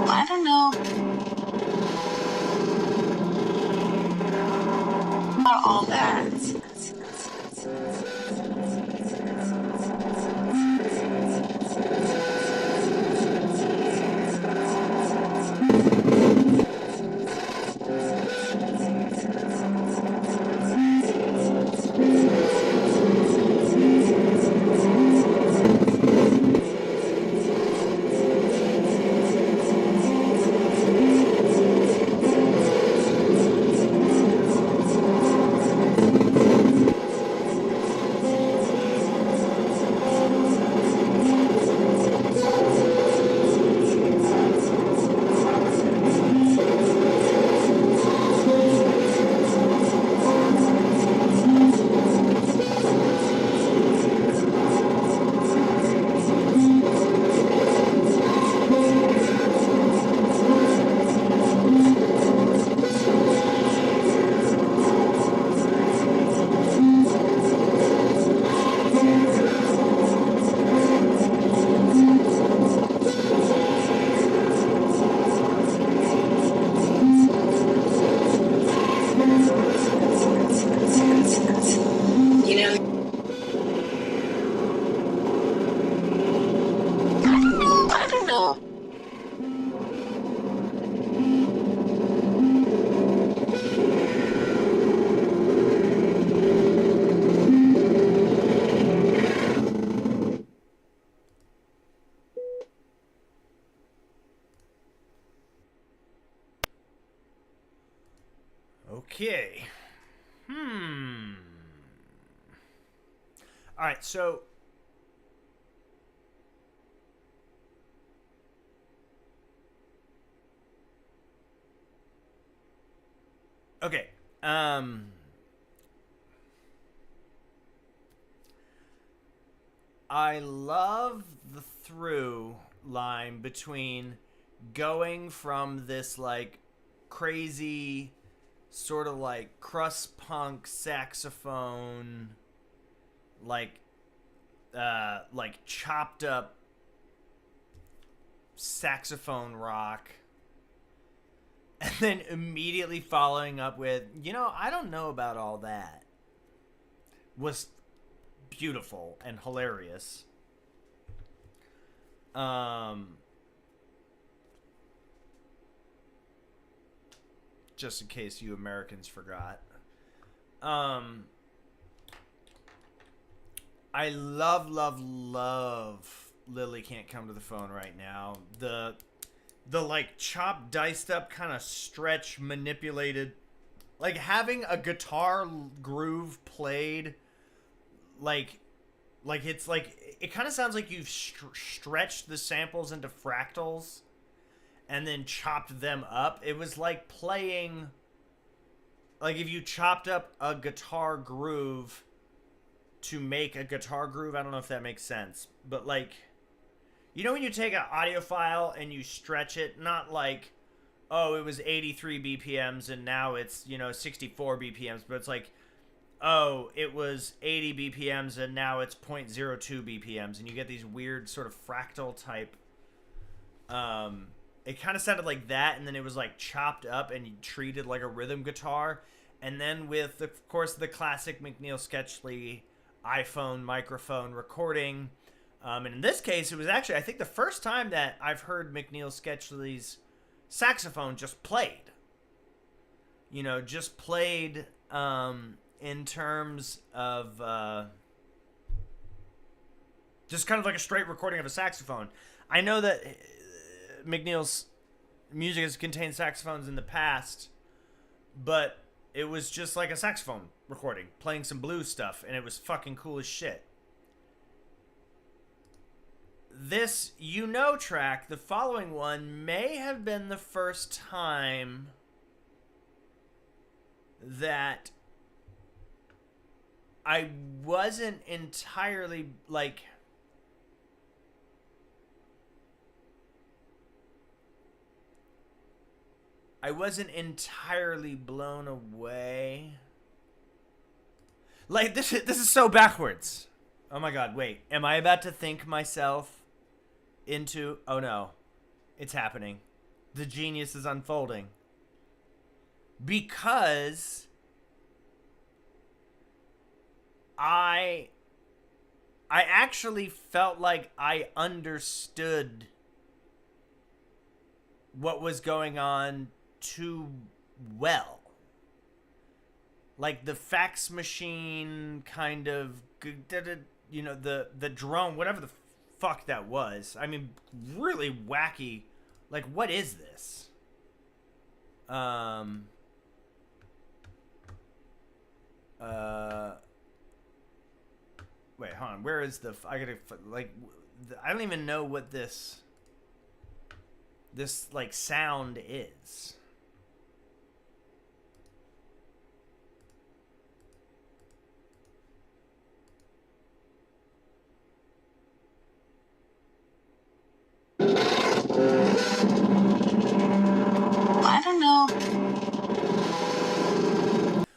I don't know about all that. I don't know. Okay. All right, so okay. I love the through line between going from this like crazy sort of like crust punk saxophone like chopped up saxophone rock, And then immediately following up with, I don't know about all that, was beautiful and hilarious. Just in case you Americans forgot. I love Lily Can't Come to the Phone right now. The like chopped, diced up, kind of stretch, manipulated, like having a guitar groove played, like it's like, it kind of sounds like you've stretched the samples into fractals and then chopped them up. It was like playing, like if you chopped up a guitar groove to make a guitar groove. I don't know if that makes sense, but like, when you take an audio file and you stretch it, not like, oh, it was 83 BPMs and now it's, 64 BPMs, but it's like, oh, it was 80 BPMs and now it's 0.02 BPMs, and you get these weird sort of fractal type, it kind of sounded like that, and then it was like chopped up and treated like a rhythm guitar, and then with, of course, the classic McNeil sketchley iPhone microphone recording. And in this case, it was actually, I think, the first time that I've heard McNeil sketchley's saxophone just played. Just played in terms of just kind of like a straight recording of a saxophone. I know that McNeil's music has contained saxophones in the past, but it was just like a saxophone recording, playing some blues stuff, and it was fucking cool as shit. This track, the following one, may have been the first time that I wasn't entirely, like, blown away. Like, this is so backwards. Oh my god, wait. Am I about to think myself into... Oh no. It's happening. The genius is unfolding. Because I actually felt like I understood what was going on too well. Like the fax machine kind of, the drone, whatever the fuck that was. I mean, really wacky. Like, what is this? Wait, hold on. Where is the... I gotta... Like, I don't even know what this like, sound is. I don't know.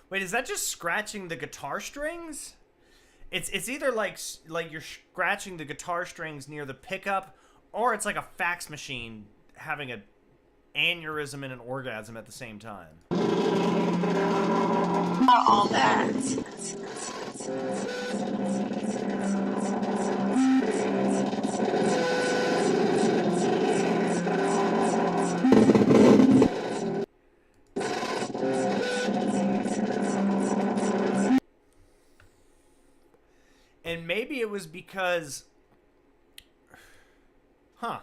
Wait, is that just scratching the guitar strings? It's either like you're scratching the guitar strings near the pickup, or it's like a fax machine having an aneurysm and an orgasm at the same time. Not all that. And maybe it was because... Huh.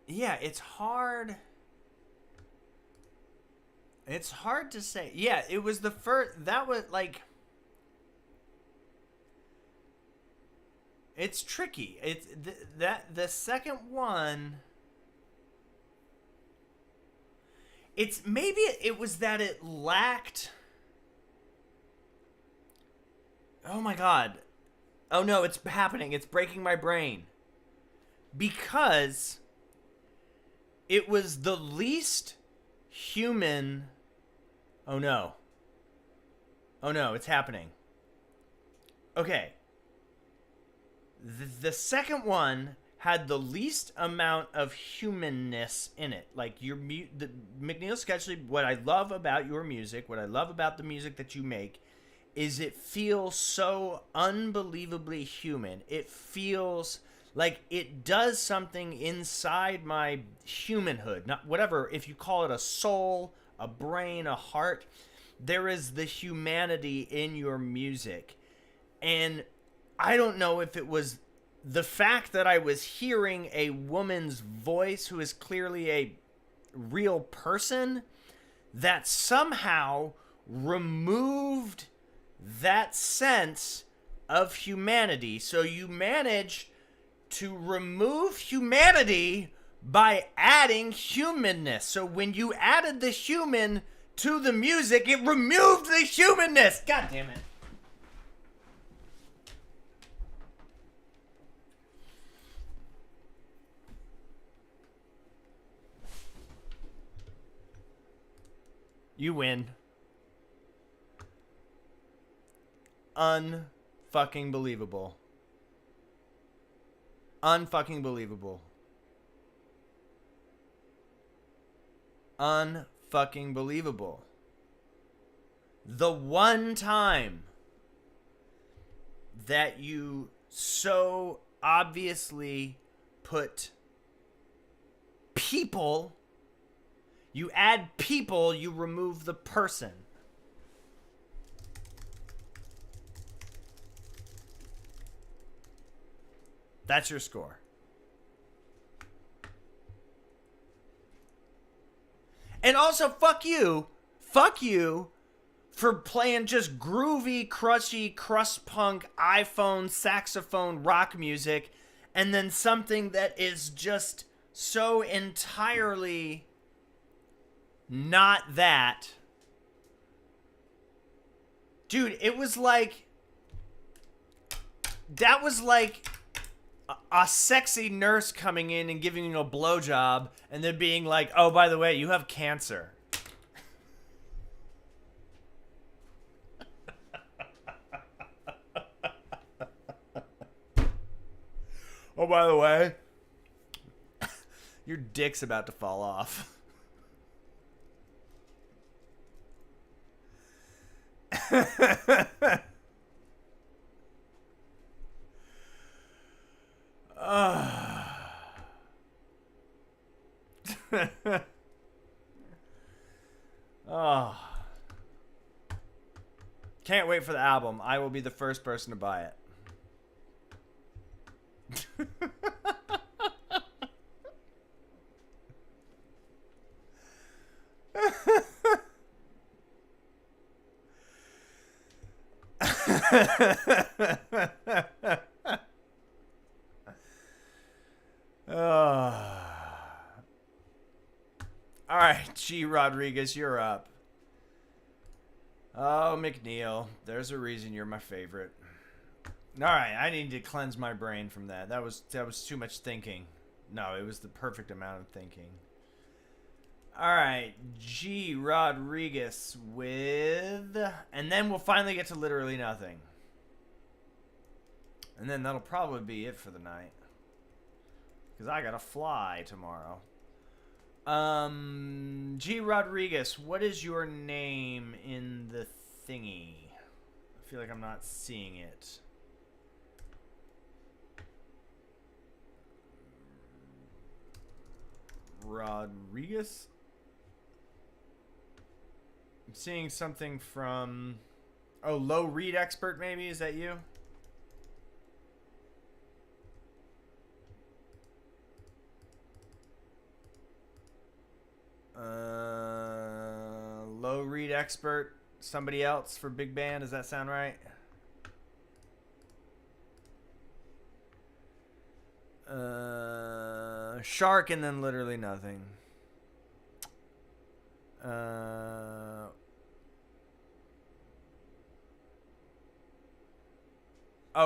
Yeah, it's hard. It's hard to say. Yeah, it was the first... That was, like... It's tricky. It's... The second one... It's... Maybe it was that it lacked... Oh my god. Oh no, it's happening. It's breaking my brain. Because... It was the least human... Oh no. Oh no, it's happening. Okay. The second one had the least amount of humanness in it. Like the McNeil Sketchley, what I love about your music, what I love about the music that you make, is it feels so unbelievably human. It feels like it does something inside my humanhood. Not whatever, if you call it a soul, a brain, a heart, there is the humanity in your music. And I don't know if it was the fact that I was hearing a woman's voice who is clearly a real person that somehow removed that sense of humanity. So you manage to remove humanity by adding humanness. So when you added the human to the music, it removed the humanness. God damn it. You win. Unfucking believable. Unfucking believable. Unfucking believable. The one time that you so obviously put people, you add people, you remove the person. That's your score. And also, fuck you for playing just groovy, crushy, crust punk, iPhone, saxophone, rock music, and then something that is just so entirely not that. Dude, it was like, that was like a sexy nurse coming in and giving you a blowjob and then being like, oh, by the way, you have cancer. Oh, by the way, your dick's about to fall off. Oh. Can't wait for the album. I will be the first person to buy it. All right, G. Rodriguez, you're up. Oh, McNeil, there's a reason you're my favorite. All right, I need to cleanse my brain from that. That was too much thinking. No, it was the perfect amount of thinking. All right, G. Rodriguez with... And then we'll finally get to literally nothing. And then that'll probably be it for the night. Because I gotta fly tomorrow. G. Rodriguez, what is your name in the thingy? I feel like I'm not seeing it. Rodriguez? I'm seeing something from... Oh, low read expert maybe? Is that you? Low read expert. Somebody else for big band. Does that sound right? Shark and then literally nothing. Oh,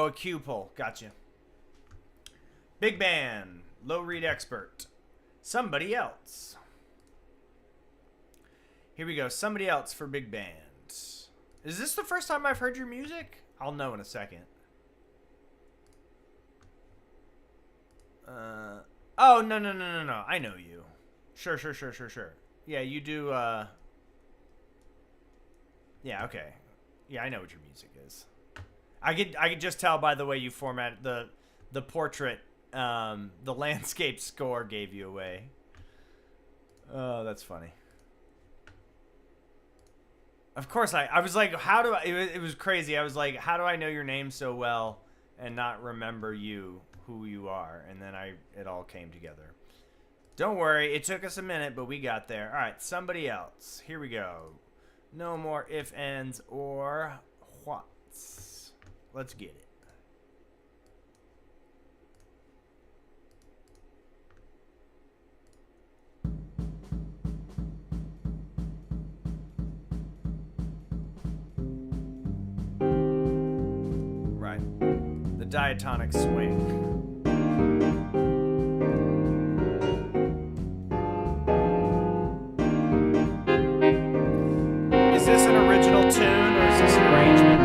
a Q pull. Gotcha. Big band. Low read expert. Somebody else. Here we go. Somebody else for big band. Is this the first time I've heard your music? I'll know in a second. Oh, no. I know you. Sure. Yeah, you do, yeah, okay. Yeah, I know what your music is. I could just tell by the way you format the portrait, the landscape score gave you away. Oh, that's funny. Of course, I was like, how do I... It was crazy. I was like, how do I know your name so well and not remember who you are? And then it all came together. Don't worry. It took us a minute, but we got there. All right, somebody else. Here we go. No more if, ands, or whats. Let's get it. The diatonic swing. Is this an original tune or is this an arrangement?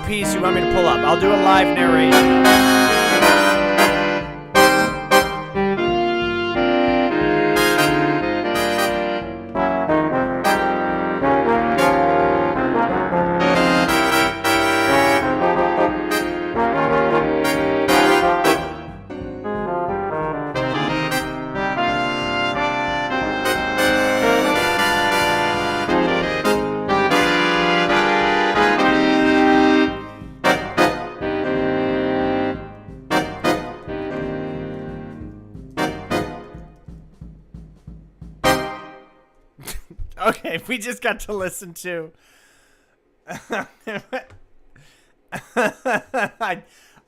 Piece you want me to pull up. I'll do a live narration. Okay, we just got to listen to.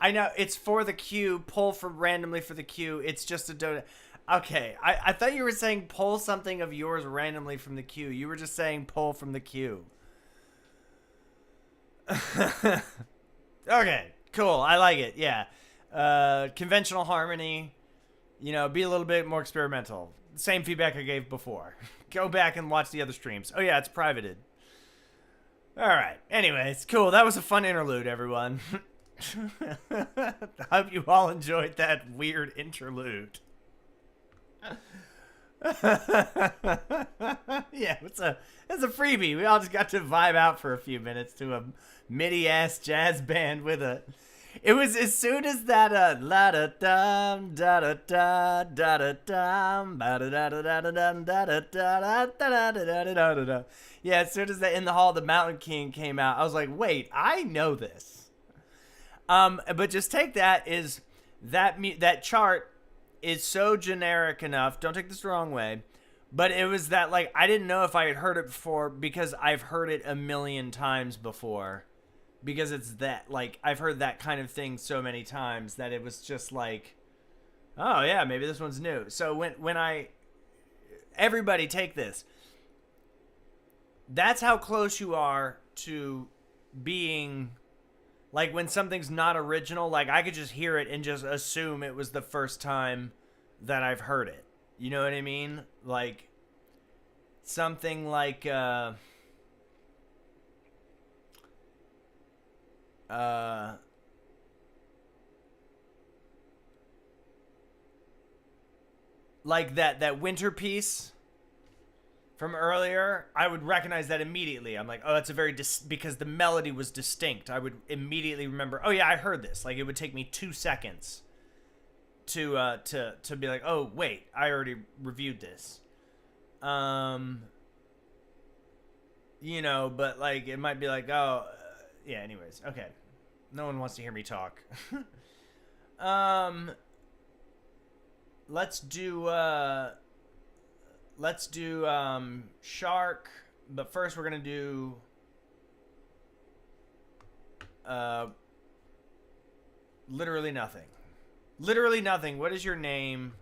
I know it's for the queue. Pull for randomly for the queue. It's just a donut. Okay, I thought you were saying pull something of yours randomly from the queue. You were just saying pull from the queue. Okay, cool. I like it. Yeah. Conventional harmony. You know, be a little bit more experimental. Same feedback I gave before. Go back and watch the other streams. Oh, yeah, it's privated. All right. Anyways, cool. That was a fun interlude, everyone. I hope you all enjoyed that weird interlude. Yeah, it's a freebie. We all just got to vibe out for a few minutes to a MIDI ass jazz band with a. It was as soon as that la da dum da da da da da dum ba da da da da da da da da da da da da. Yeah, as soon as that In the Hall the Mountain King came out, I was like, wait, I know this. But just take that is that chart is so generic enough. Don't take this the wrong way, but it was that like I didn't know if I had heard it before because I've heard it a million times before. Because it's that, like, I've heard that kind of thing so many times that it was just like, oh, yeah, maybe this one's new. So everybody take this. That's how close you are to being, like, when something's not original, like, I could just hear it and just assume it was the first time that I've heard it. You know what I mean? Like, something like, like that winter piece from earlier, I would recognize that immediately. I'm like, oh, that's a very because the melody was distinct. I would immediately remember, oh yeah, I heard this. Like it would take me 2 seconds to be like, oh wait, I already reviewed this. You know, but like it might be like, oh, yeah. Anyways, okay. No one wants to hear me talk. Let's do Shark, but first we're gonna do literally nothing. Literally nothing. What is your name?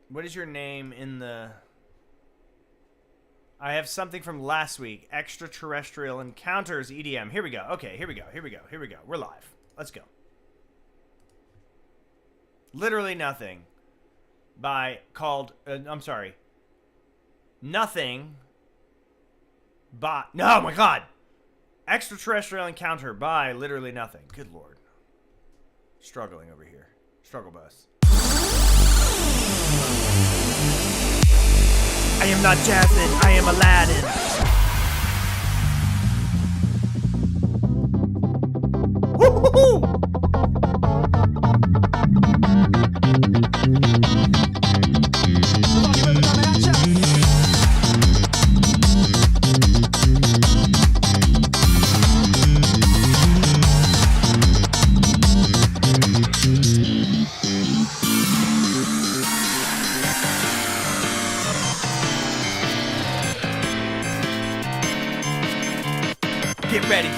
What is your name in the... I have something from last week. Extraterrestrial Encounters EDM. Here we go. Okay, here we go. We're live. Let's go. Literally Nothing Nothing by... No, oh my God. Extraterrestrial Encounter by Literally Nothing. Good Lord. Struggling over here. Struggle bus. I am not Jasmine, I am Aladdin. Woo-hoo-hoo! Get ready.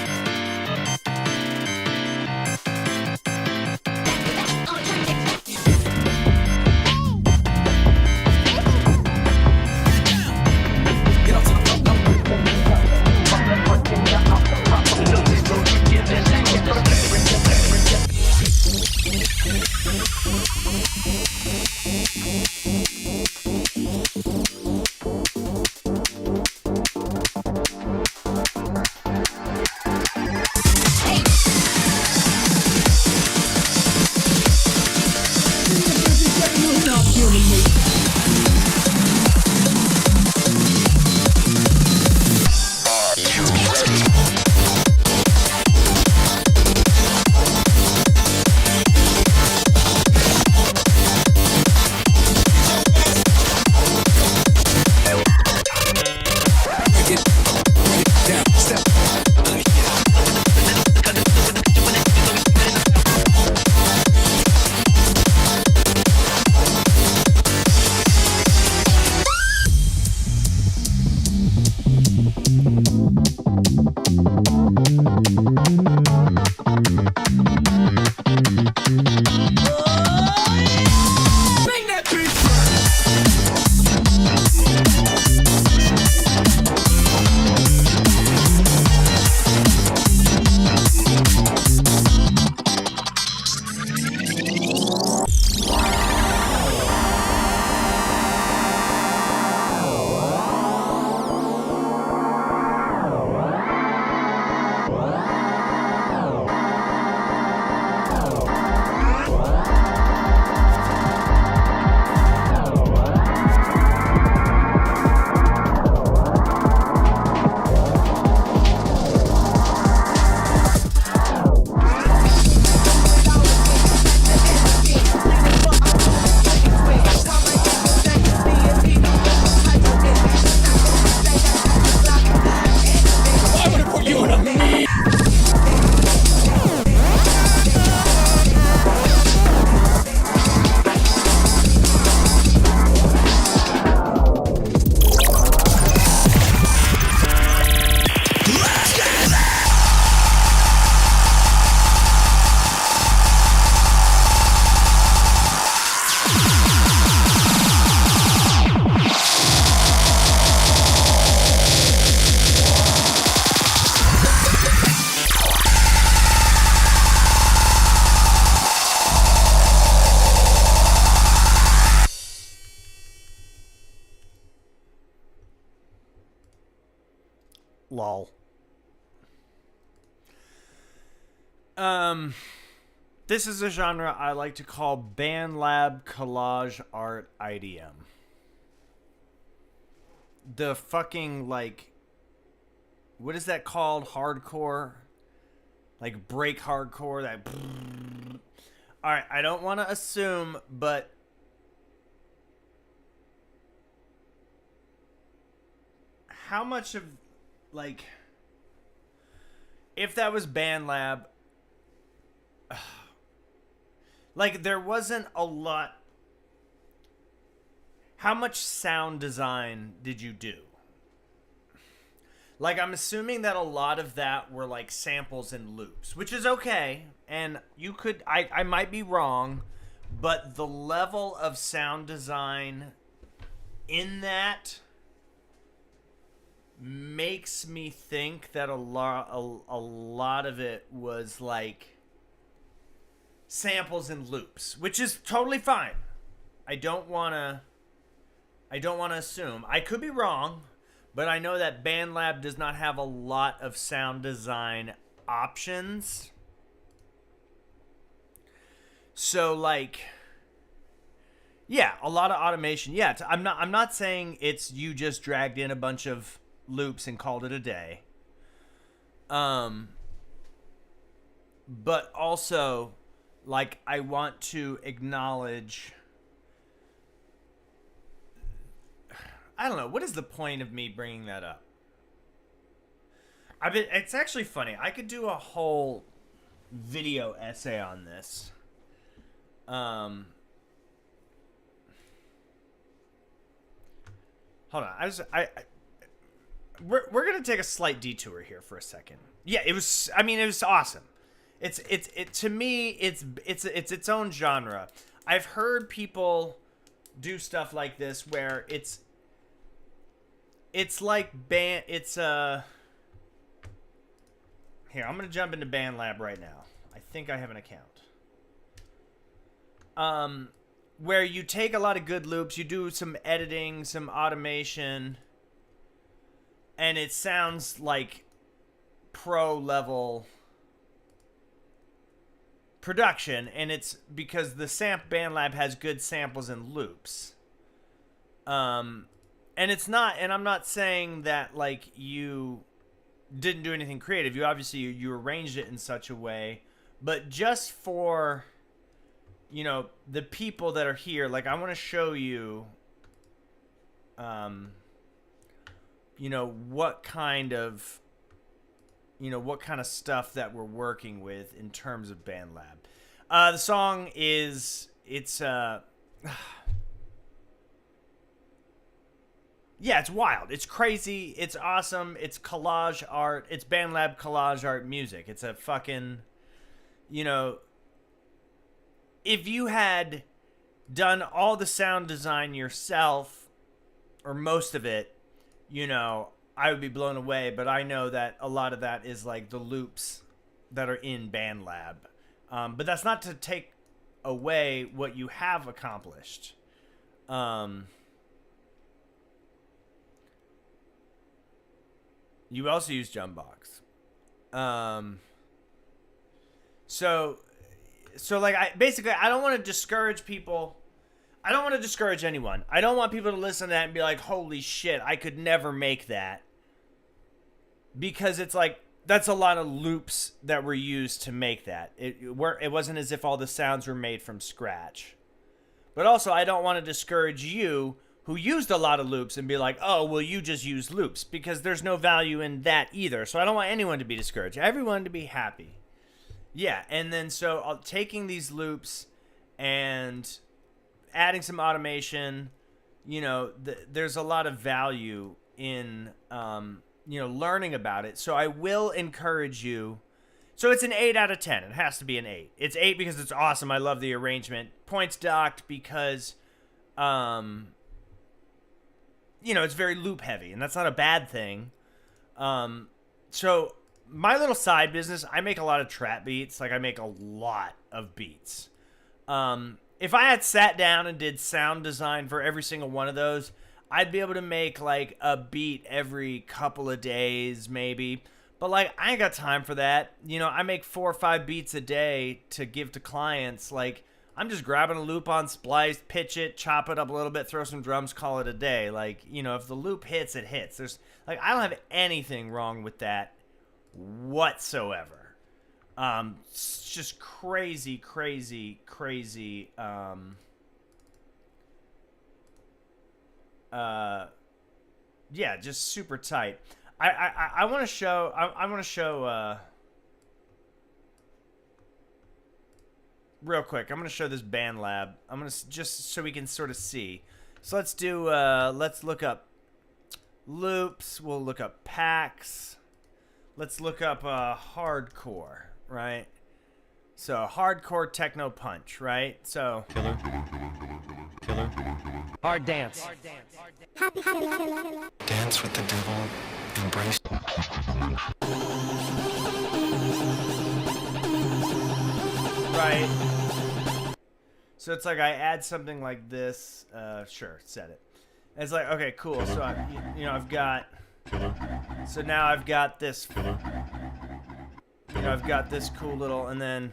Lol. This is a genre I like to call BandLab Collage Art IDM. The fucking, like, what is that called? Hardcore? Like, break hardcore? That. Alright, I don't want to assume, but. How much of, like. If that was BandLab. Like, there wasn't a lot. How much sound design did you do? Like, I'm assuming that a lot of that were, like, samples and loops, which is okay. And you could, I might be wrong, but the level of sound design in that makes me think that a lot of it was, like, samples and loops, which is totally fine. I don't want to assume. I could be wrong, but I know that BandLab does not have a lot of sound design options. So, like, yeah, a lot of automation. Yeah, I'm not saying it's you just dragged in a bunch of loops and called it a day. But also, like, I want to acknowledge, I don't know, what is the point of me bringing that up? It's actually funny. I could do a whole video essay on this. Hold on. We're gonna take a slight detour here for a second. Yeah, it was awesome. To me, it's its own genre. I've heard people do stuff like this where it's like here, I'm gonna jump into BandLab right now. I think I have an account. Where you take a lot of good loops, you do some editing, some automation, and it sounds like pro level production, and it's because the BandLab has good samples and loops. And it's not, and I'm not saying that, like, you didn't do anything creative. You obviously, you arranged it in such a way, but just for, you know, the people that are here, like, I want to show you, you know, what kind of stuff that we're working with in terms of BandLab. The song is, yeah, it's wild. It's crazy. It's awesome. It's collage art. It's BandLab collage art music. It's a fucking, you know, if you had done all the sound design yourself, or most of it, you know, I would be blown away. But I know that a lot of that is like the loops that are in BandLab. But that's not to take away what you have accomplished. You also use Jumbox. So like, I don't want to discourage people. I don't want to discourage anyone. I don't want people to listen to that and be like, holy shit, I could never make that. Because it's like, that's a lot of loops that were used to make that. It wasn't as if all the sounds were made from scratch. But also, I don't want to discourage you who used a lot of loops and be like, oh, well, you just use loops, because there's no value in that either. So I don't want anyone to be discouraged. Everyone to be happy. Yeah, and then so taking these loops and adding some automation, you know, there's a lot of value in, you know, learning about it. So I will encourage you. So it's an 8 out of 10. It has to be an 8. It's 8 because it's awesome. I love the arrangement. Points docked because, you know, it's very loop heavy, and that's not a bad thing. So my little side business, I make a lot of trap beats. Like, I make a lot of beats. If I had sat down and did sound design for every single one of those, I'd be able to make like a beat every couple of days maybe. But like I ain't got time for that. You know, I make 4 or 5 beats a day to give to clients. Like I'm just grabbing a loop on Splice, pitch it, chop it up a little bit, throw some drums, call it a day. Like, you know, if the loop hits, it hits. There's like I don't have anything wrong with that whatsoever. It's just crazy. Yeah, just super tight. I want to show. I want to show. Real quick, I'm gonna show this band lab. I'm gonna just so we can sort of see. So let's do. Let's look up loops. We'll look up packs. Let's look up hardcore. Right. So hardcore techno punch. Right. So. Killer. Hard dance. Dance with the devil. Embrace. Right. So it's like I add something like this. Sure, set it. And it's like, okay, cool. So I've got. So now I've got this. I've got this cool little, and then.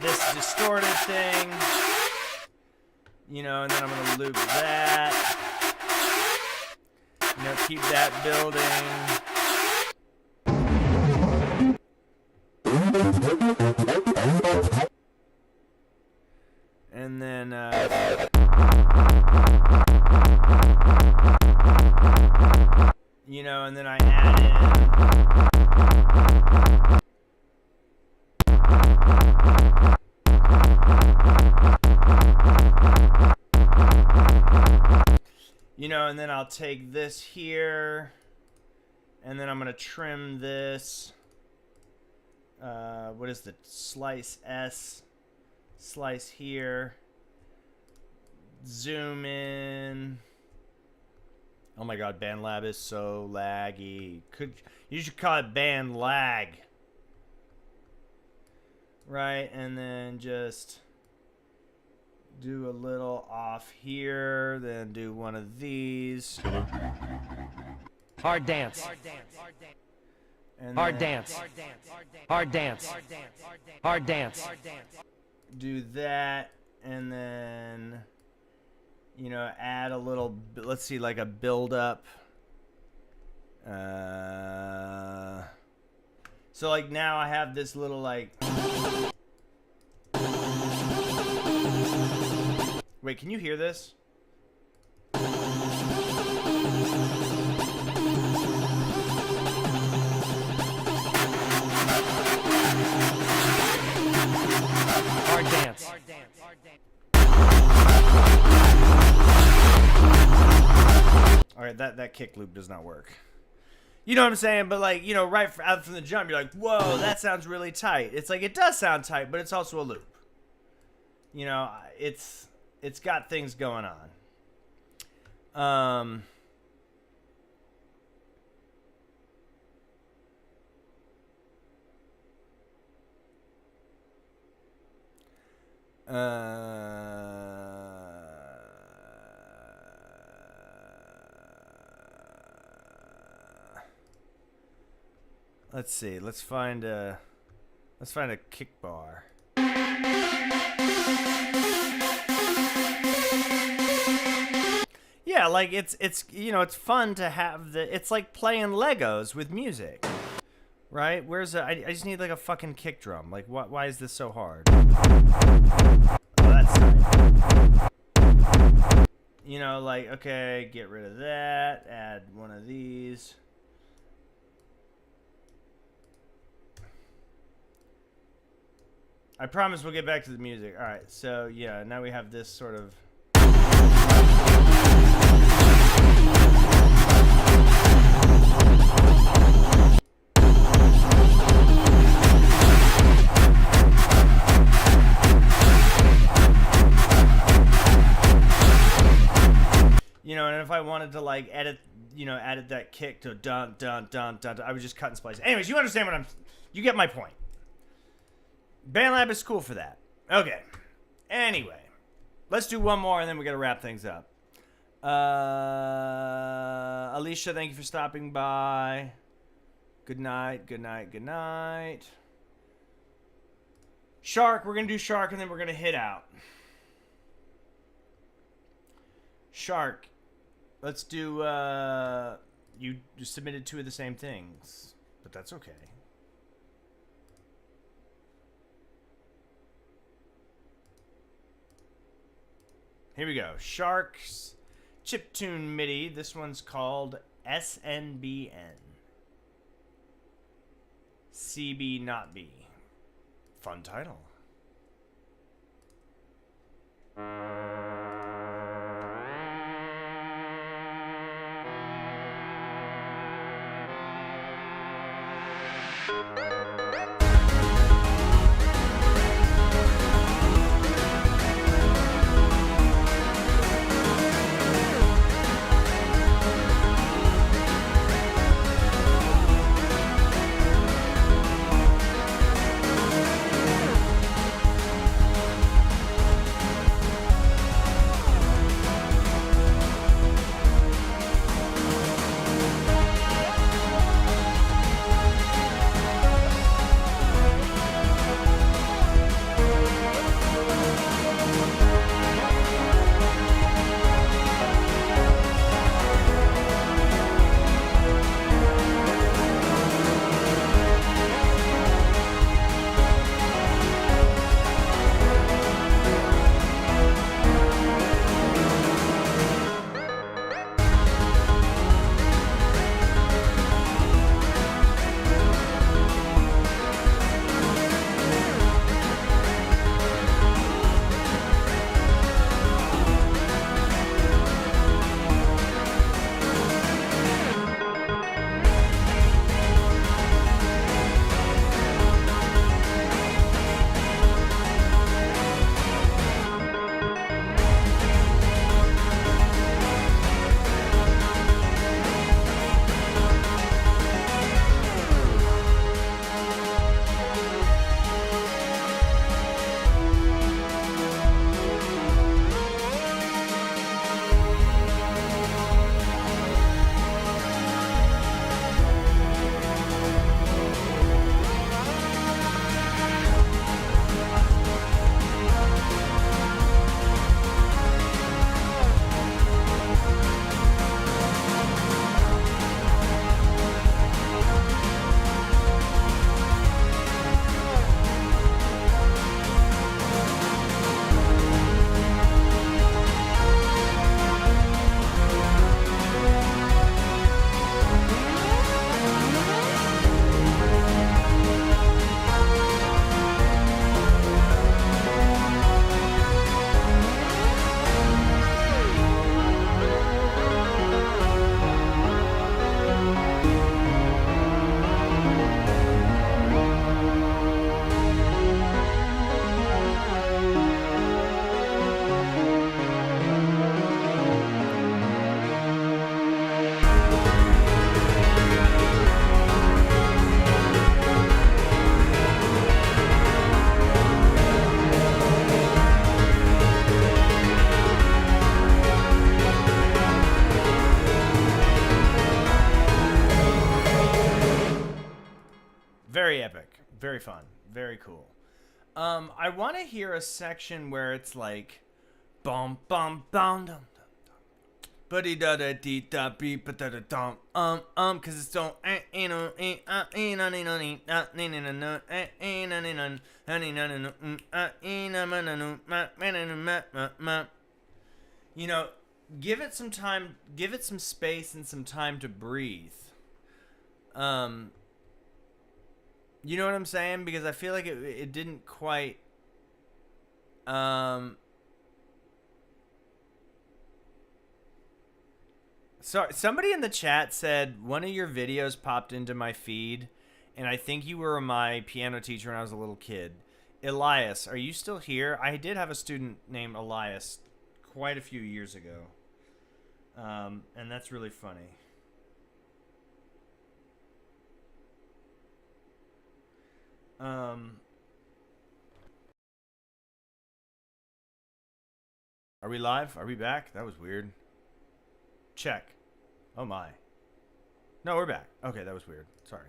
This distorted thing. And then I'm gonna loop that. Keep that building. And then, and then I add in. And then I'll take this here, and then I'm gonna trim this. What is the slice S? Slice here. Zoom in. Oh my god, band lab is so laggy. You should call it band lag. Right, and then just do a little off here, then do one of these. Hard dance. And Hard dance. Hard dance. Hard dance. Do that, and then add a little. Let's see, like a build up. So like now I have this little like. Wait, can you hear this? Hard dance. All right, that kick loop does not work. You know what I'm saying? But like, right out from the jump, you're like, whoa, that sounds really tight. It's like, it does sound tight, but it's also a loop. It's got things going on. Let's see. Let's find a kick bar. Yeah, like it's fun to have it's like playing Legos with music. Right? I just need like a fucking kick drum. Like why is this so hard? Oh, that's tight. Like, okay, get rid of that, add one of these. I promise we'll get back to the music. All right, so yeah, now we have this sort of. And if I wanted to like edit that kick to dun dun dun dun, I would just cut and splice. Anyways, you understand you get my point. BandLab is cool for that. Okay. Anyway. Let's do one more and then we got to wrap things up. Alicia, thank you for stopping by. Good night, good night, good night. Shark, we're going to do Shark and then we're going to hit out. Shark, let's do, you submitted 2 of the same things, but that's okay. Here we go. Shark's Chiptune MIDI. This one's called SNBN. CB not B. Fun title. Very epic. Very fun. Very cool. I want to hear a section where it's like, bum bum bum dum buddy da da dee da beep ba da da dum because it's don't you know, give it some time, give it some space and some time to breathe. You know what I'm saying? Because I feel like it didn't quite. Sorry, somebody in the chat said one of your videos popped into my feed, and I think you were my piano teacher when I was a little kid. Elias, are you still here? I did have a student named Elias quite a few years ago, and that's really funny. Are we live? Are we back? That was weird. Check. Oh my. No, we're back. Okay, that was weird. Sorry.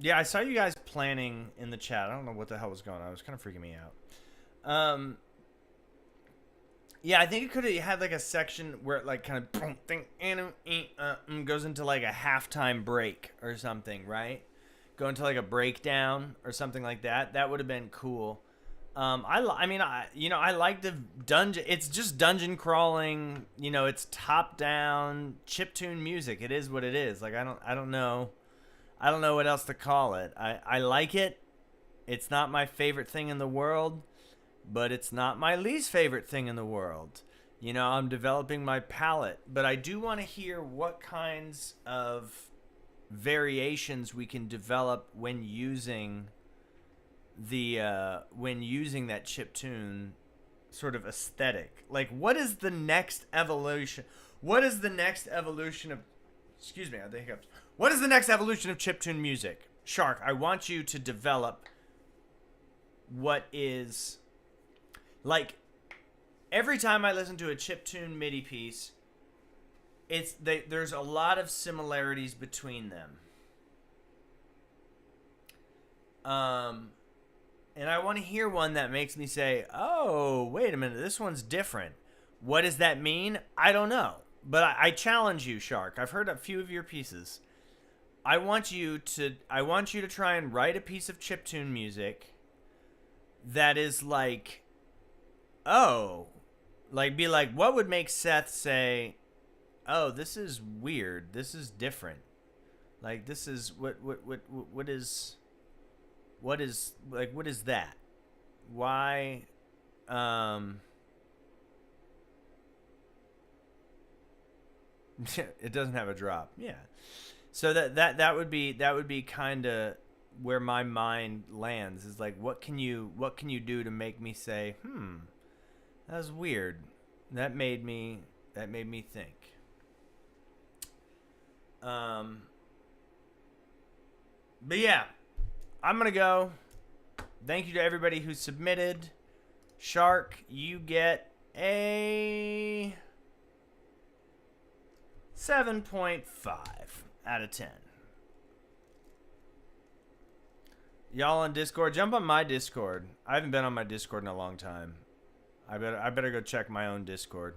Yeah, I saw you guys planning in the chat. I don't know what the hell was going on. It was kind of freaking me out. Yeah, I think it could have had like a section where it like kind of goes into like a halftime break or something, right? Go into like a breakdown or something like that. That would have been cool. I like the dungeon. It's just dungeon crawling. You know, it's top down chiptune music. It is what it is. Like I don't know what else to call it. I like it. It's not my favorite thing in the world, but it's not my least favorite thing in the world. You know, I'm developing my palette, but I do want to hear what kinds of variations we can develop when using that chiptune sort of aesthetic. Like, what is the next evolution? What is the next evolution of? Excuse me, I think hiccups. What is the next evolution of chiptune music? Shark, I want you to develop what is, like, every time I listen to a chiptune MIDI piece, there's a lot of similarities between them. And I want to hear one that makes me say, oh, wait a minute, this one's different. What does that mean? I don't know. But I challenge you, Shark. I've heard a few of your pieces. I want you to try and write a piece of chiptune music that is like, oh, like, be like, what would make Seth say, oh, this is weird, this is different, like, this is what is that, why, it doesn't have a drop, yeah. So that would be kind of where my mind lands, is like, what can you do to make me say, that was weird, that made me think. But yeah, I'm gonna go. Thank you to everybody who submitted. Shark, you get a 7.5 out of 10. Y'all on Discord, jump on my Discord. I haven't been on my Discord in a long time. I better go check my own Discord.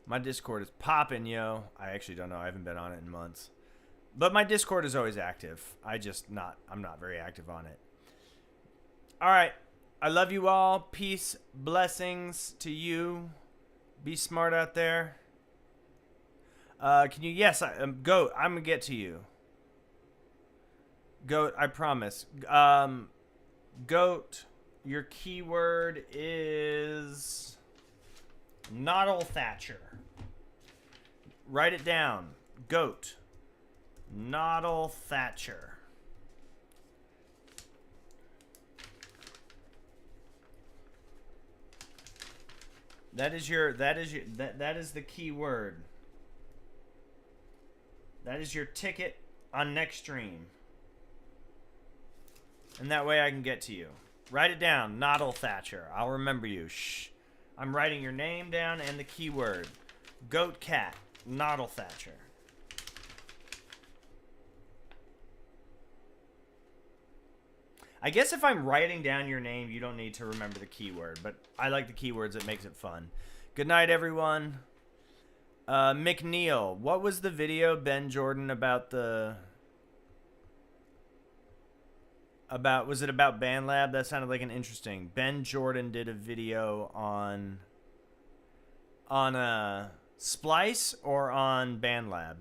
My Discord is popping, yo. I actually don't know. I haven't been on it in months. But my Discord is always active. I'm not very active on it. All right. I love you all. Peace, blessings to you. Be smart out there. Can you? Yes, Goat. I'm gonna get to you. Goat, I promise. Goat, your keyword is Noddle Thatcher. Write it down. Goat, Noddle Thatcher. That is the keyword. That is your ticket on next stream. And that way I can get to you. Write it down, Noddle Thatcher. I'll remember you. Shh. I'm writing your name down and the keyword. Goat Cat, Noddle Thatcher. I guess if I'm writing down your name, you don't need to remember the keyword. But I like the keywords. It makes it fun. Good night, everyone. McNeil, what was the video, Ben Jordan, about was it about BandLab? That sounded like an interesting. Ben Jordan did a video on Splice or on BandLab.